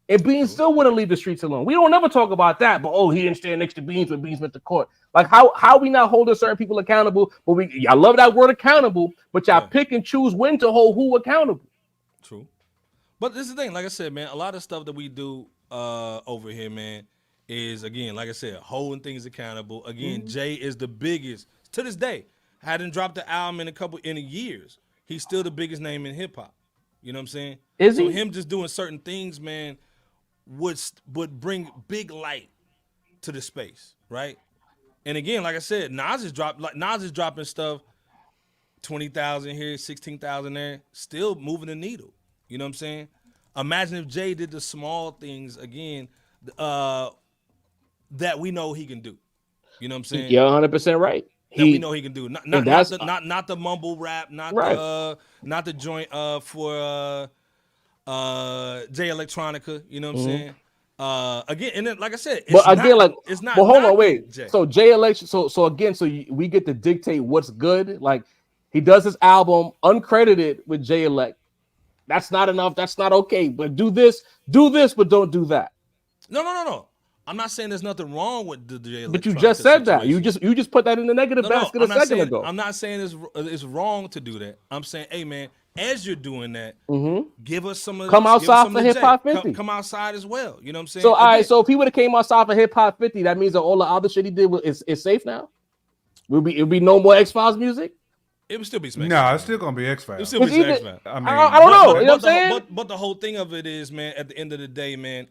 And Beans still wouldn't leave the streets alone. We don't ever talk about that, but he didn't stand next to Beans when Beans went to court. Like how we not holding certain people accountable? But I love that word accountable, but y'all pick and choose when to hold who accountable. True. But this is the thing, like I said, man, a lot of stuff that we do over here, man, is, again, like I said, holding things accountable. Again, Jay is the biggest to this day. Hadn't dropped the album in years. He's still the biggest name in hip hop. You know what I'm saying? Is he? So him just doing certain things, man, would bring big light to the space, right? And again, like I said, Nas is dropping stuff, 20,000 here, 16,000 there, still moving the needle. You know what I'm saying? Imagine if Jay did the small things again that we know he can do. You know what I'm saying? You're 100% right. That we know he can do. Not the mumble rap, not right. the joint for Jay Electronica. You know what I'm saying? Again, and then, like I said, it's not. But hold on, wait. Jay. So Jay Election. So again, we get to dictate what's good. Like he does his album uncredited with Jay Elect. That's not enough. That's not okay. But do this, but don't do that. No. I'm not saying there's nothing wrong with the Jay Electronica. But you just said that. situation. You just put that in the negative basket a second ago. I'm not saying it's wrong to do that. I'm saying, hey man, as you're doing that, give us some of come outside for Hip Hop 50. Come outside as well. You know what I'm saying? So all right, so if he would have came outside for Hip Hop 50, that means that all the other shit he did is safe now. It'll be no more X-Files music. It would still be Smack. No, it's still gonna be X-Files. It still be X-Files. I mean, I don't know. You know what I'm saying? But the whole thing of it is, man, at the end of the day, man,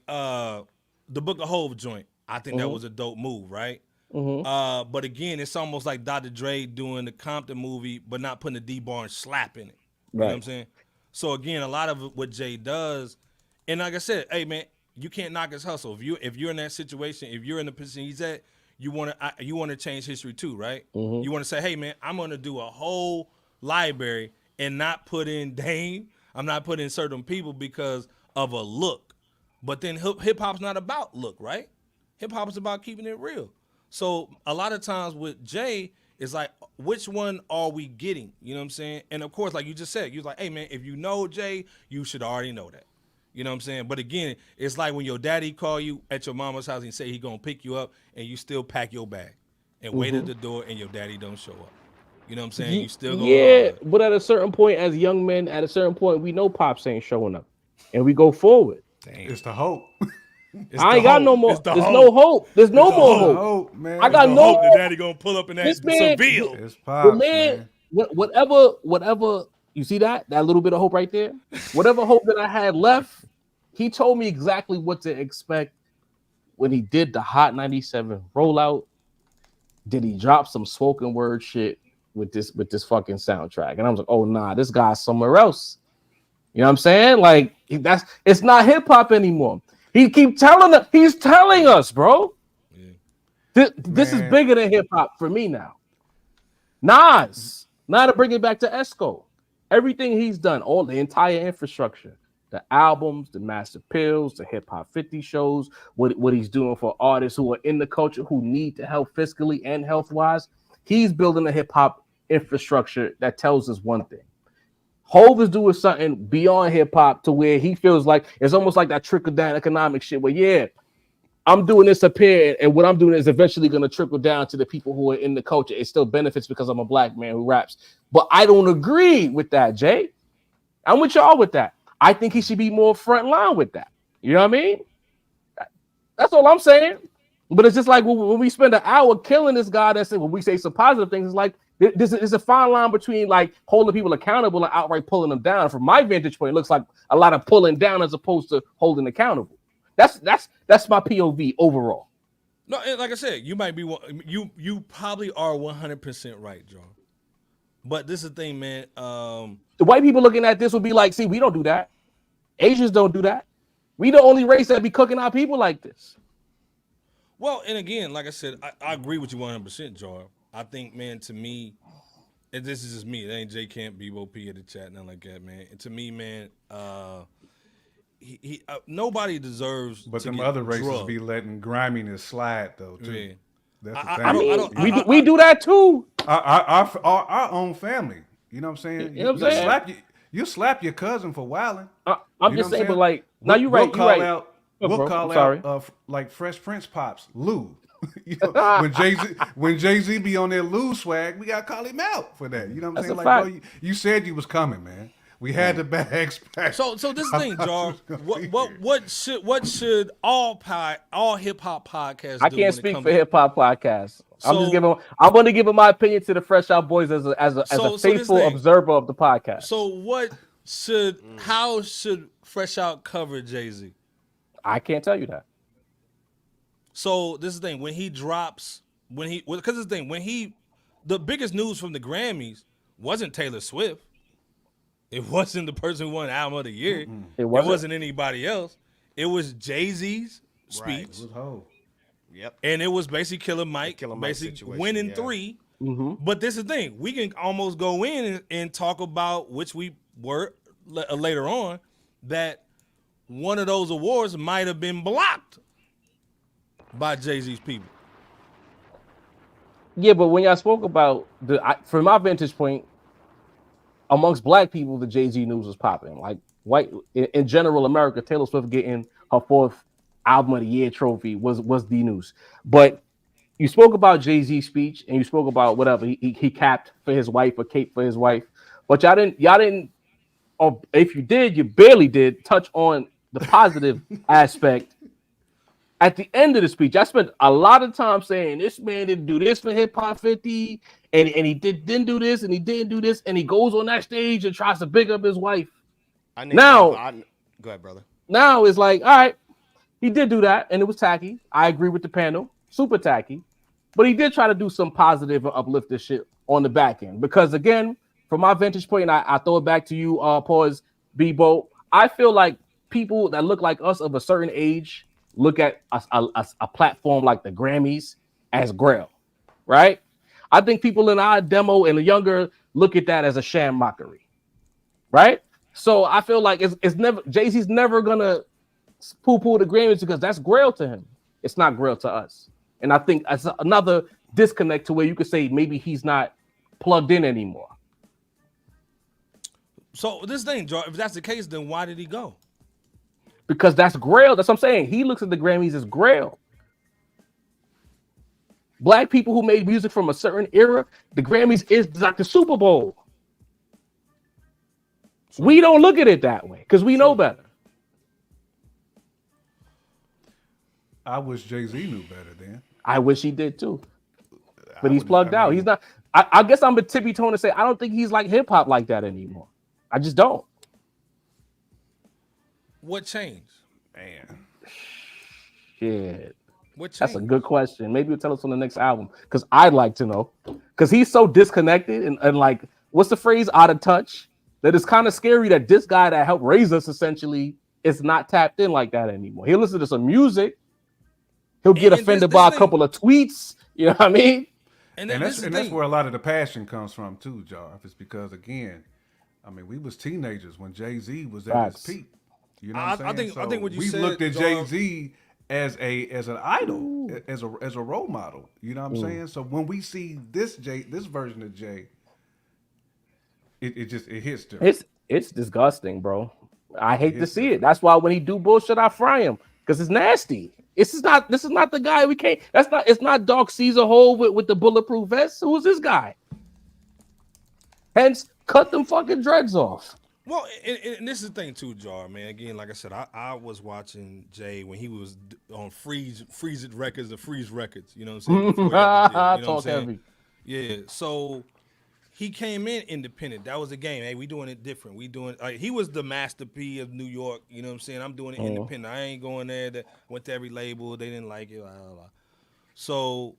the Book of Hov joint, I think that was a dope move, right? But again, it's almost like Dr. Dre doing the Compton movie, but not putting the D-Barnes slap in it. You know what I'm saying? So again, a lot of what Jay does, and like I said, hey man, you can't knock his hustle. If you're in that situation, if you're in the position he's at, you want to change history too, right? You want to say, hey man, I'm gonna do a whole library and not put in Dame. I'm not putting in certain people because of a look. But then hip hop's not about look, right? Hip hop is about keeping it real. So a lot of times with Jay, it's like, which one are we getting? You know what I'm saying? And of course, like you just said, you're like, hey man, if you know Jay, you should already know that. You know what I'm saying? But again, it's like when your daddy call you at your mama's house and say he gonna pick you up, and you still pack your bag and wait at the door, and your daddy don't show up. You know what I'm saying? You still go. But at a certain point, as young men, we know Pops ain't showing up, and we go forward. Damn. It's the hope. I ain't got no more. There's no hope. There's no more hope. Man. I got no hope. The daddy gonna pull up in that Seville. It's Pops, man. Whatever. You see that little bit of hope right there? Whatever hope that I had left, he told me exactly what to expect when he did the Hot 97 rollout. Did he drop some spoken word shit with this fucking soundtrack? And I was like, oh nah, this guy's somewhere else. You know what I'm saying? Like it's not hip hop anymore. He's telling us, bro. Yeah. This is bigger than hip hop for me now. Nas, now to bring it back to Esco. Everything he's done, all the entire infrastructure, the albums, the master pills, the Hip Hop 50 shows, what he's doing for artists who are in the culture who need to help fiscally and health-wise. He's building a hip hop infrastructure that tells us one thing. Hov is doing something beyond hip hop to where he feels like it's almost like that trickle down economic shit where I'm doing this up here, and what I'm doing is eventually going to trickle down to the people who are in the culture. It still benefits because I'm a black man who raps. But I don't agree with that, Jay. I'm with y'all with that. I think he should be more front line with that. You know what I mean? That's all I'm saying. But it's just like when we spend an hour killing this guy, when we say some positive things, it's like there's a fine line between like holding people accountable and outright pulling them down. From my vantage point, it looks like a lot of pulling down as opposed to holding accountable. That's my POV overall. No, like I said, you might be you probably are 100% right, Jarv. But this is the thing, man. The white people looking at this will be like, see, we don't do that. Asians don't do that. We the only race that be cooking our people like this. Well, and again, like I said, I agree with you 100%, Jarv. I think, man, to me, and this is just me. It ain't J Camp, Bebo P at the chat, nothing like that, man. And to me, man, nobody deserves. But to them get other races drugged. be letting griminess slide though too. Yeah. That's the thing. We do that too. Our own family. You know what I'm saying? You know what I'm saying? You slap your cousin for wilding. I'm just saying, but like, now you're right. We'll call out like Fresh Prince pops Lou. You know, when Jay-Z be on their Lou swag, we gotta call him out for that. You know what I'm saying? Like, bro, you said you was coming, man. We had the bags packed. So this thing, Jarv. What should all hip hop podcasts do? I can't speak for hip hop podcasts. I'm going to give my opinion to the Fresh Out Boys as a faithful observer of the podcast. So how should Fresh Out cover Jay-Z? I can't tell you that. So this is the thing, the biggest news from the Grammys wasn't Taylor Swift. It wasn't the person who won Album of the Year. It It wasn't? wasn't anybody else. It was Jay-Z's speech. Right. It was Hov. Yep. And it was basically Killer Mike, Killer Mike basically situation, winning yeah. 3. Mm-hmm. But this is the thing. We can almost go in and talk about, which we were later on, that one of those awards might have been blocked by Jay-Z's people. Yeah, but when y'all spoke about from my vantage point, amongst black people, the Jay-Z news was popping. Like white in general, America, Taylor Swift getting her 4th Album of the Year trophy was the news. But you spoke about Jay-Z's speech and you spoke about whatever he capped for his wife or cape for his wife, but y'all didn't, or if you did, you barely did touch on the positive aspect. At the end of the speech, I spent a lot of time saying this man didn't do this for Hip Hop 50, and he didn't do this, and he didn't do this, and he goes on that stage and tries to big up his wife. Go ahead, brother. Now it's like, all right, he did do that, and it was tacky. I agree with the panel, super tacky, but he did try to do some positive and uplift this shit on the back end. Because again, from my vantage point, and I throw it back to you, pause, Bebo. I feel like people that look like us of a certain age look at a platform like the Grammys as Grail, right? I think people in our demo and the younger look at that as a sham mockery, right? So I feel like it's never, Jay-Z's never gonna poo-poo the Grammys because that's Grail to him. It's not Grail to us. And I think that's another disconnect to where you could say maybe he's not plugged in anymore. So this thing, Jarv, if that's the case, then why did he go? Because that's Grail. That's what I'm saying. He looks at the Grammys as Grail. Black people who made music from a certain era, the Grammys is like the Super Bowl. We don't look at it that way because we know better. I wish Jay-Z knew better then. I wish he did too. But he's plugged out. He's not. I guess I'm a tippy tone to say I don't think he's like hip hop like that anymore. I just don't. What changed? Man. Shit. What changed? That's a good question. Maybe you'll tell us on the next album because I'd like to know. Because he's so disconnected and like, what's the phrase? Out of touch. That it's kind of scary that this guy that helped raise us essentially is not tapped in like that anymore. He'll listen to some music. He'll get offended by a couple of tweets. You know what I mean? And that's where a lot of the passion comes from too, Jarv. It's because again, I mean, we was teenagers when Jay-Z was at his peak. You know what I'm saying? I think what you said, we looked at Jay-Z as an idol, as a role model. You know what I'm saying? So when we see this version of Jay, it hits different. It's disgusting, bro. I hate to see it. That's why when he do bullshit, I fry him because it's nasty. This is not the guy we can't. It's not Dark Caesar Hole with the bulletproof vest. Who's this guy? Hence, cut them fucking dreads off. Well, and this is the thing too, Jar, man. Again, like I said, I was watching Jay when he was on Freeze It Records, the Freeze Records. You know what I'm saying? Before he had the deal, you know what I'm saying? Heavy. Yeah. So he came in independent. That was the game. Hey, we doing it different. We doing. He was the Master P of New York. You know what I'm saying? I'm doing it independent. I ain't going there. Went to every label. They didn't like it. Blah, blah, blah. So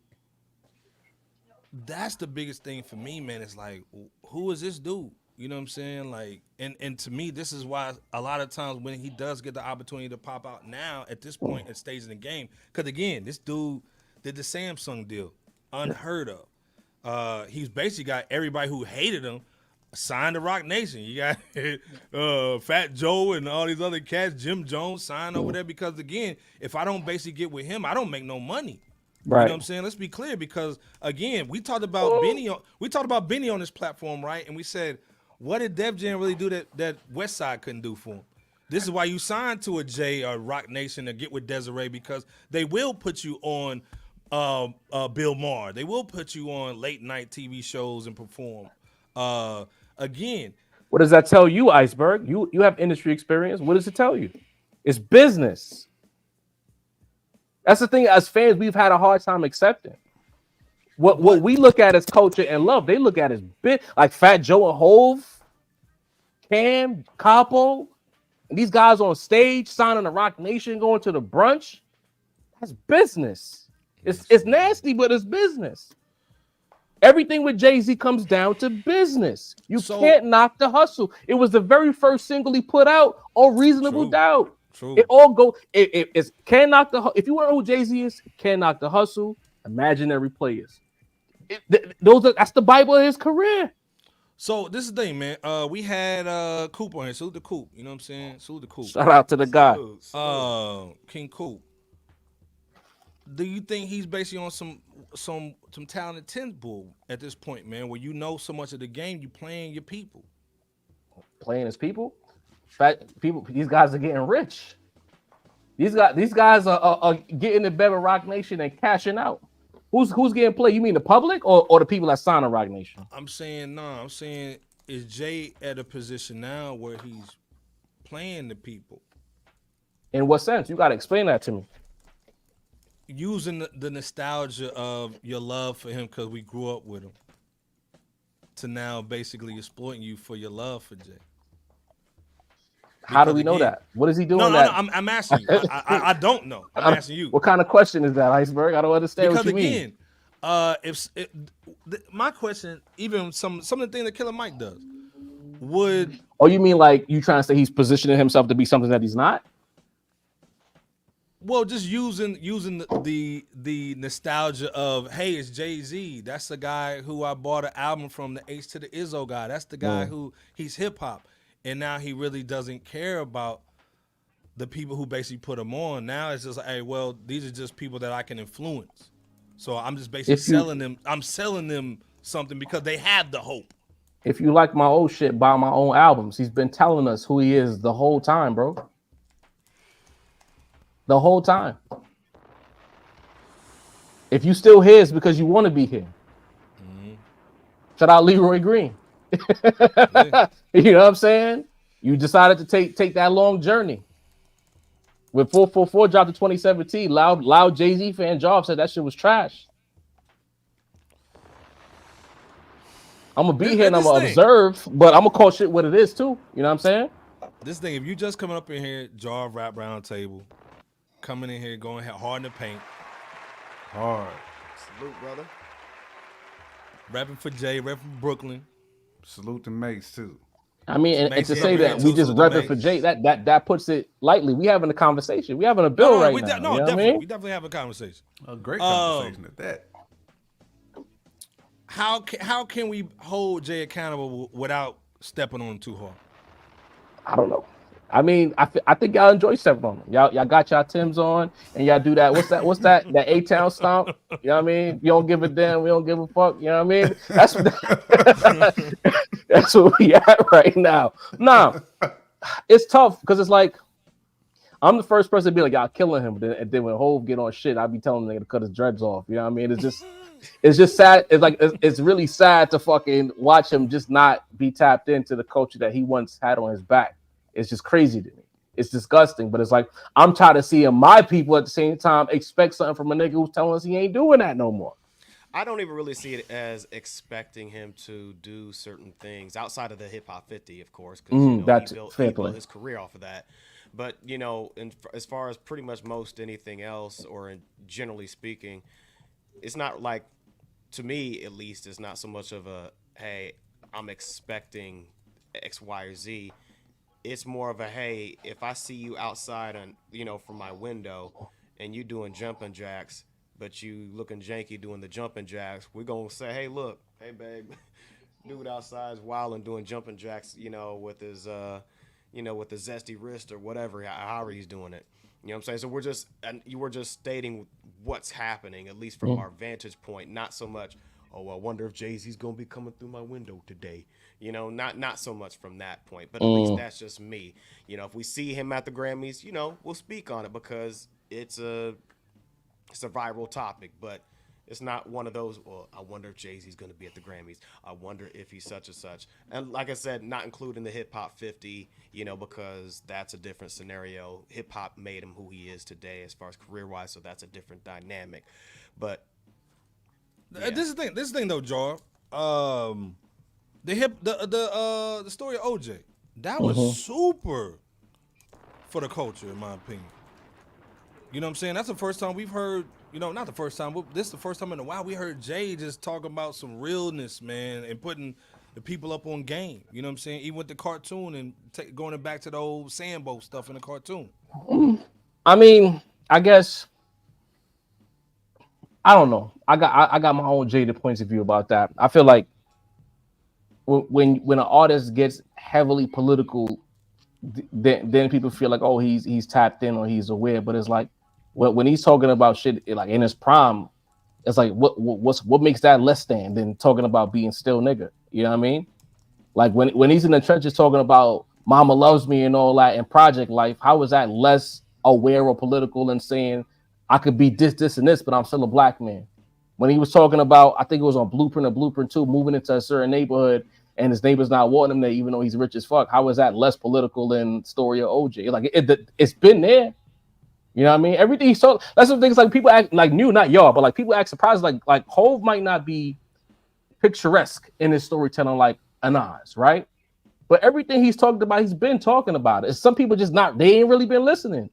that's the biggest thing for me, man. It's like, who is this dude? You know what I'm saying? Like, and to me, this is why a lot of times when he does get the opportunity to pop out now at this point at stage in the game, because again, this dude did the Samsung deal, unheard of. He's basically got everybody who hated him signed to Roc Nation. You got Fat Joe and all these other cats, Jim Jones signed over there because again, if I don't basically get with him, I don't make no money. Right. You know what I'm saying? Let's be clear because again, we talked about Benny on this platform, right? And we said, what did Def Jam really do that West Side couldn't do for him? This is why you signed to a J or Roc Nation to get with Desiree because they will put you on Bill Maher. They will put you on late night TV shows and perform. Again, what does that tell you, Iceberg? You have industry experience. What does it tell you? It's business. That's the thing. As fans, we've had a hard time accepting. What we look at as culture and love, they look at as bit like Fat Joe and Hove, Cam, Capo, and these guys on stage signing the Roc Nation, going to the brunch. That's business. It's nasty, but it's business. Everything with Jay-Z comes down to business. You can't knock the hustle. It was the very first single he put out on Reasonable Doubt. True. It all go. It's can't knock the. If you want to know who Jay-Z is, can't knock the hustle. Imaginary players. That's the Bible of his career. So this is the thing, man. We had Coop on here. Salute the Coop. You know what I'm saying? Salute the Coop. Shout out to the guy. King Coop. Do you think he's basically on some talented 10th bull at this point, man? Where you know so much of the game, you playing your people. Playing his people? People. These guys are getting rich. These guys are getting in bed with Roc Nation and cashing out. Who's getting played? You mean the public or the people that sign on Roc Nation? I'm saying is Jay at a position now where he's playing the people? In what sense? You got to explain that to me. Using the nostalgia of your love for him because we grew up with him to now basically exploiting you for your love for Jay. How do we know that? What is he doing? No, I'm asking you. I don't know. I'm asking you. What kind of question is that, Iceberg? I don't understand what you mean. My question, even some of the things that Killer Mike does, Oh, you mean like you trying to say he's positioning himself to be something that he's not? Well, just using the nostalgia of, hey, it's Jay-Z. That's the guy who I bought an album from, the H to the Izzo guy. That's the guy who he's hip hop. And now he really doesn't care about the people who basically put him on. Now it's just like, hey, well, these are just people that I can influence. So I'm just basically selling them. I'm selling them something because they have the hope. If you like my old shit, buy my own albums. He's been telling us who he is the whole time, bro. The whole time. If you still here, it's because you want to be here. Shout out Leroy Green. You know what I'm saying? You decided to take that long journey. When 444 dropped in 2017, loud Jay-Z fan Jarv said that shit was trash. I'm gonna be here and I'm gonna observe, but I'm gonna call shit what it is too. You know what I'm saying? This thing, if you just coming up in here, Jarv Rap Round Table, coming in here, going hard in the paint. Hard. Salute, brother. Rapping for Jay, rapping for Brooklyn. Salute to Mace too. I mean, and to say that we just repping for Jay, that puts it lightly. We having a conversation. We having a bill right now. No, you know definitely. I mean? We definitely have a conversation. A great conversation at that. How can we hold Jay accountable without stepping on him too hard? I don't know. I mean, I think y'all enjoy stepping on them. Y'all got y'all Timbs on and y'all do that. What's that? That A-Town stomp. You know what I mean? You don't give a damn. We don't give a fuck. You know what I mean? That's where we at right now. Nah, it's tough because it's like I'm the first person to be like, y'all killing him. And then when Hov get on shit, I be telling the nigga to cut his dreads off. You know what I mean? It's just sad. It's like it's really sad to fucking watch him just not be tapped into the culture that he once had on his back. It's just crazy to me. It's disgusting, but it's like I'm tired of seeing my people at the same time expect something from a nigga who's telling us he ain't doing that no more. I don't even really see it as expecting him to do certain things outside of the Hip Hop 50, of course, because he built his career off of that. But as far as pretty much most anything else, or generally speaking, it's not like, to me at least, it's not so much of a, hey, I'm expecting X, Y, or Z. It's more of a, hey, if I see you outside and from my window and you doing jumping jacks, but you looking janky doing the jumping jacks, we're gonna say, hey, look, hey babe, dude outside is wild and doing jumping jacks, with his with the zesty wrist or whatever, however he's doing it. You know what I'm saying? So we're just stating what's happening, at least from our vantage point, not so much, oh, I wonder if Jay-Z's gonna be coming through my window today. Not so much from that point, but at least that's just me. If we see him at the Grammys, we'll speak on it because it's a viral topic, but it's not one of those, well, I wonder if Jay-Z's going to be at the Grammys. I wonder if he's such and such. And like I said, not including the Hip Hop 50, because that's a different scenario. Hip Hop made him who he is today as far as career-wise, so that's a different dynamic. But yeah. This is the thing though, Jarv. The story of OJ, that was super for the culture, in my opinion. You know what I'm saying? That's the first time we've heard you know, not the first time, but this is the first time in a while we heard Jay just talk about some realness, man, and putting the people up on game. You know what I'm saying? Even with the cartoon and going back to the old Sambo stuff in the cartoon. I mean, I guess I don't know. I got my own jaded points of view about that. I feel like when an artist gets heavily political, then people feel like, oh, he's tapped in or he's aware. But it's like when he's talking about shit like in his prime, it's like what makes that less than talking about being still nigga? You know what I mean? Like when he's in the trenches talking about Mama Loves Me and all that and Project Life, how is that less aware or political than saying I could be this, and this, but I'm still a black man? When he was talking about, I think it was on Blueprint or Blueprint 2, moving into a certain neighborhood and his neighbor's not wanting him there, even though he's rich as fuck. How is that less political than story of OJ? Like it's been there. You know what I mean? Everything he's talking. That's some things like people act like new, not y'all, but like people act surprised. Like Hove might not be picturesque in his storytelling like Anaz, right? But everything he's talked about, he's been talking about it. Some people just not. They ain't really been listening.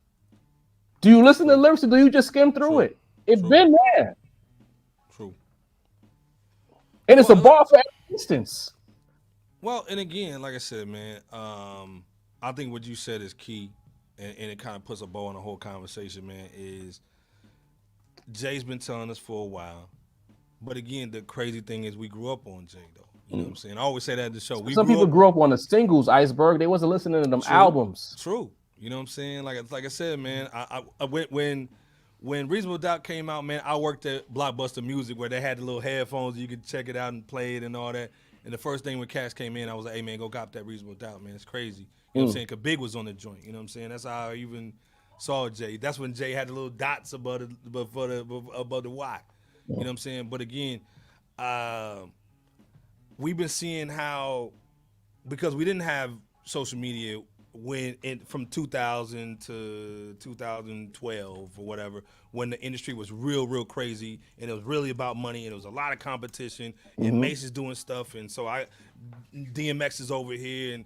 Do you listen to the lyrics or do you just skim through it? It's been there. True. And it's a bar for every instance. Well, and again, like I said, man, I think what you said is key, and it kind of puts a bow on the whole conversation, man, is Jay's been telling us for a while. But again, the crazy thing is we grew up on Jay, though. You know what I'm saying? I always say that at the show. Some people grew up on the singles, Iceberg. They wasn't listening to them albums. True. You know what I'm saying? Like I said, man, I when Reasonable Doubt came out, man, I worked at Blockbuster Music where they had the little headphones, you could check it out and play it and all that. And the first thing when Cash came in, I was like, hey, man, go cop that Reasonable Doubt, man. It's crazy. You know what I'm saying? Because Big was on the joint. You know what I'm saying? That's how I even saw Jay. That's when Jay had the little dots above the Y. You know what I'm saying? But again, we've been seeing how, because we didn't have social media from 2000 to 2012 or whatever, when the industry was real crazy and it was really about money and it was a lot of competition and Mace is doing stuff and so DMX is over here and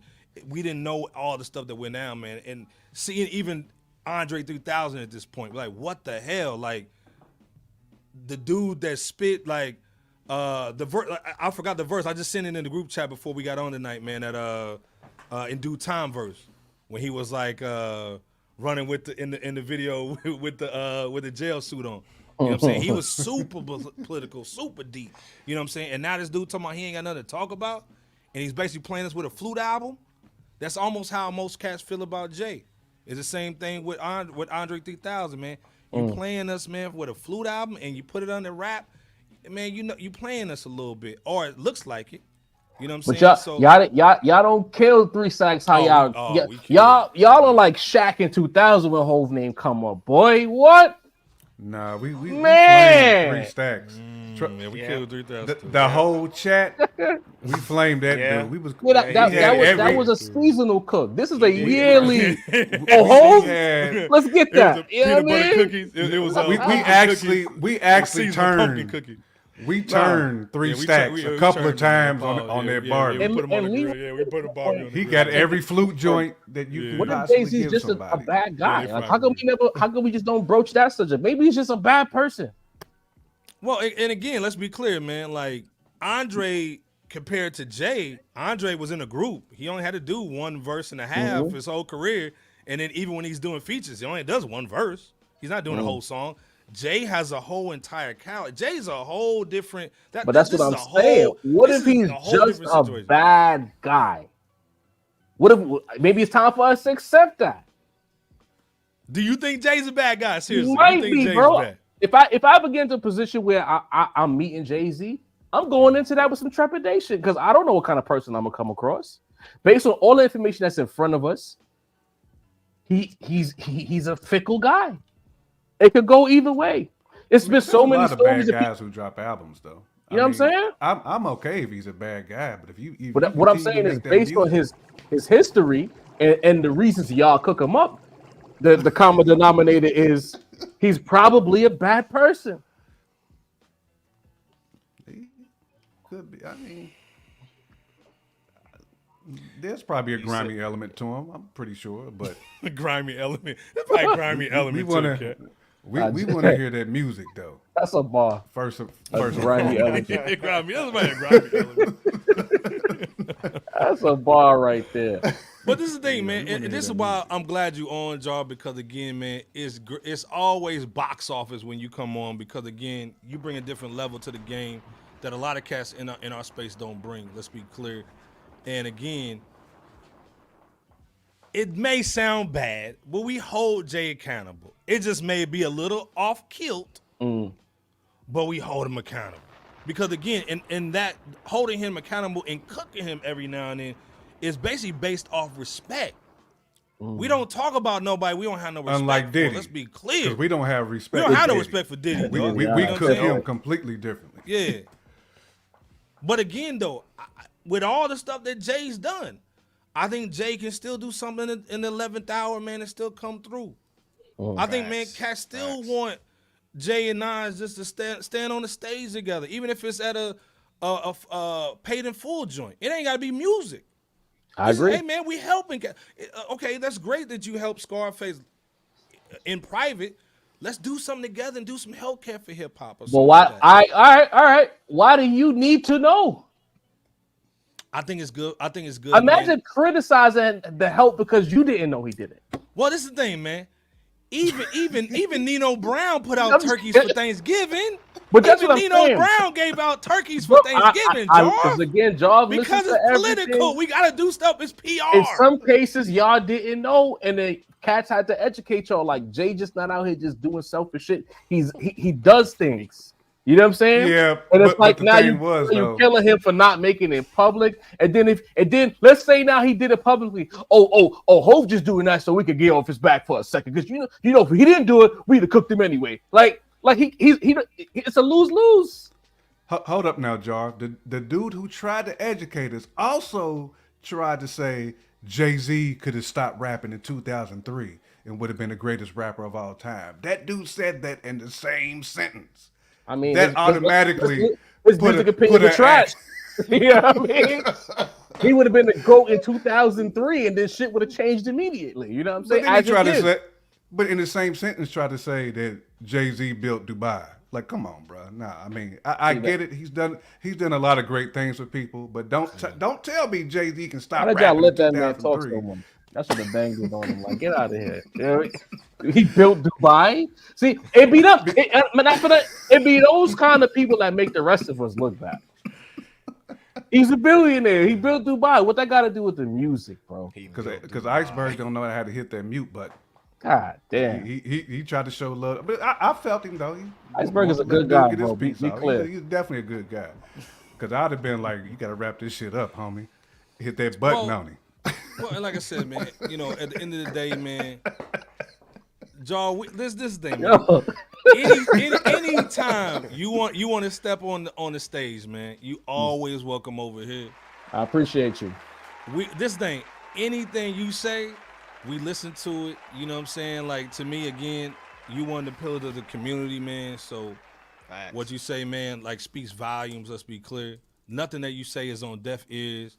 we didn't know all the stuff that went down, man. And seeing even Andre 3000 at this point, like what the hell, like the dude that spit like the verse. I forgot the verse. I just sent it in the group chat before we got on tonight, man. That in due time verse when he was like running with in the video with the jail suit on. You know what I'm saying? He was super political, super deep. You know what I'm saying? And now this dude talking about he ain't got nothing to talk about, and he's basically playing us with a flute album. That's almost how most cats feel about Jay. It's the same thing with Andre 3000, man. You playing us, man, with a flute album, and you put it on the rap, man. You know you playing us a little bit, or it looks like it. You know what I'm saying? Y'all don't kill 3 Sacks. How y'all are like Shaq in 2000 when Hove name come up, boy. What? Nah, we man. flamed 3 Stacks. Man, we killed 3000. The whole chat, we flamed that dude. We was that was a seasonal cook. This is a yearly. Hove. Let's get that. You know what I mean? Cookies. It was we actually turned cookie. We turned 3 Stacks a couple of times on that bar. We put him on the grill. We put a bar on the grill. He got every flute joint that you could possibly give somebody. What if Jay-Z's just a bad guy? Like, how come we just don't broach that subject? Maybe he's just a bad person. Well, and again, let's be clear, man. Like Andre compared to Jay, Andre was in a group. He only had to do 1 verse and a half his whole career, and then even when he's doing features, he only does 1 verse. He's not doing a whole song. Jay has a whole entire calendar. Jay's a whole different. But that's what I'm saying. What if he's just a bad guy? What if maybe it's time for us to accept that? Do you think Jay's a bad guy? Seriously, he might be, bro. If I ever get into a position where I'm meeting Jay-Z, I'm going into that with some trepidation because I don't know what kind of person I'm gonna come across. Based on all the information that's in front of us, he's a fickle guy. It could go either way. It's been so many stories of bad guys who drop albums, though. You know what I'm saying? I'm okay if he's a bad guy, but what I'm saying is based on his history and the reasons y'all cook him up, the common denominator is he's probably a bad person. He could be. I mean, there's probably a grimy element to him. I'm pretty sure, but grimy element. There's probably a grimy element to him. We want to hear that music though. That's a bar. First Grammy element. Grammy. That's my Grammy element. That's a bar right there. But this is the thing, man, and this is why I'm glad you on, Jarv, because again, man, it's always box office when you come on, because again, you bring a different level to the game that a lot of cats in our space don't bring. Let's be clear. And again, it may sound bad, but we hold Jay accountable. It just may be a little off kilt, but we hold him accountable. Because again, in that holding him accountable and cooking him every now and then is basically based off respect. We don't talk about nobody we don't have no respect Unlike for. Diddy. Let's be clear. 'Cause we don't have respect. We don't have no Diddy. respect for Diddy. We dog. we You know what I'm cook saying? him completely differently. Yeah. But again, though, with all the stuff that Jay's done, I think Jay can still do something in the 11th hour, man, and still come through. I think, man, cats still want Jay and Nas just to stand on the stage together, even if it's at a paid in full joint. It ain't got to be music. I agree. Hey, man, we helping. Okay, that's great that you help Scarface in private. Let's do something together and do some healthcare for hip hop. Well, why? All right. Why do you need to know? I think it's good. Imagine man. criticizing the help because you didn't know he did it. Well, this is the thing, man. Even Nino Brown put out turkeys for Thanksgiving. But that's even what I'm Nino saying. Brown gave out turkeys for Thanksgiving, Because again, Jarv, because it's political. We gotta do stuff. It's PR. In some cases, y'all didn't know, and the cats had to educate y'all. Like Jay just not out here just doing selfish shit. He does things. You know what I'm saying? Yeah. And it's like the now thing was, you're killing him for not making it public. And then let's say now he did it publicly. Hov just doing that so we could get off his back for a second. Because you know if he didn't do it, we'd have cooked him anyway. Like he it's a lose-lose. Hold up now, Jar. The dude who tried to educate us also tried to say Jay-Z could have stopped rapping in 2003 and would have been the greatest rapper of all time. That dude said that in the same sentence. I mean, that automatically his music opinion was trash. You know what I mean? He would have been the GOAT in 2003, and then shit would have changed immediately. You know what I'm saying? But in the same sentence, try to say that Jay-Z built Dubai. Like, come on, bro. Nah, I mean, I get it. He's done a lot of great things for people, but don't tell me Jay-Z can stop rapping. I let that man talk so much. That's what the bangers on him. Like, get out of here. You know, he built Dubai. See, it be them. It be those kind of people that make the rest of us look bad. He's a billionaire. He built Dubai. What that got to do with the music, bro? Because Iceberg don't know how to hit that mute button. God damn. He tried to show love, but I felt him though. Iceberg is a good guy, bro. Be clear. He's definitely a good guy. Because I'd have been like, you got to wrap this shit up, homie. Hit that button on him. Well, and like I said, man, you know, at the end of the day, man, Jarv, this thing, man. Any time you want to step on the stage, man, you always welcome over here. I appreciate you. This thing, anything you say, we listen to it. You know what I'm saying? Like, to me, again, you one of the pillars of the community, man. So what you say, man, like, speaks volumes. Let's be clear. Nothing that you say is on deaf ears.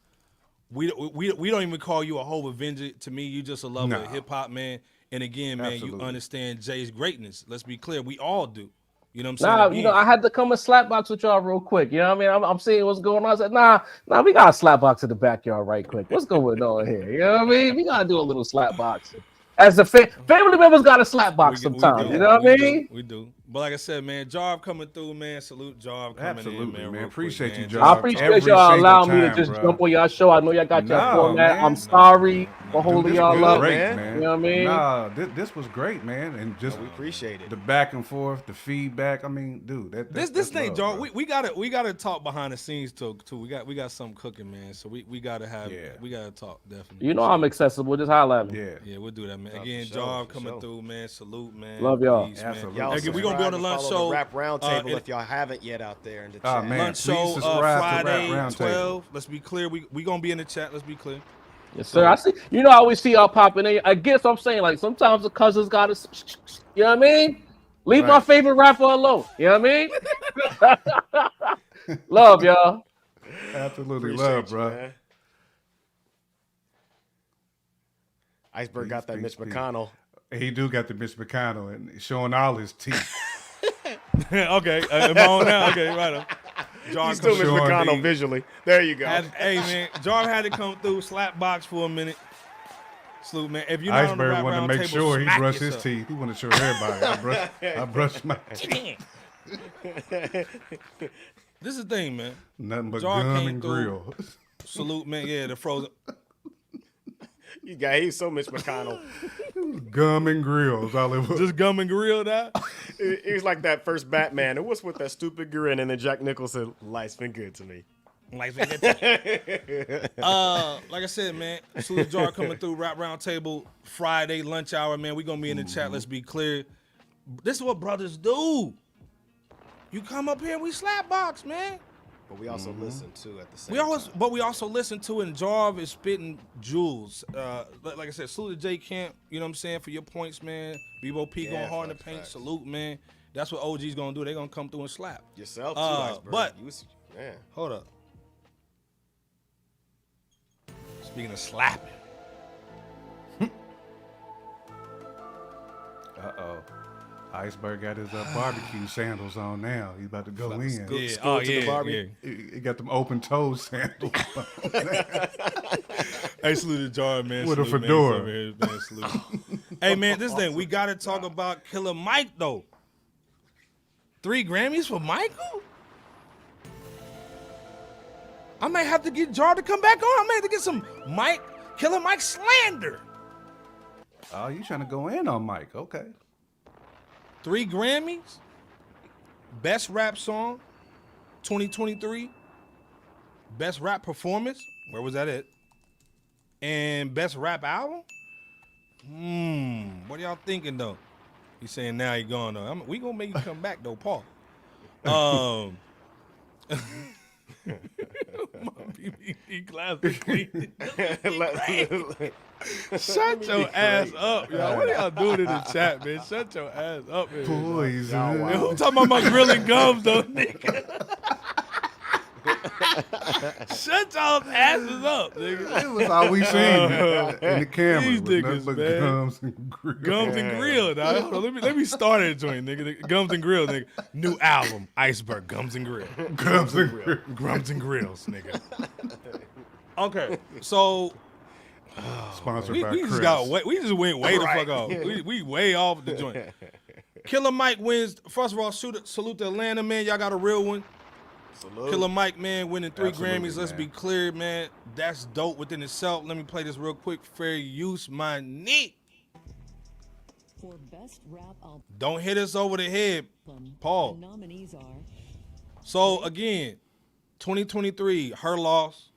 We don't even call you a whole Avenger. To me, you just a lover of hip hop, man. And again, man, you understand Jay's greatness. Let's be clear, we all do. You know what I'm saying? You know, I had to come and slapbox with y'all real quick. You know what I mean? I'm seeing what's going on. I said, nah, we got a slapbox in the backyard right quick. What's going on here? You know what I mean? We gotta do a little slapboxing. As a family members got a slapbox sometimes. You know what I mean? We do. But like I said, man, Jarv coming through, man. Salute Jarv coming in, man. Appreciate you, Jarv. I appreciate y'all allowing me to just jump on y'all show. I know y'all got your format. I'm sorry for holding y'all up, man. You know what I mean? Nah, this was great, man. And just we appreciate it. The back and forth, the feedback. I mean, dude, this thing, Jarv, we gotta talk behind the scenes too. We got something cooking, man. So we gotta have we gotta talk definitely. You know I'm accessible. Just holler at me. Yeah, we'll do that, man. Again, Jarv coming through, man. Salute, man. Love y'all. Peace, absolutely. Man. Again, we gonna go on the lunch show. Rap Roundtable if y'all haven't yet out there in the chat. Man, lunch show Friday 12. Let's be clear. We gonna be in the chat. Let's be clear. Yes, sir. I see. You know, I always see y'all popping in. I guess I'm saying, like, sometimes the cousins gotta, you know what I mean? Leave my favorite rapper alone. You know what I mean? Love y'all. Absolutely love, bro. Man. Iceberg got that Mitch McConnell. He do got the Mitch McConnell and showing all his teeth. Okay, am I on now? Okay, right on. He's still Mitch McConnell visually. There you go. Hey, man, Jarv had to come through, slap box for a minute. Salute, man. If you're not on the Iceberg rap wanted to round make table, sure he smack brushed his yourself. teeth. He wanted to show everybody. I brushed my teeth. This is the thing, man. Nothing but Jarv gum came and through. grill. Salute, man. Yeah, the frozen. He's so Mitch McConnell. Gum and grill is all it was. Just gum and grill that. He was like that first Batman. And what's with that stupid grin? And then Jack Nicholson, life's been good to me. Like I said, man, salute Jarv coming through Rap Round Table Friday lunch hour, man. We gonna be in the chat. Let's be clear. This is what brothers do. You come up here, we slap box, man. But we also listen too at the same time. But we also listen to it, and Jarv is spitting jewels. Like I said, salute to J Camp. You know what I'm saying, for your points, man. Bebo P going hard in the paint. Salute, man. That's what OG's gonna do. They gonna come through and slap yourself too. Iceberg. But man, hold up. Speaking of slapping. Uh-oh. Iceberg got his barbecue sandals on now. He's about to go in. Scoot to the barbie. He got them open toe sandals on. Hey, salute to Jarv, man. With a Salute, fedora. Man. Salute. Hey, man, this thing, we got to talk about Killer Mike, though. 3 Grammys for Michael? I might have to get Jarv to come back on. I might have to get some Killer Mike slander. Oh, you trying to go in on Mike. Okay. 3 Grammys, Best Rap Song, 2023, Best Rap Performance, where was that at? And Best Rap Album? What y'all thinking, though? He's saying now he gone, though. We gonna make you come back, though, Paul. My PPP classic. Shut your ass up, y'all. What are y'all doing in the chat, man? Shut your ass up, man. Poison. Man, who talking about my grilling gums, though, nigga? Shut y'all's asses up, nigga. That was all we seen in the camera. These with niggas, nothing but man. Gums and grill. Gums and grill, dog. Hold on, let me start that joint, nigga. Gums and grill, nigga. New album, Iceberg, Gums and Grill. Gums and grill. Gums and grills, nigga. Okay, so Sponsored we by just Chris. we just went way the fuck off. We way off the joint. Killer Mike wins. First of all, salute to Atlanta, man. Y'all got a real one. Salute. Killer Mike, man, winning 3 Absolutely, Grammys. Let's man. be clear, man. That's dope within itself. Let me play this real quick. Fair use, my knee. For best rap album, Don't hit us over the head, Paul. the nominees are So again, 2023, her loss.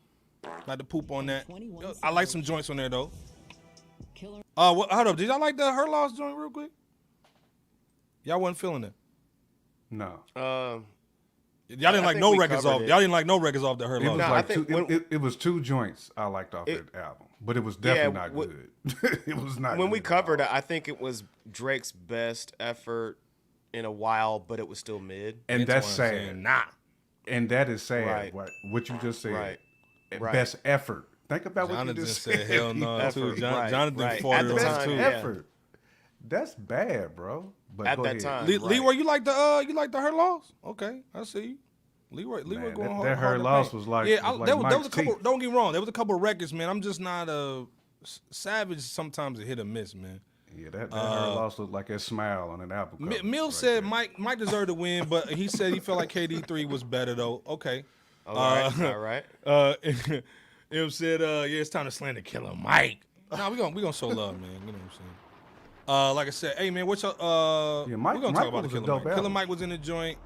Not to poop on that. 21 I like some joints on there though. Killer. Hold up. Did y'all like the her loss joint real quick? Y'all wasn't feeling it. No. Y'all didn't I like think no we records covered off. it. Y'all didn't like no records off the her It loss. was I like think it was 2 joints I liked off that album, but it was definitely not good. It was not. When we good at all. covered it, I think it was Drake's best effort in a while, but it was still mid. And that's what I'm saying. sad. Nah. And that is sad. Right. What you just said. Right. Right. Best effort. Think about what Jonathan you just said hell no too. Effort, right, Jonathan right. fought At it the on time, too. yeah. effort. That's bad, bro. But At go that ahead. time. Leroy, you like the her loss? Okay, I see you. Leroy Man, going that- hard. that her hard to loss paint. was like- yeah. was like there was a Mike's couple. teeth. Don't get me wrong. There was a couple of records, man. I'm just not a Savage. Sometimes a hit or miss, man. Yeah, that her loss looked like a smile on an album cover. Mill right said there. Mike deserved to win, but he said he felt like KD3 was better though. Okay. All right. Em said, yeah, it's time to slander Killer Mike. Nah, we gonna show love, man. You know what I'm saying? Like I said, hey man, what's your Yeah, Mike- we're gonna Mike talk about the was a Killer dope Mike. Killer album. Mike was in the joint.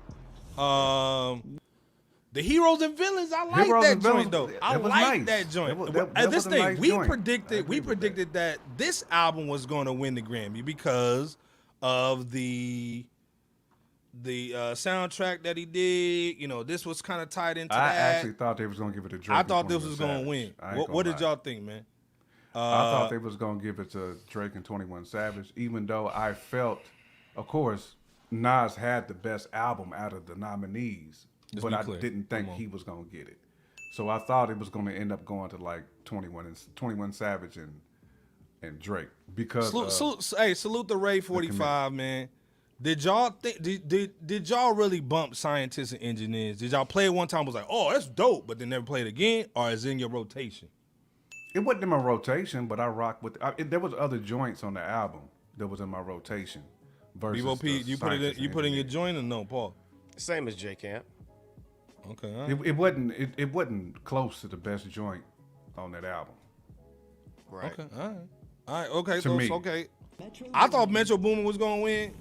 The Heroes and Villains, I like Heroes that and joint Villains, though. I that was like nice. that joint. That And this was a thing, nice we joint. I predicted agree with that this album was gonna win the Grammy because of the soundtrack that he did. You know, this was kind of tied into I that. actually thought they was gonna give it to Drake. I and thought this 21 was gonna Savage. win. I ain't What gonna did lie. y'all think, man? I thought they was gonna give it to Drake and 21 Savage, even though I felt, of course, Nas had the best album out of the nominees, Let's but be I clear. didn't think Come on. he was gonna get it. So I thought it was gonna end up going to like 21 Savage and and Drake because salute the Ray 45, man. Did y'all think did y'all really bump scientists and engineers? Did y'all play it one time? Was like, oh, that's dope, but then never play it again, or is it in your rotation? it wasn't in my rotation, but I rocked with. There was other joints on the album that was in my rotation. Versus Bevo P, you put it in your joint or no, Paul? Same as J Camp. Okay. All right. It wasn't close to the best joint on that album. Right. Okay. All right. Okay. To me. Okay. I thought Metro Boomin was gonna win.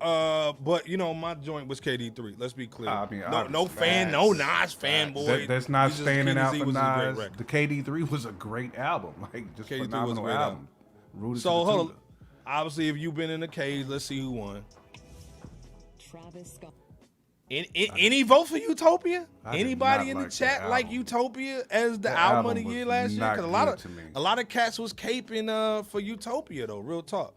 But you know my joint was KD3. Let's be clear. I mean, no Nas fanboy. That's not standing out for was a great Nas. record. The KD3 was a great album, like just KD3 phenomenal was a great album. Rooted So to the hold on. tuba. Obviously, if you've been in the cage, let's see who won. Travis Scott. Any vote for Utopia? I did Anybody not in the like chat that like album. Utopia as the That album of album the year was last year? not Because good to me. a lot of cats was caping for Utopia though. Real talk.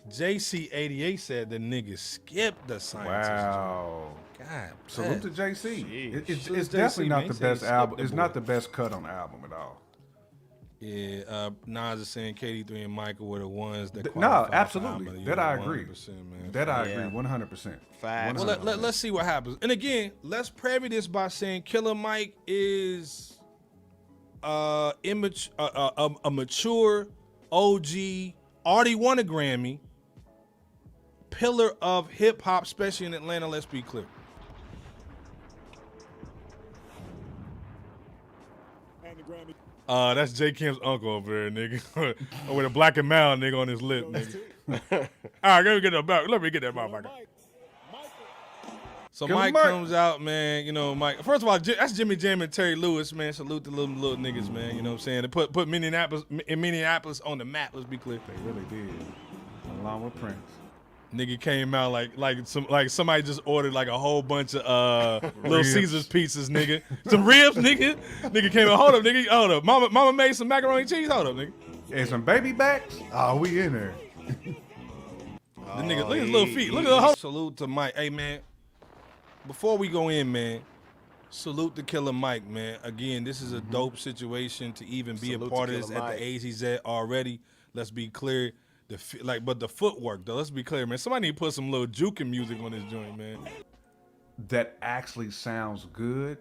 JC88 said the nigga skipped the scientist. Wow. joint. God. Salute to man. JC. It's Salute to definitely JC, not man. the He said best he album. skipped the It's boy. not the best cut on the album at all. Yeah, Nas is saying KD3 and Michael were the ones that No, qualified for absolutely. album of the That year, I agree. 100%, man. That I Yeah. agree 100%. Facts. Well, let's see what happens. And again, let's preview this by saying Killer Mike is a mature OG, already won a Grammy, pillar of hip hop, especially in Atlanta. Let's be clear. That's J. Kim's uncle over there, nigga, with a black and mild nigga on his lip, nigga. All right, let me get that back. Let me get that motherfucker. So Killer Mike Mike. comes out, man. You know, Mike. First of all, that's Jimmy Jam and Terry Lewis, man. Salute the little niggas, man. You know what I'm saying? They put Minneapolis on the map. Let's be clear. They really did. Along with Prince. Nigga came out like somebody just ordered like a whole bunch of Little Ribs. Caesars pizzas, nigga. Some ribs, nigga. Nigga came out. Hold up, nigga. Hold up. Mama made some macaroni and cheese. Hold up, nigga. And some baby backs? Oh, we in there. The nigga, look at his little feet. Look at the salute to Mike. Hey man, before we go in, man, salute to Killer Mike, man. Again, this is a dope situation to even be Salute a to part of Killer this at Mike. the age he's at already. Let's be clear. But the footwork though. Let's be clear, man. Somebody need to put some little juking music on this joint, man. That actually sounds good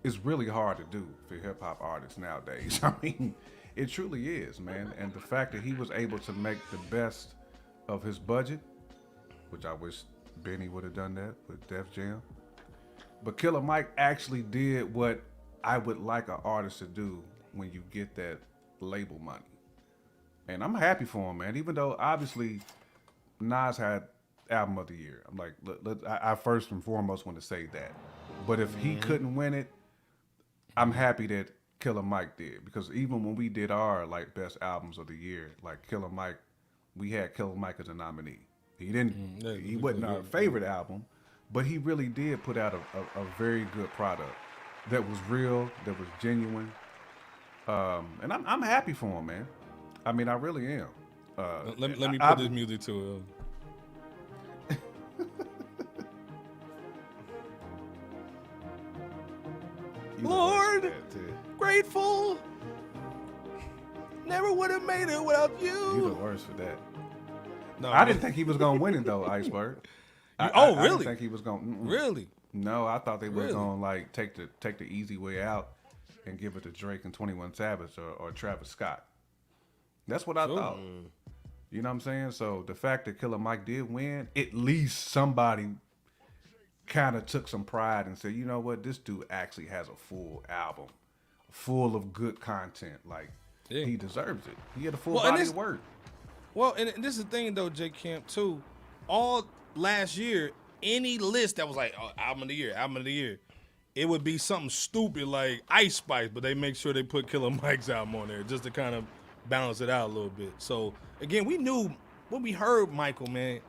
is really hard to do for hip hop artists nowadays. I mean, it truly is, man. And the fact that he was able to make the best of his budget, which I wish Benny would have done that with Def Jam. But Killer Mike actually did what I would like an artist to do when you get that label money. And I'm happy for him, man. Even though obviously Nas had album of the year. I'm like, I first and foremost want to say that. But if he couldn't win it, I'm happy that Killer Mike did. Because even when we did our like best albums of the year, like Killer Mike, we had Killer Mike as a nominee. He didn't. He wasn't our favorite album, but he really did put out a very good product that was real, that was genuine, and I'm happy for him, man. I mean, I really am. Let me put this music to it. Lord, grateful. Never would have made it without you. You the worst for that. No, I didn't think he was gonna win it though, Iceberg. I really? didn't think he was gonna. Really? No, I thought they were Really? gonna like take the easy way out and give it to Drake and 21 Savage or Travis Scott. That's what I thought. You know what I'm saying? So the fact that Killer Mike did win, at least somebody kind of took some pride and said, you know what, this dude actually has a full album, full of good content. Like he deserves it. He had a full body of work. Well, and this is the thing though, J. Camp too. All last year, any list that was like album of the year, it would be something stupid like Ice Spice, but they make sure they put Killer Mike's album on there just to kind of balance it out a little bit. So again, we knew when we heard Michael, man.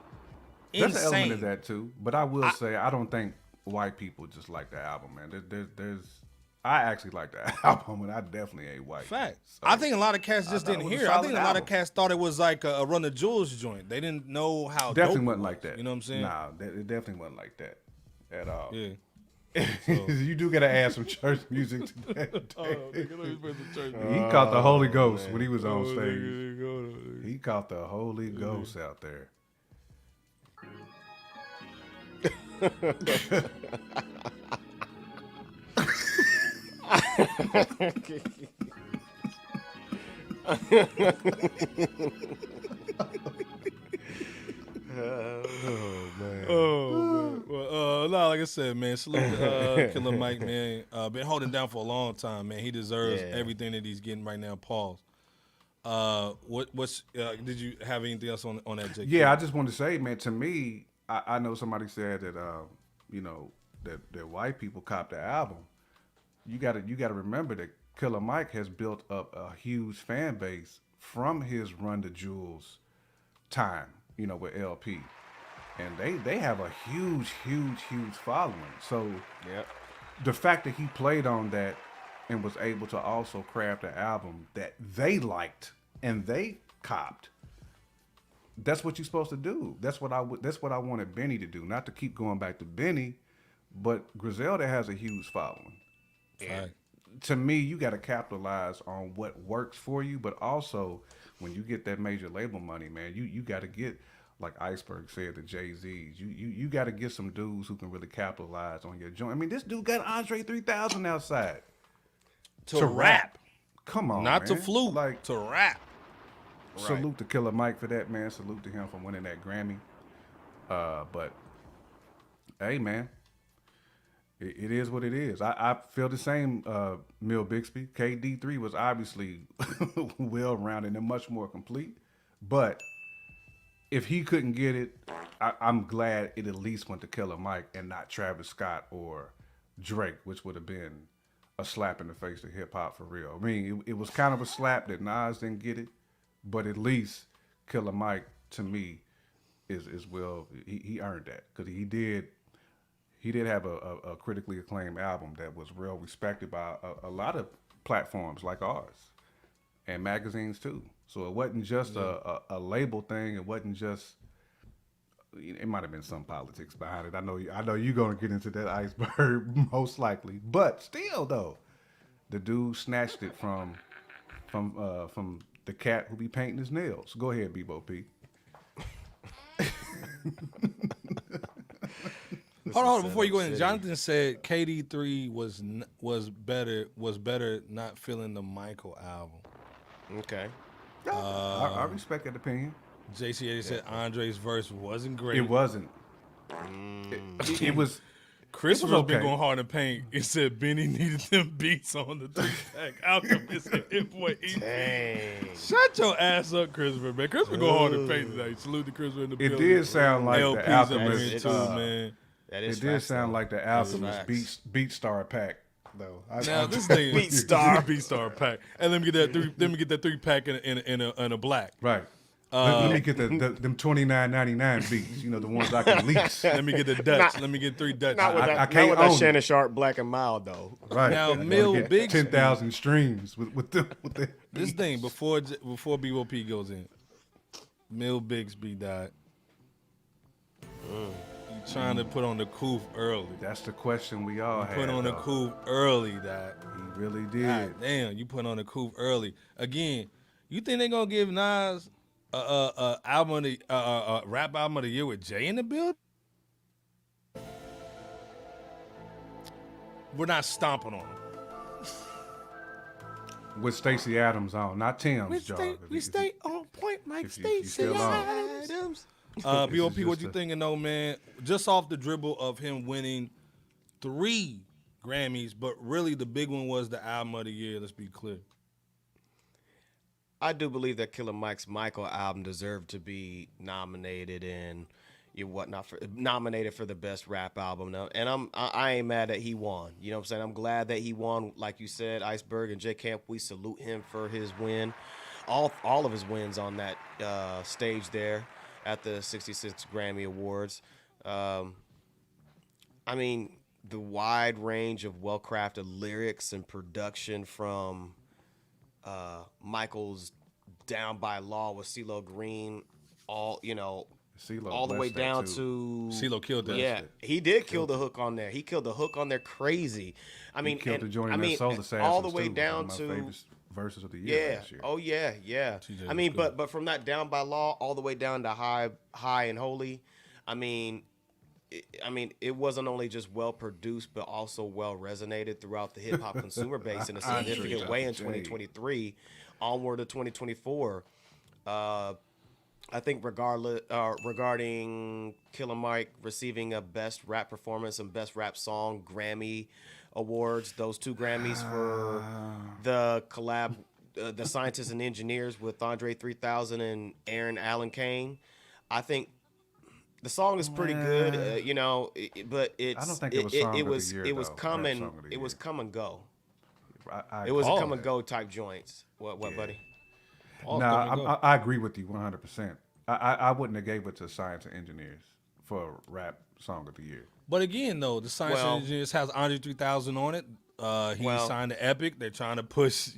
There's insane. an element of that too, but I will say I don't think white people just like the album, man. I actually like the album, and I definitely ain't white. Fact. So, I think a lot of cats just thought didn't it was a hear. I solid think a lot of album. cats thought it was like a Run the Jewels joint. They didn't know how definitely dope it wasn't was, like that. You know what I'm saying? Nah, it definitely wasn't like that at all. Yeah. You do gotta add some church music to that. Oh, nigga, let me put some church He caught the Holy Ghost man. when he was on Oh, stage. nigga. He caught the Holy Ghost out there. Oh, man. Well, no, like I said, man, salute to Killer Mike, man. Been holding down for a long time, man. He deserves everything that he's getting right now. Pause. Did you have anything else on that, Jake? Yeah, I just want to say, man, to me, I know somebody said that, that white people cop the album. You gotta remember that Killer Mike has built up a huge fan base from his Run the Jewels time, with LP. And they have a huge following. So the fact that he played on that and was able to also craft an album that they liked and they copped, that's what you're supposed to do. That's what I wanted Benny to do. Not to keep going back to Benny, but Griselda has a huge following. And to me, you got to capitalize on what works for you, but also when you get that major label money, man, you got to get, like Iceberg said, the Jay-Z's. You got to get some dudes who can really capitalize on your joint. I mean, this dude got Andre 3000 outside to rap. Come on, not man. to flute, like to rap. Salute to Killer Mike for that, man. Salute to him for winning that Grammy. But hey, man, it is what it is. I feel the same, Mill Bixby. KD3 was obviously well-rounded and much more complete. But if he couldn't get it, I'm glad it at least went to Killer Mike and not Travis Scott or Drake, which would have been a slap in the face to hip-hop for real. I mean, it was kind of a slap that Nas didn't get it, but at least Killer Mike, to me, is well, he earned that, because he did have a critically acclaimed album that was well respected by a lot of platforms like ours and magazines too. So it wasn't just a label thing. It wasn't just, it might have been some politics behind it. I know you're gonna get into that, Iceberg, most likely. But still though, the dude snatched it from the cat who be painting his nails. Go ahead, Bebo P. Hold on, before you go in, Jonathan said KD3 was better not feeling the Michael album. Okay. I respect that opinion. JC80 said Andre's verse wasn't great. It wasn't. It was. Chris was was okay. been going hard in paint. It said Benny needed them beats on the 3-pack. Alchemist and Hit Boy Dang. Shut your ass up, Christopher, man. Christopher going hard in paint tonight. Salute to Christopher in the building. It did sound like LP's the up in Alchemist. here too, man. That is It did facts, sound though. like the Alchemist Beat Star pack, though. Now this thing Beat Star. Beat Star pack, and let me get that 3-pack in a black. Right. Let me get them $29.99 beats. The ones I can lease. Let me get the Dutch. Let me get 3 Dutch. Not with I that, can't not with that own Shannon Sharp Black and Mild though. Right. Now, I gotta Mill get Bixby. 10,000 streams with the This thing before BOP goes in, Mill Bixby died. You trying to put on the coupe early? That's the question we all had. Put on the though. coupe early, that. He really did. God damn, you put on the coupe early. Again, you think they gonna give Nas a rap album of the year with Jay in the build? We're not stomping on him. With Stacey Adams on, not Tim's, Jarv. We stay on point like if you Stacey still on. Adams. This BOP, is what just you a- thinking though, man? Just off the dribble of him winning 3 Grammys, but really the big one was the album of the year. Let's be clear. I do believe that Killer Mike's Michael album deserved to be nominated and nominated for the best rap album. Now, and I ain't mad that he won. You know what I'm saying? I'm glad that he won. Like you said, Iceberg and J Camp, we salute him for his win. All of his wins on that stage there at the 66 Grammy Awards. I mean, the wide range of well-crafted lyrics and production from Michael's Down by Law with CeeLo Green, all CeeLo all the way blessed that, down too. to CeeLo killed that. Yeah, he did kill the hook on there. He killed the hook on there crazy. I mean, He killed the and, joint I in mean, Soul Assassins all the way too. down One of my to favorite verses of the year last year. Oh yeah. TJ I mean, was good. but from that Down by Law all the way down to High and Holy. I mean, it wasn't only just well produced, but also well resonated throughout the hip hop consumer base in a significant way in 2023, onward to 2024. I think regarding Killer Mike receiving a Best Rap Performance and Best Rap Song Grammy awards, those 2 Grammys for the collab, the Scientists and Engineers with Andre 3000 and Aaron Allen Kane. I think the song is pretty good, but it's. I don't think it was song of the year, It was though. coming. Rap song of the It was year. come and go. I It was a agree. come and go type joints. What, buddy? I agree with you 100%. I wouldn't have gave it to Science and Engineers for Rap Song of the Year. But again, though, the Science and Engineers has Andre 3000 on it. He signed to Epic. They're trying to push,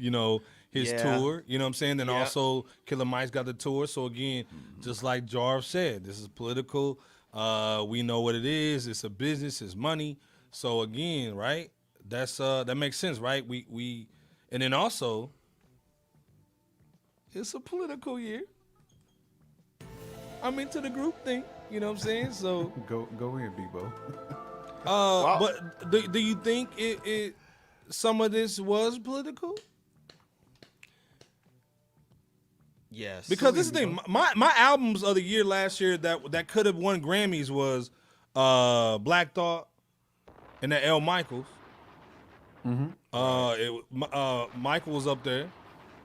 his tour. You know what I'm saying? Then also Killer Mike's got the tour. So again, just like Jarv said, this is political. We know what it is. It's a business. It's money. So again, right? That makes sense, right? We and then also it's a political year. I'm into the group thing. You know what I'm saying? So go in, Bebo. But do you think it some of this was political? Yes. Because this is the thing. My albums of the year last year that could have won Grammys was Black Thought and that L. Michaels. Michael was up there,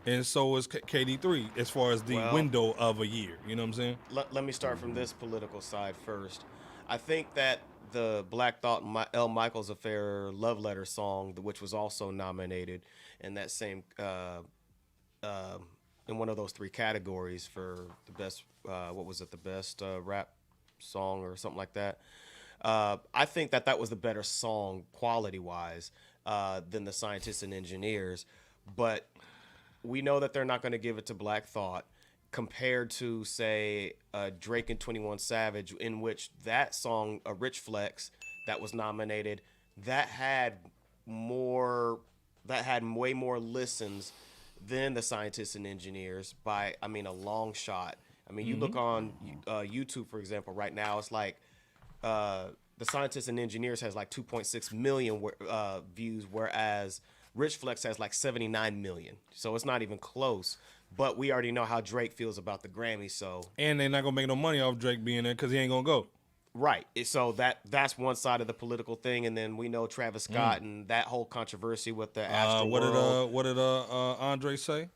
and so was KD3 as far as the window of a year. You know what I'm saying? Let me start from this political side first. I think that the Black Thought L. Michaels Affair Love Letter song, which was also nominated in that same in one of those 3 categories for the best the best rap song or something like that. I think that was the better song quality wise than the Scientists and Engineers, but we know that they're not going to give it to Black Thought compared to, way Drake and 21 Savage, in which that song, A Rich Flex, that was nominated, that had way more listens than the Scientists and Engineers by, a long shot. You look on YouTube, for example, right now, it's like the Scientists and Engineers has like 2.6 million views, whereas Rich Flex has like 79 million. So it's not even close. But we already know how Drake feels about the Grammy, so. And they're not gonna make no money off Drake being there because he ain't gonna go. Right. So that's one side of the political thing, and then we know Travis Scott and that whole controversy with the Astroworld. What did Andre say?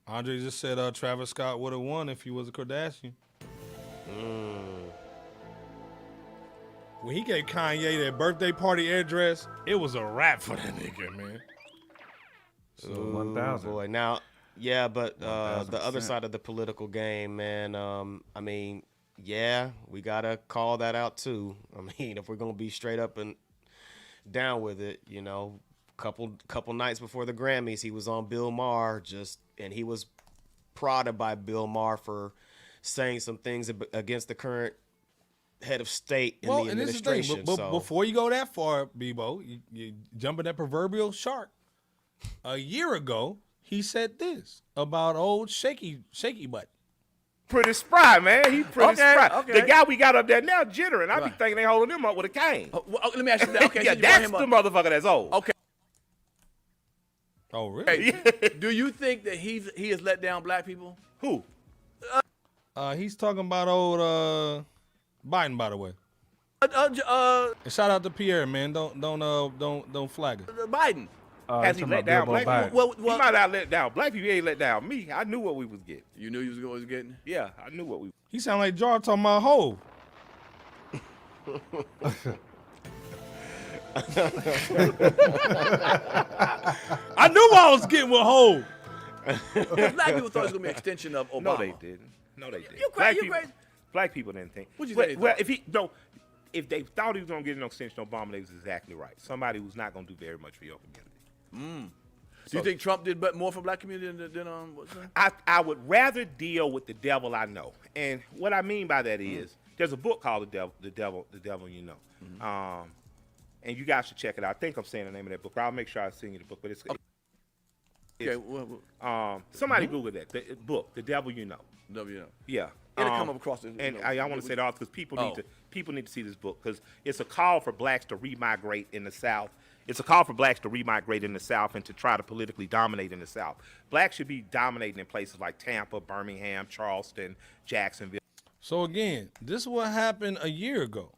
Andre just said Travis Scott would have won if he was a Kardashian. When he gave Kanye that birthday party address, it was a wrap for that nigga, man. So 1,000. Boy, now, yeah, but the 1,000%. other side of the political game, man. Yeah, we gotta call that out too. If we're gonna be straight up and down with it, couple nights before the Grammys, he was on Bill Maher and he was prodded by Bill Maher for saying some things against the current head of state in the administration. This is the thing, but before you go that far, Bebo, you jump in that proverbial shark. A year ago, he said this about old shaky butt. Pretty spry, man. He pretty spry. Okay. The guy we got up there now, jittering. I be thinking they holding him up with a cane. Let me ask you that. Okay, yeah, since you brought that's him the up. motherfucker that's old. Okay. Oh, really? Do you think that he has let down black people? Who? He's talking about old Biden, by the way. And shout out to Pierre, man. Don't flag it. Biden. Has he let down black people? Well, he might not let down black people. He ain't let down me. I knew what we was getting. You knew you was getting? Yeah, I knew what we. He sound like Jarv talking about Hov. I knew I was getting with Hov. Black people thought it was gonna be an extension of Obama. No, they didn't. No, they didn't. You crazy? Black people didn't think. What'd you say? Well, if they thought he was gonna get an extension of Obama, they was exactly right. Somebody who's not gonna do very much for your community. Do you think Trump did more for black community than what's that? I would rather deal with the devil I know, and what I mean by that is there's a book called The Devil You Know, and you guys should check it out. I think I'm saying the name of that book. I'll make sure I send you the book, but it's. Okay, Somebody Google that the book, The Devil You Know. W. Yeah. It'll come up across the. And I want to say that because people need to see this book because it's a call for blacks to remigrate in the South. It's a call for blacks to remigrate in the South and to try to politically dominate in the South. Blacks should be dominating in places like Tampa, Birmingham, Charleston, Jacksonville. So again, this is what happened a year ago.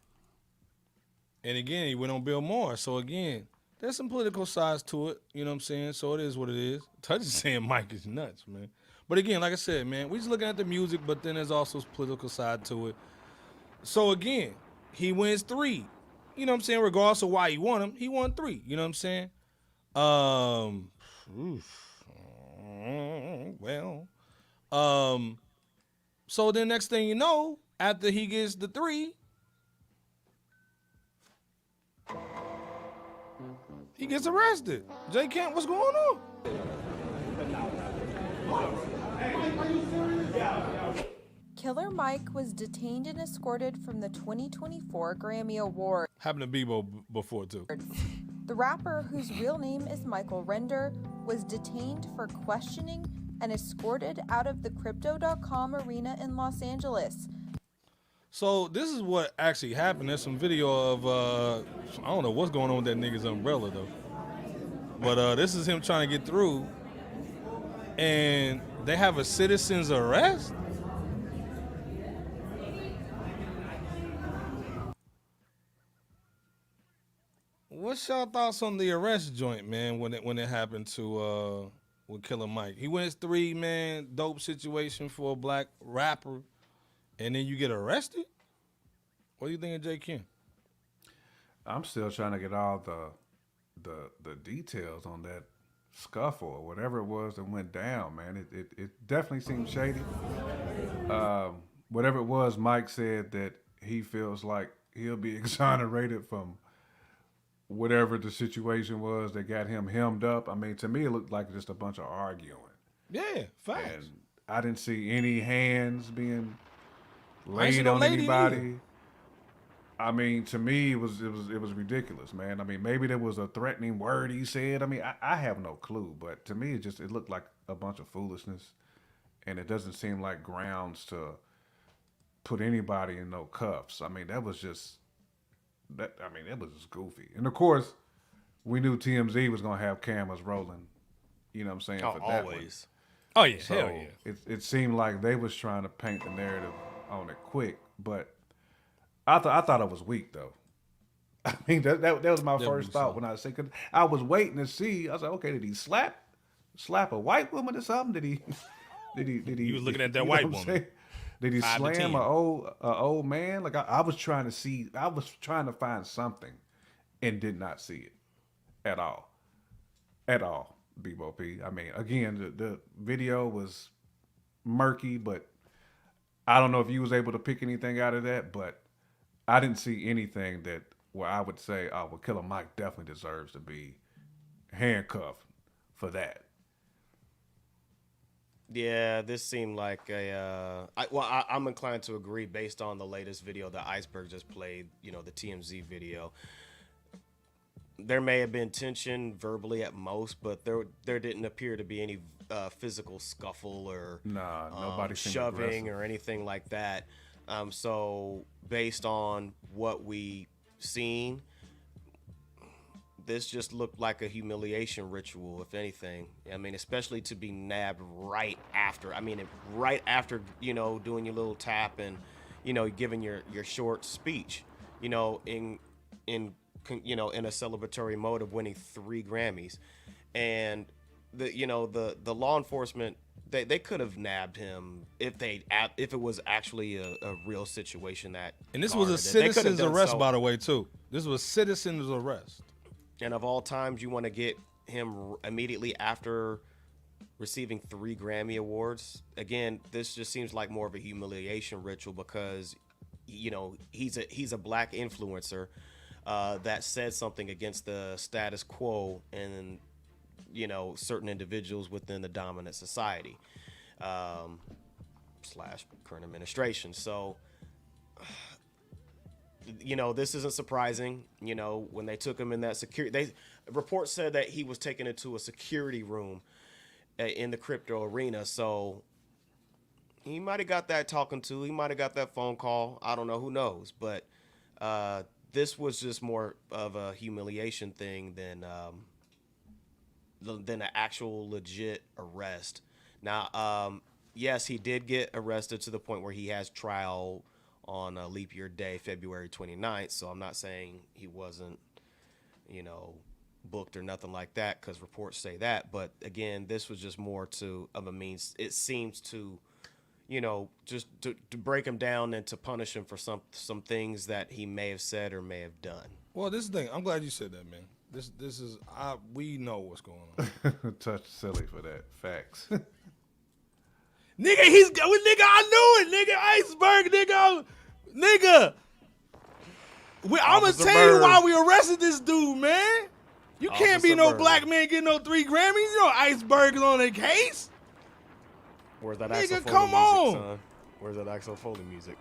And again, he went on Bill Maher. So again, there's some political sides to it. You know what I'm saying? So it is what it is. Touch is saying Mike is nuts, man. But again, like I said, man, we just looking at the music, but then there's also a political side to it. So again, he wins 3. You know what I'm saying? Regardless of why he won them, he won 3. You know what I'm saying? So then next thing you know, after he gets the 3, he gets arrested. J. Kent, what's going on? Killer Mike was detained and escorted from the 2024 Grammy Award. Happened to Bebo before, too. The rapper, whose real name is Michael Render, was detained for questioning and escorted out of the Crypto.com arena in Los Angeles. So this is what actually happened. There's some video of, I don't know what's going on with that nigga's umbrella, though. But this is him trying to get through. And they have a citizen's arrest? What's y'all thoughts on the arrest joint, man, when it happened to with Killer Mike? He wins 3, man, dope situation for a black rapper, and then you get arrested? What do you think of J. Ken? I'm still trying to get all the details on that scuffle or whatever it was that went down, man. It definitely seemed shady. Whatever it was, Mike said that he feels like he'll be exonerated from whatever the situation was that got him hemmed up. I mean, to me, it looked like just a bunch of arguing. Yeah, facts. And I didn't see any hands being laid on anybody. I mean, to me, it was ridiculous, man. I mean, maybe there was a threatening word he said. I mean, I have no clue, but to me, it looked like a bunch of foolishness, and it doesn't seem like grounds to put anybody in no cuffs. I mean, it was just goofy. And of course, we knew TMZ was gonna have cameras rolling. You know what I'm saying? For that always. Oh yeah, so hell yeah. It seemed like they was trying to paint the narrative on it quick, but I thought it was weak though. I mean that was my first thought when I said, cause I was waiting to see. I was like, okay, did he slap a white woman or something? Did he? You was looking at that white woman. Did he slam an old man? Like I was trying to see. I was trying to find something, and did not see it at all. Bebo P. I mean, again, the video was murky, but I don't know if you was able to pick anything out of that. But I didn't see anything that where I would say, oh, well, Killer Mike definitely deserves to be handcuffed for that. Yeah, this seemed like I'm inclined to agree based on the latest video that Iceberg just played, you know, the TMZ video. There may have been tension verbally at most, but there didn't appear to be any physical scuffle or nobody shoving or anything like that. So based on what we seen, this just looked like a humiliation ritual, if anything. I mean, especially to be nabbed right after. I mean, right after, you know, doing your little tap and, you know, giving your short speech, you know, in a celebratory mode of winning 3 Grammys. And the law enforcement, they could have nabbed him if it was actually a real situation that. And this was a citizen's arrest, by the way, too. This was a citizen's arrest. And of all times, you want to get him immediately after receiving 3 Grammy Awards. Again, this just seems like more of a humiliation ritual because, you know, he's a black influencer that said something against the status quo, and you know, certain individuals within the dominant society, slash current administration. So, you know, this isn't surprising. You know, when they took him in that reports said that he was taken into a security room in the crypto arena. So he might have got that talking to. He might have got that phone call. I don't know. Who knows? But this was just more of a humiliation thing than an actual legit arrest. Now, yes, he did get arrested to the point where he has trial on a leap year day, February 29th. So I'm not saying he wasn't, you know, booked or nothing like that, because reports say that. But again, this was just more of a means. It seems to, you know, just to break him down and to punish him for some things that he may have said or may have done. Well, this is the thing. I'm glad you said that, man. This is we know what's going on. Touch silly for that. Facts. Nigga, I knew it, nigga. Iceberg, nigga. I'm gonna tell you why we arrested this dude, man. You can't be no black man getting no 3 Grammys. You know Iceberg is on the case. Where's that Nigga, Axel Foley come music, on. son? Where's that Axel Foley music?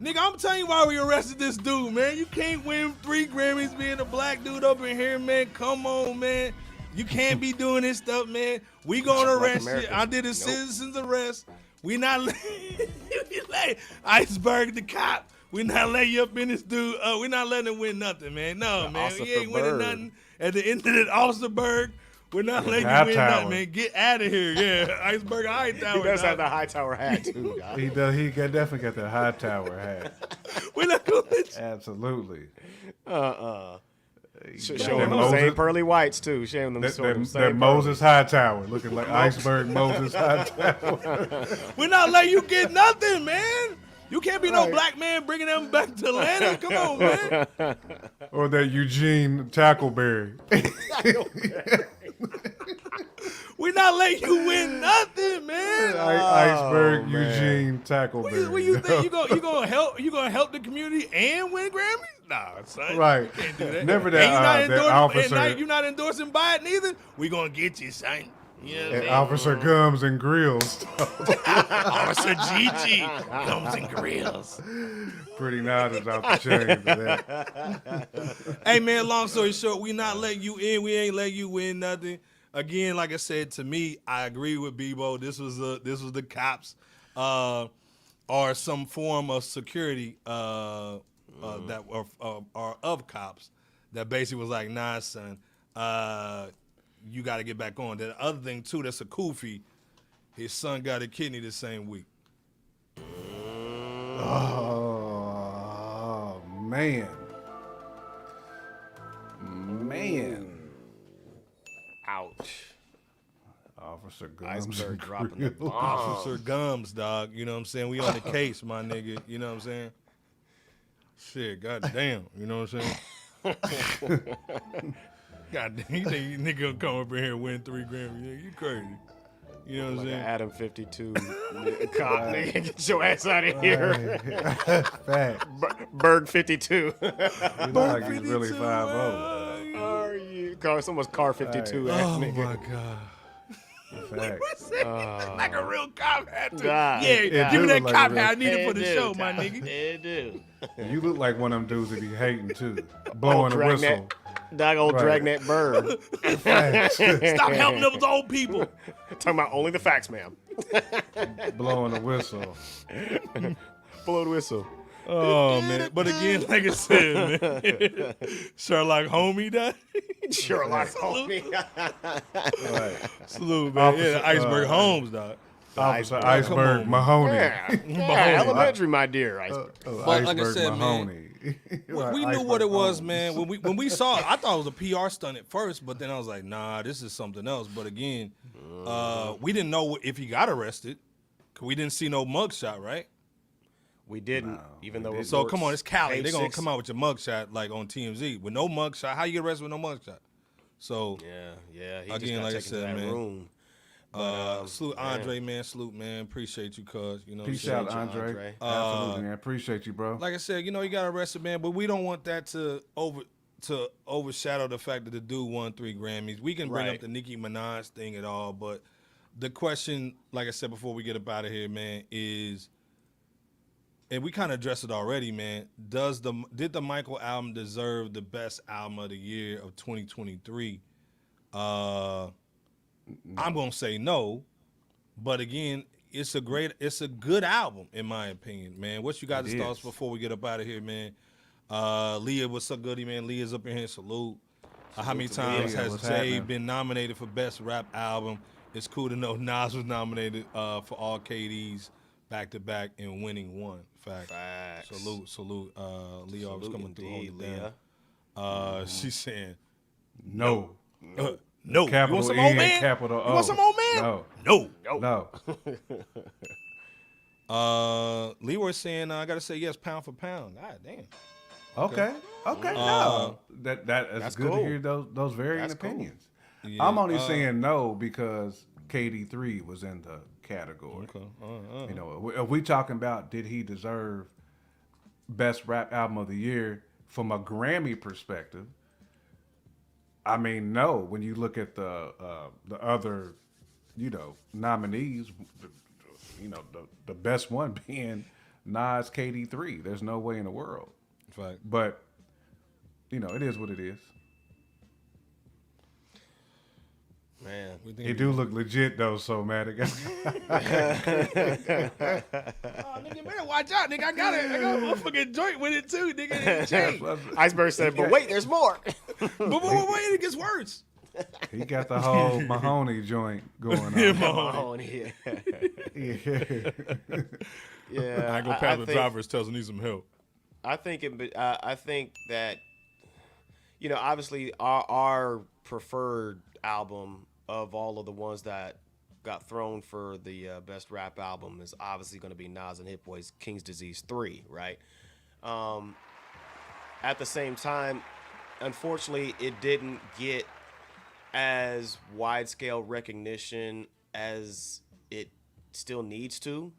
Nigga, I'm telling you why we arrested this dude, man. You can't win 3 Grammys being a black dude up in here, man. Come on, man. You can't be doing this stuff, man. We gonna arrest you. I did a citizen's arrest. We not Iceberg the cop. We not letting you up in this dude. We not letting him win nothing, man. No, man. He ain't winning nothing. At the end of that Officerberg, we're not letting you win nothing, man. Get out of here. Yeah, Iceberg high tower. He does have the high tower hat too. Guys. He does. He definitely got the high tower hat. We're not gonna let you. Absolutely. Showing them the same pearly whites too. Showing them that Moses Hightower, looking like Iceberg Moses Hightower. We're not letting you get nothing, man. You can't be no black man bringing them back to Atlanta. Come on, man. Or that Eugene Tackleberry. We're not letting you win nothing, man. Iceberg Eugene Tackleberry. What you think you gonna help? You gonna help the community and win Grammys? Nah, son. Right. You can't do that. Never that. That officer. You're not endorsing Biden either. We gonna get you, son. You know And Officer Gums and Grills. Officer Gigi Gums and Grills. Pretty nodders out the chain for that. Hey man, long story short, we not letting you in. We ain't letting you win nothing. Again, like I said, to me, I agree with Bebo. This was the cops, or some form of security that are of cops that basically was like, nah, son, you got to get back on. The other thing too, that's a kufi. His son got a kidney the same week. Oh man. Ouch. Officer Gums. Iceberg dropping the bomb. Officer Gums, dog. You know what I'm saying? We on the case, my nigga. You know what I'm saying? Shit, goddamn. You know what I'm saying? Goddamn, you think you nigga gonna come up in here and win 3 Grammys? You crazy. You know what I'm saying? Adam 52 cop, nigga. Get your ass out of here. Fact. Berg 52. You look like he's really 5'0". Are you? Someone's car 52. Oh nigga. my God. Like a real cop hat. Give me that like cop a real- hat I needed for the show, my nigga. It do. You look like one of them dudes that be hating too. Blowing a whistle. Dog old Dragnet bird. Stop helping those old people. Talking about only the facts, ma'am. Blowing a whistle. Blow the whistle. Oh man. But again, like I said, man. Sherlock Homie died. Sherlock Homie. Right. Salute, man. Officer, Iceberg Holmes, dog. Officer Iceberg Mahoney. Yeah, elementary, my dear. Iceberg. But like I Iceberg said, Mahoney. man, we knew what it was, man. When we saw it, I thought it was a PR stunt at first, but then I was like, nah, this is something else. But again, we didn't know if he got arrested, because we didn't see no mugshot, right? We didn't, even though. So come on, it's Cali. They're gonna 6. come out with your mugshot like on TMZ with no mugshot. How you get arrested with no mugshot? So yeah. He again, just got like I taken said, to that man. room. Salute Andre, man. Salute, man. Appreciate you, cuz. You know, Peace what I'm out, saying? Andre. Absolutely, man. Appreciate you, bro. Like I said, you know, he got arrested, man. But we don't want that to to overshadow the fact that the dude won 3 Grammys. We can bring Right. up the Nicki Minaj thing at all, but the question, like I said before we get up out of here, man, is, and we kind of addressed it already, man. Did the Michael album deserve the best album of the year of 2023? I'm gonna say no, but again, it's a good album in my opinion, man. What you guys' thoughts before we get up out of here, man? Leah, what's up, goodie, man? Leah's up in here. Salute. How many times has Jay been nominated for best rap album? It's cool to know Nas was nominated for all KDs back to back and winning one. Facts. Salute. Leah always coming through. Hold it down. She's saying no. No. Capital You want some N, old man? capital O. You want some old man? No. Leroy's saying I gotta say yes, pound for pound. God damn. Okay. No. That's good cool. to hear those varying That's cool. opinions. Yeah, I'm only saying no because KD3 was in the category. Okay. You know, if we talking about did he deserve best rap album of the year from a Grammy perspective? I mean, no. When you look at the other, nominees, the best one being Nas KD3. There's no way in the world. Right. But it is what it is. Man, It do look legit though, so man. Nigga, better watch out, nigga. I got a motherfucking joint with it too, nigga. Iceberg said, but wait, there's more. but wait, it gets worse. He got the whole Mahoney joint going on. Mahoney. Yeah. I ain't gonna pass the drivers. Tells me need some help. I think that obviously our preferred album of all of the ones that got thrown for the best rap album is obviously going to be Nas and Hit Boy's King's Disease 3, right? At the same time, unfortunately, it didn't get as wide-scale recognition as it still needs to.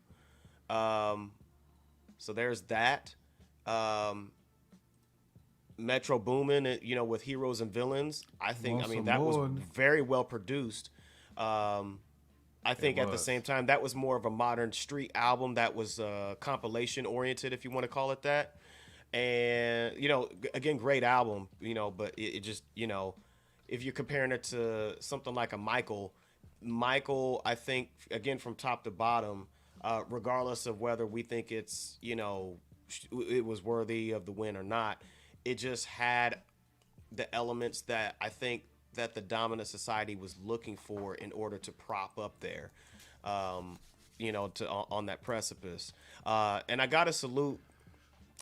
So there's that. Metro Boomin, with Heroes and Villains, that was very well produced. I think at the same time that was more of a modern street album that was compilation oriented, if you want to call it that. And again, great album, but it just if you're comparing it to something like a Michael, I think again from top to bottom, regardless of whether we think it's it was worthy of the win or not. It just had the elements that I think that the dominant society was looking for in order to prop up there, on that precipice. And I gotta salute,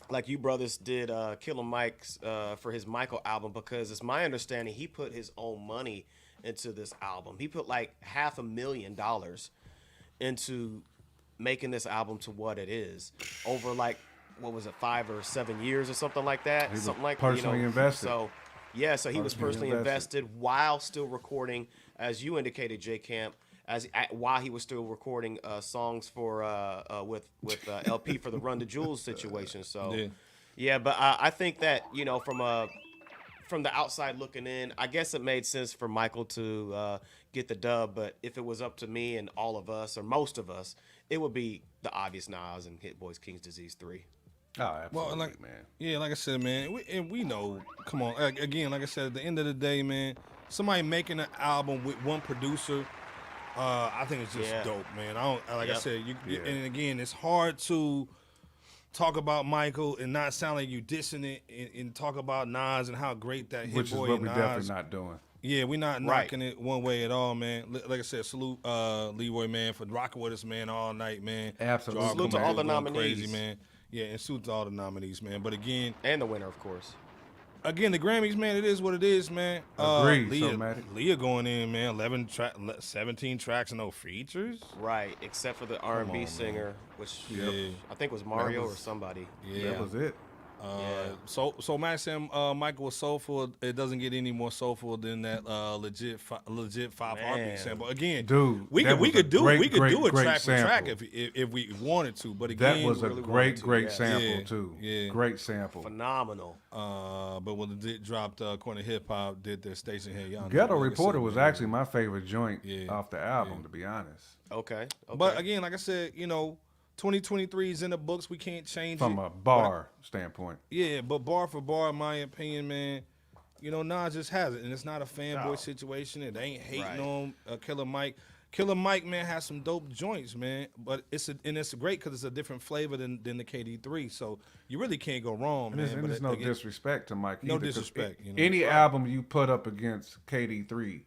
like you brothers did, Killer Mike's for his Michael album, because it's my understanding he put his own money into this album. He put like $500,000 into making this album to what it is over like, what was it, 5 or 7 years or something like that? He something like personally invested. So he was personally invested while still recording, as you indicated, J Camp, while he was still recording songs for with LP for the Run the Jewels situation. So but I think that from the outside looking in, I guess it made sense for Michael to get the dub. But if it was up to me and all of us or most of us, it would be the obvious Nas and Hit Boy's King's Disease 3. Oh, absolutely, man. Yeah, like I said, man, we know. Come on, again, like I said, at the end of the day, man, somebody making an album with one producer, I think it's just dope, man. I said, and again, it's hard to talk about Michael and not sound like you dissing it, and talk about Nas and how great that Hit Which Boy is what and we're Nas. definitely not doing. Yeah, we're not knocking it one way at all, man. Like I said, salute Leroy, man, for rocking with us, man, all night, man. Absolutely. Salute to all the nominees. Crazy, man. Yeah, and salute to all the nominees, man. But again, and the winner, of course. Again, the Grammys, man, it is what it is, man. Agreed, Leah going in, man. 17 tracks and no features. Right, except for the R&B singer, which I think was Mario or somebody. Yeah, that was it. So Matt saying Michael was soulful. It doesn't get any more soulful than that legit 5 heartbeat sample. Again, dude, we could do a track for track sample. if we wanted to. But again, that was a really great sample too. Yeah. Great sample. Phenomenal. But when it dropped, Corner Hip Hop did their station here. Y'all Ghetto know, like I Reporter said, was man. actually my favorite joint off the album, to be honest. Okay. But again, like I said, 2023 is in the books. We can't change From it. a bar standpoint. Yeah, but bar for bar, in my opinion, man, Nas just has it, and it's not a fanboy situation. It ain't hating on Killer Mike. Killer Mike, man, has some dope joints, man. But it's great because it's a different flavor than the KD3. So you really can't go wrong, And man. there's, But there's no disrespect to Mike. No either, 'cause disrespect. Any album you put up against KD3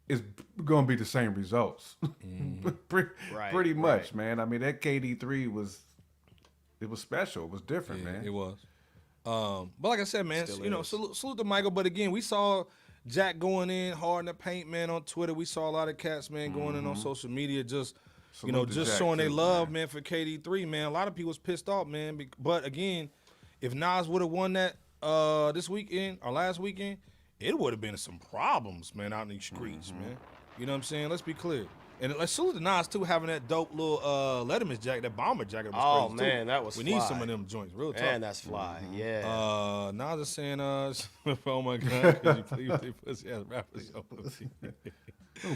is going to be the same results. Pretty much, man. I mean, that KD3 was special. It was different, man. It was. But like I said, man, Still is. salute to Michael. But again, we saw Jack going in hard in the paint, man, on Twitter. We saw a lot of cats, man, going in on social media, just Salute to just Jack, showing their too, love, man, for KD3, man. A lot of people was pissed off, man. But again, if Nas would have won that this weekend or last weekend, it would have been some problems, man, out in these streets, man. You know what I'm saying? Let's be clear. And let's salute to Nas, too, having that dope little Letterman's jacket, that bomber jacket. Was crazy, man, too. that was We fly. need some of them joints, real talk. Man, that's fly. Yeah. Nas is saying, oh my God, could you please play pussy ass rappers?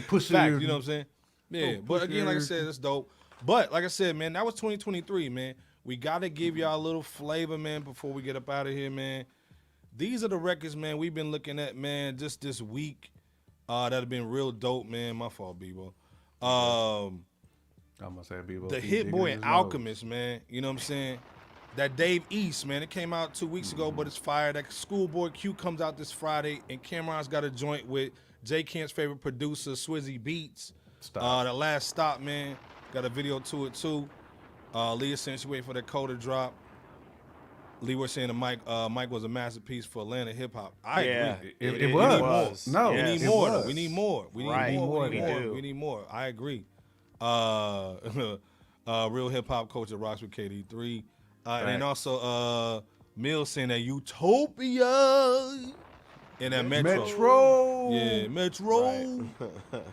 Pussy. Fact, you know what I'm saying? Yeah, but again, like I said, it's dope. But like I said, man, that was 2023, man. We got to give y'all a little flavor, man, before we get up out of here, man. These are the records, man, we've been looking at, man, just this week that have been real dope, man. My fault, Bebo. I'm going to say Bebo. The Hit Boy and Alchemist, man. You know what I'm saying? That Dave East, man, it came out 2 weeks ago, but it's fire. That Schoolboy Q comes out this Friday, and Cameron's got a joint with J. Kent's favorite producer, Swizzy Beats. That Last Stop, man. Got a video to it, too. Leah saying she waiting for that code to drop. Lee was saying that Mike was a masterpiece for Atlanta hip hop. I agree. It was. No, we need more. Though. We need more. We need more. We need more. I agree. Real hip hop culture rocks with KD3, and also Mills saying that Utopia in that Metro. Yeah, Metro.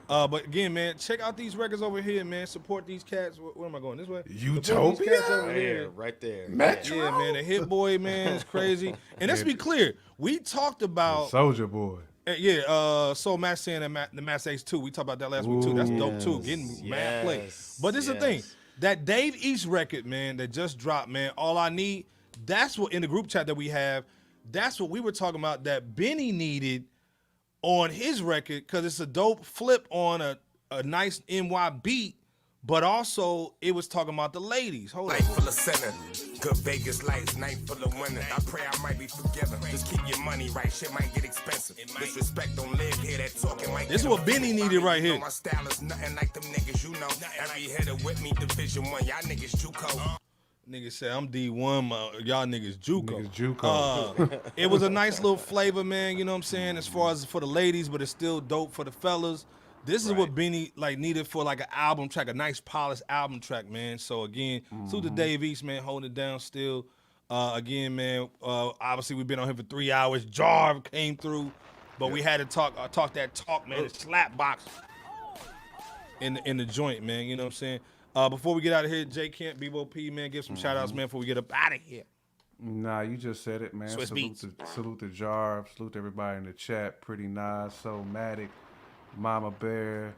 But again, man, check out these records over here, man. Support these cats. Where am I going? This way? Utopia? These cats over here. Right there. Metro. Yeah, man. The Hit Boy, man, is crazy. And let's be clear. We talked about Soldier Boy. So Matt saying that the Mass Ace 2. We talked about that last week too. That's dope too. Getting mad play. But this is the thing. That Dave East record, man, that just dropped, man. All I Need. That's what in the group chat that we have. That's what we were talking about. That Benny needed on his record because it's a dope flip on a nice NY beat. But also, it was talking about the ladies. Hold on. Night full of sinner, good Vegas lights, night full of winner. I pray I might be forgiven. Just keep your money right, shit might get expensive. Disrespect don't live here, that talking might. This is what Benny needed right here. My style is nothing like them niggas, you know. Every hitter with me, Division 1, y'all niggas JUCO. Niggas say I'm D1, y'all niggas JUCO. Niggas JUCO. It was a nice little flavor, man. You know what I'm saying? As far as for the ladies, but it's still dope for the fellas. This is what Benny needed for like an album track, a nice polished album track, man. So again, salute to Dave East, man, holding it down still. Again, man, obviously we've been on here for 3 hours. Jarv came through, but we had to talk that talk, man. The slap box in the joint, man. You know what I'm saying? Before we get out of here, J. Kent, Bebo P, man, give some shout outs, man, before we get up out of here. Nah, you just said it, man. Swiss Salute to Jarv. Salute to everybody in the chat. Pretty nice. So Matic, Mama Bear,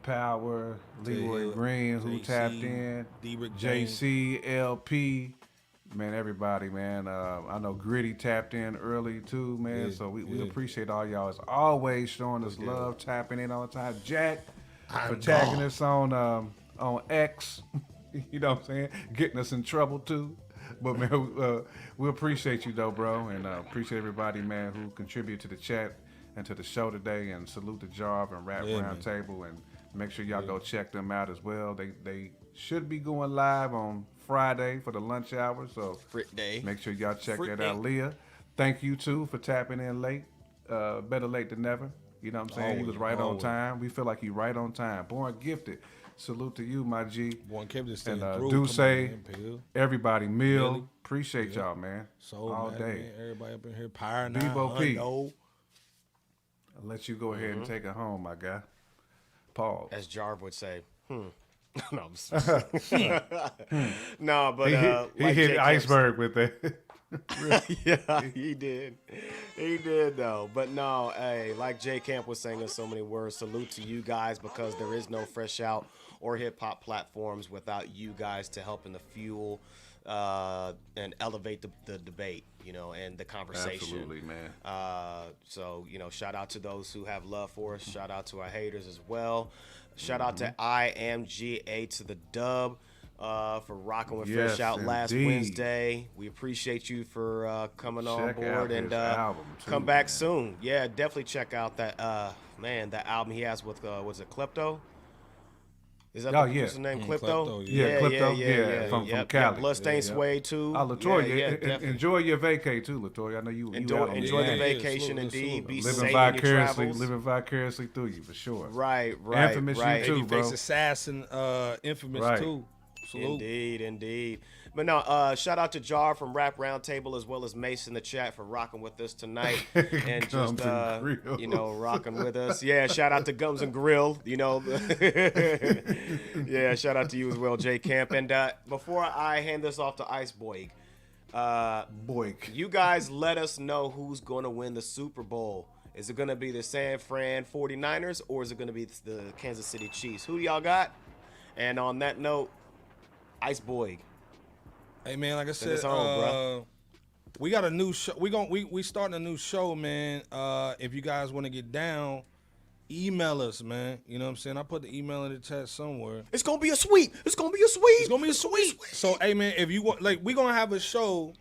Power, Leroy Green, who tapped in, JC, LP, man, everybody, man. I know Gritty tapped in early too, man. So we appreciate all y'all as always showing us love, tapping in all the time. Jack for tagging us on X, you know what I'm saying, getting us in trouble too. But man, we appreciate you though, bro, and appreciate everybody, man, who contributed to the chat and to the show today. And salute to Jarv and Rap Roundtable, and make sure y'all go check them out as well. They should be going live on Friday for the lunch hour, so make sure y'all check that out. Leah, thank you too for tapping in late. Better late than never. You know what I'm saying? He was right on time. We feel like you right on time. Born Gifted. Salute to you, my G. One Kevin just and saying through. Duce, Come on, man, Pill. everybody, Mill. Millie. Appreciate y'all, man. So all mad, day. Man. Everybody up in here. Pyre Bebo P. I'll I'll let you go ahead and take it home, my guy. Paul. As Jarv would say, No, I'm sorry. No, but he like hit Jay the iceberg with that. Yeah, he did. He did though. But no, hey, like J Camp was saying in so many words, salute to you guys because there is no Fresh Out or hip hop platforms without you guys to help in the fuel and elevate the debate, you know, and the conversation. Absolutely, man. So, you know, shout out to those who have love for us. Shout out to our haters as well. Shout out to IMGA to the dub. For rocking with Yes, Fresh Out last indeed. Wednesday. We appreciate you for coming on Check board out and his album, too, come back man. soon. Yeah, definitely check out that that album he has with was it Klepto? Is that Oh, the yeah. producer's name? Klepto, Klepto? yeah. Klepto, yeah, from Yep, Cali. Bloodstained Yeah. Suede too. LaToya, definitely. enjoy your vacay too, LaToya. I know you out on Enjoy the land. vacation Salute, indeed. salute. Be living safe in your vicariously, travels. living vicariously through you for sure. Right. Infamous you right. too, bro. Babyface Assassin, Infamous Right. too. Salute. Indeed. But no, shout out to Jar from Rap Roundtable as well as Mace in the chat for rocking with us tonight and just Gums and Grill. you know, rocking with us. Yeah, shout out to Gums and Grill. You know, yeah, shout out to you as well, J Camp. And before I hand this off to Ice Boy, you guys let us know who's going to win the Super Bowl. Is it going to be the San Fran 49ers or is it going to be the Kansas City Chiefs? Who do y'all got? And on that note, Ice Boy. Hey man, like I Send us said, home, bro. we got a new show. We starting a new show, man. If you guys want to get down, email us, man. You know what I'm saying? I put the email in the chat somewhere. It's gonna be a sweep. It's gonna be a sweep. So hey man, if you want, like, we gonna have a show,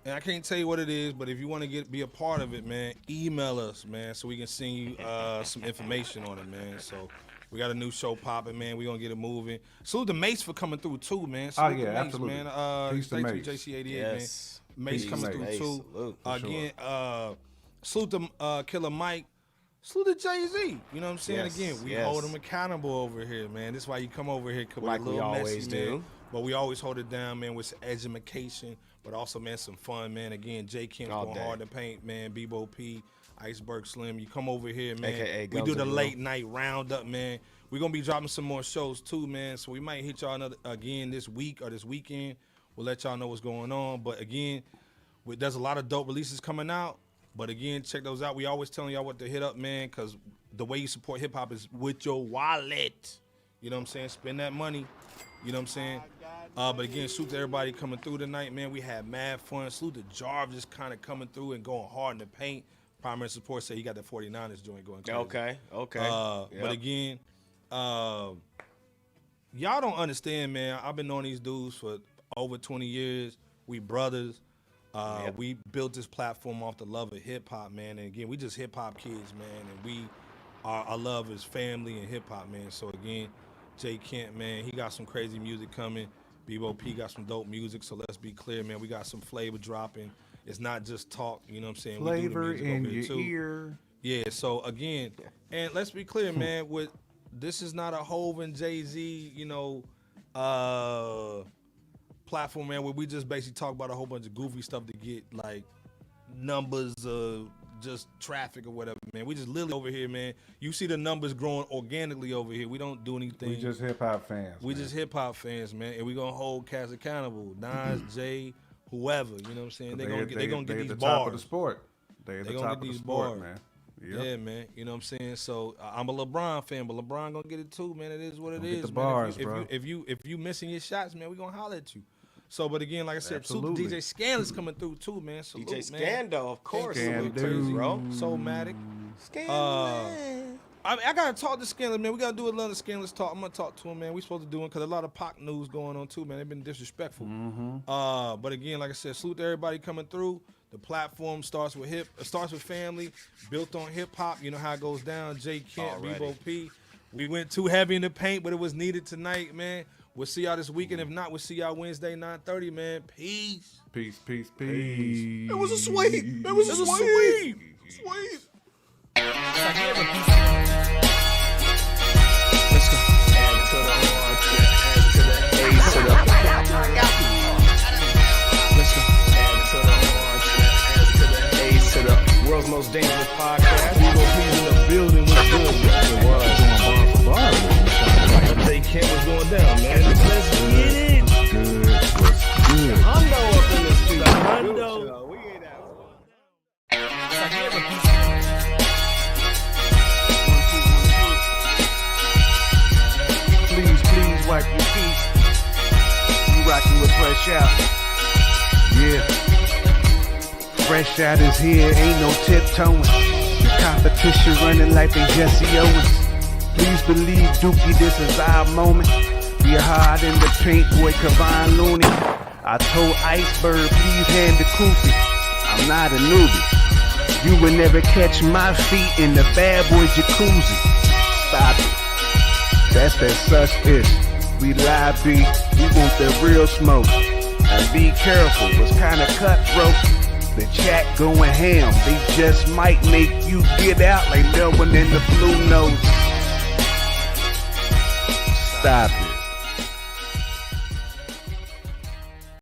and I can't tell you what it is, but if you want to be a part of it, man, email us, man, so we can send you some information on it, man. So. We got a new show popping, man. We gonna get it moving. Salute to Mace for coming through too, man. Salute to Mace, absolutely. man. Peace to thanks Mace. JC88, Yes. man. Mace Peace coming to through Mace. too. Salute, Again, salute to Killer Mike. Salute to Jay-Z. You know what I'm saying? Yes, Again, we yes. hold him accountable over here, man. This is why you come over here, could be Like a we little always messy, do. man. But we always hold it down, man, with some education, but also, man, some fun, man. Again, J Kemp's All going day. hard to paint, man. Bebo P, Iceberg Slim. You come over here, man. AKA We Gums do the and Grill. late night roundup, man. We're gonna be dropping some more shows too, man. So we might hit y'all again this week or this weekend. We'll let y'all know what's going on. But again, there's a lot of dope releases coming out. But again, check those out. We always telling y'all what to hit up, man, because the way you support hip hop is with your wallet. You know what I'm saying? Spend that money. You know what I'm saying? But again, salute to everybody coming through tonight, man. We had mad fun. Salute to Jarv just kind of coming through and going hard in the paint. Primary support say he got the 49ers joint going crazy. Okay. But again, y'all don't understand, man. I've been knowing these dudes for over 20 years. We brothers. We built this platform off the love of hip hop, man. And again, we just hip hop kids, man. And our love is family and hip hop, man. So again, J Kent, man, he got some crazy music coming. Bebo P got some dope music. So let's be clear, man. We got some flavor dropping. It's not just talk, you know what I'm saying? Flavor we do the music in over here, your too. ear. Yeah, so again, and let's be clear, man, this is not a Hov and Jay-Z, you know, platform, man, where we just basically talk about a whole bunch of goofy stuff to get like numbers, just traffic or whatever, man. We just literally over here, man. You see the numbers growing organically over here. We don't do anything. We just hip hop fans. We just hip hop fans, man, and we gonna hold cats accountable. Nas, Jay, whoever, you know what I'm saying? They're gonna get these the bars. top of the sport. They're the gonna top get of the these sport, bars. man. Yep. Yeah, man. You know what I'm saying? So I'm a LeBron fan, but LeBron gonna get it too, man. It is what it Gonna is, get the man. bars, if bro. you missing your shots, man, we gonna holler at you. So, but again, like I said, Absolutely. salute to DJ Scandal's coming through too, man. Salute, DJ man. Scando, of course. Salute, Scando. crazy, bro. Soulmatic. Scandal. I gotta talk to Scandal, man. We gotta do a lot of Scandal's talk. I'm gonna talk to him, man. We supposed to do it because a lot of Pac news going on too, man. They've been disrespectful. But again, like I said, salute to everybody coming through. The platform starts with family, built on hip hop. You know how it goes down. J Kent, Bebo P. We went too heavy in the paint, but it was needed tonight, man. We'll see y'all this weekend. If not, we'll see y'all Wednesday, 9:30, man. Peace. Peace, peace, peace. It was a sweep. It was a sweep. Sweep. Let's go. And to the world's most dangerous podcast. We go please in the building. What's good? They Kent was going down, man. Let's get it. Good. Hundo up in this piece. Hundo. We ain't out. Please wipe your feet. You rocking with FRSHOUT. Yeah. FRSHOUT is here, ain't no tiptoeing. The competition running like they Jesse Owens. Please believe, Dookie, this is our moment. Be hard in the paint, boy, Kavon Looney. I told Iceberg, please hand the koofy. I'm not a newbie. You will never catch my feet in the bad boy jacuzzi. Stop it. That's that such ish. We live B, we want the real smoke. And be careful, it's kinda cutthroat. The chat going ham, they just might make you get out like Melvin in the Blue Note. Stop it.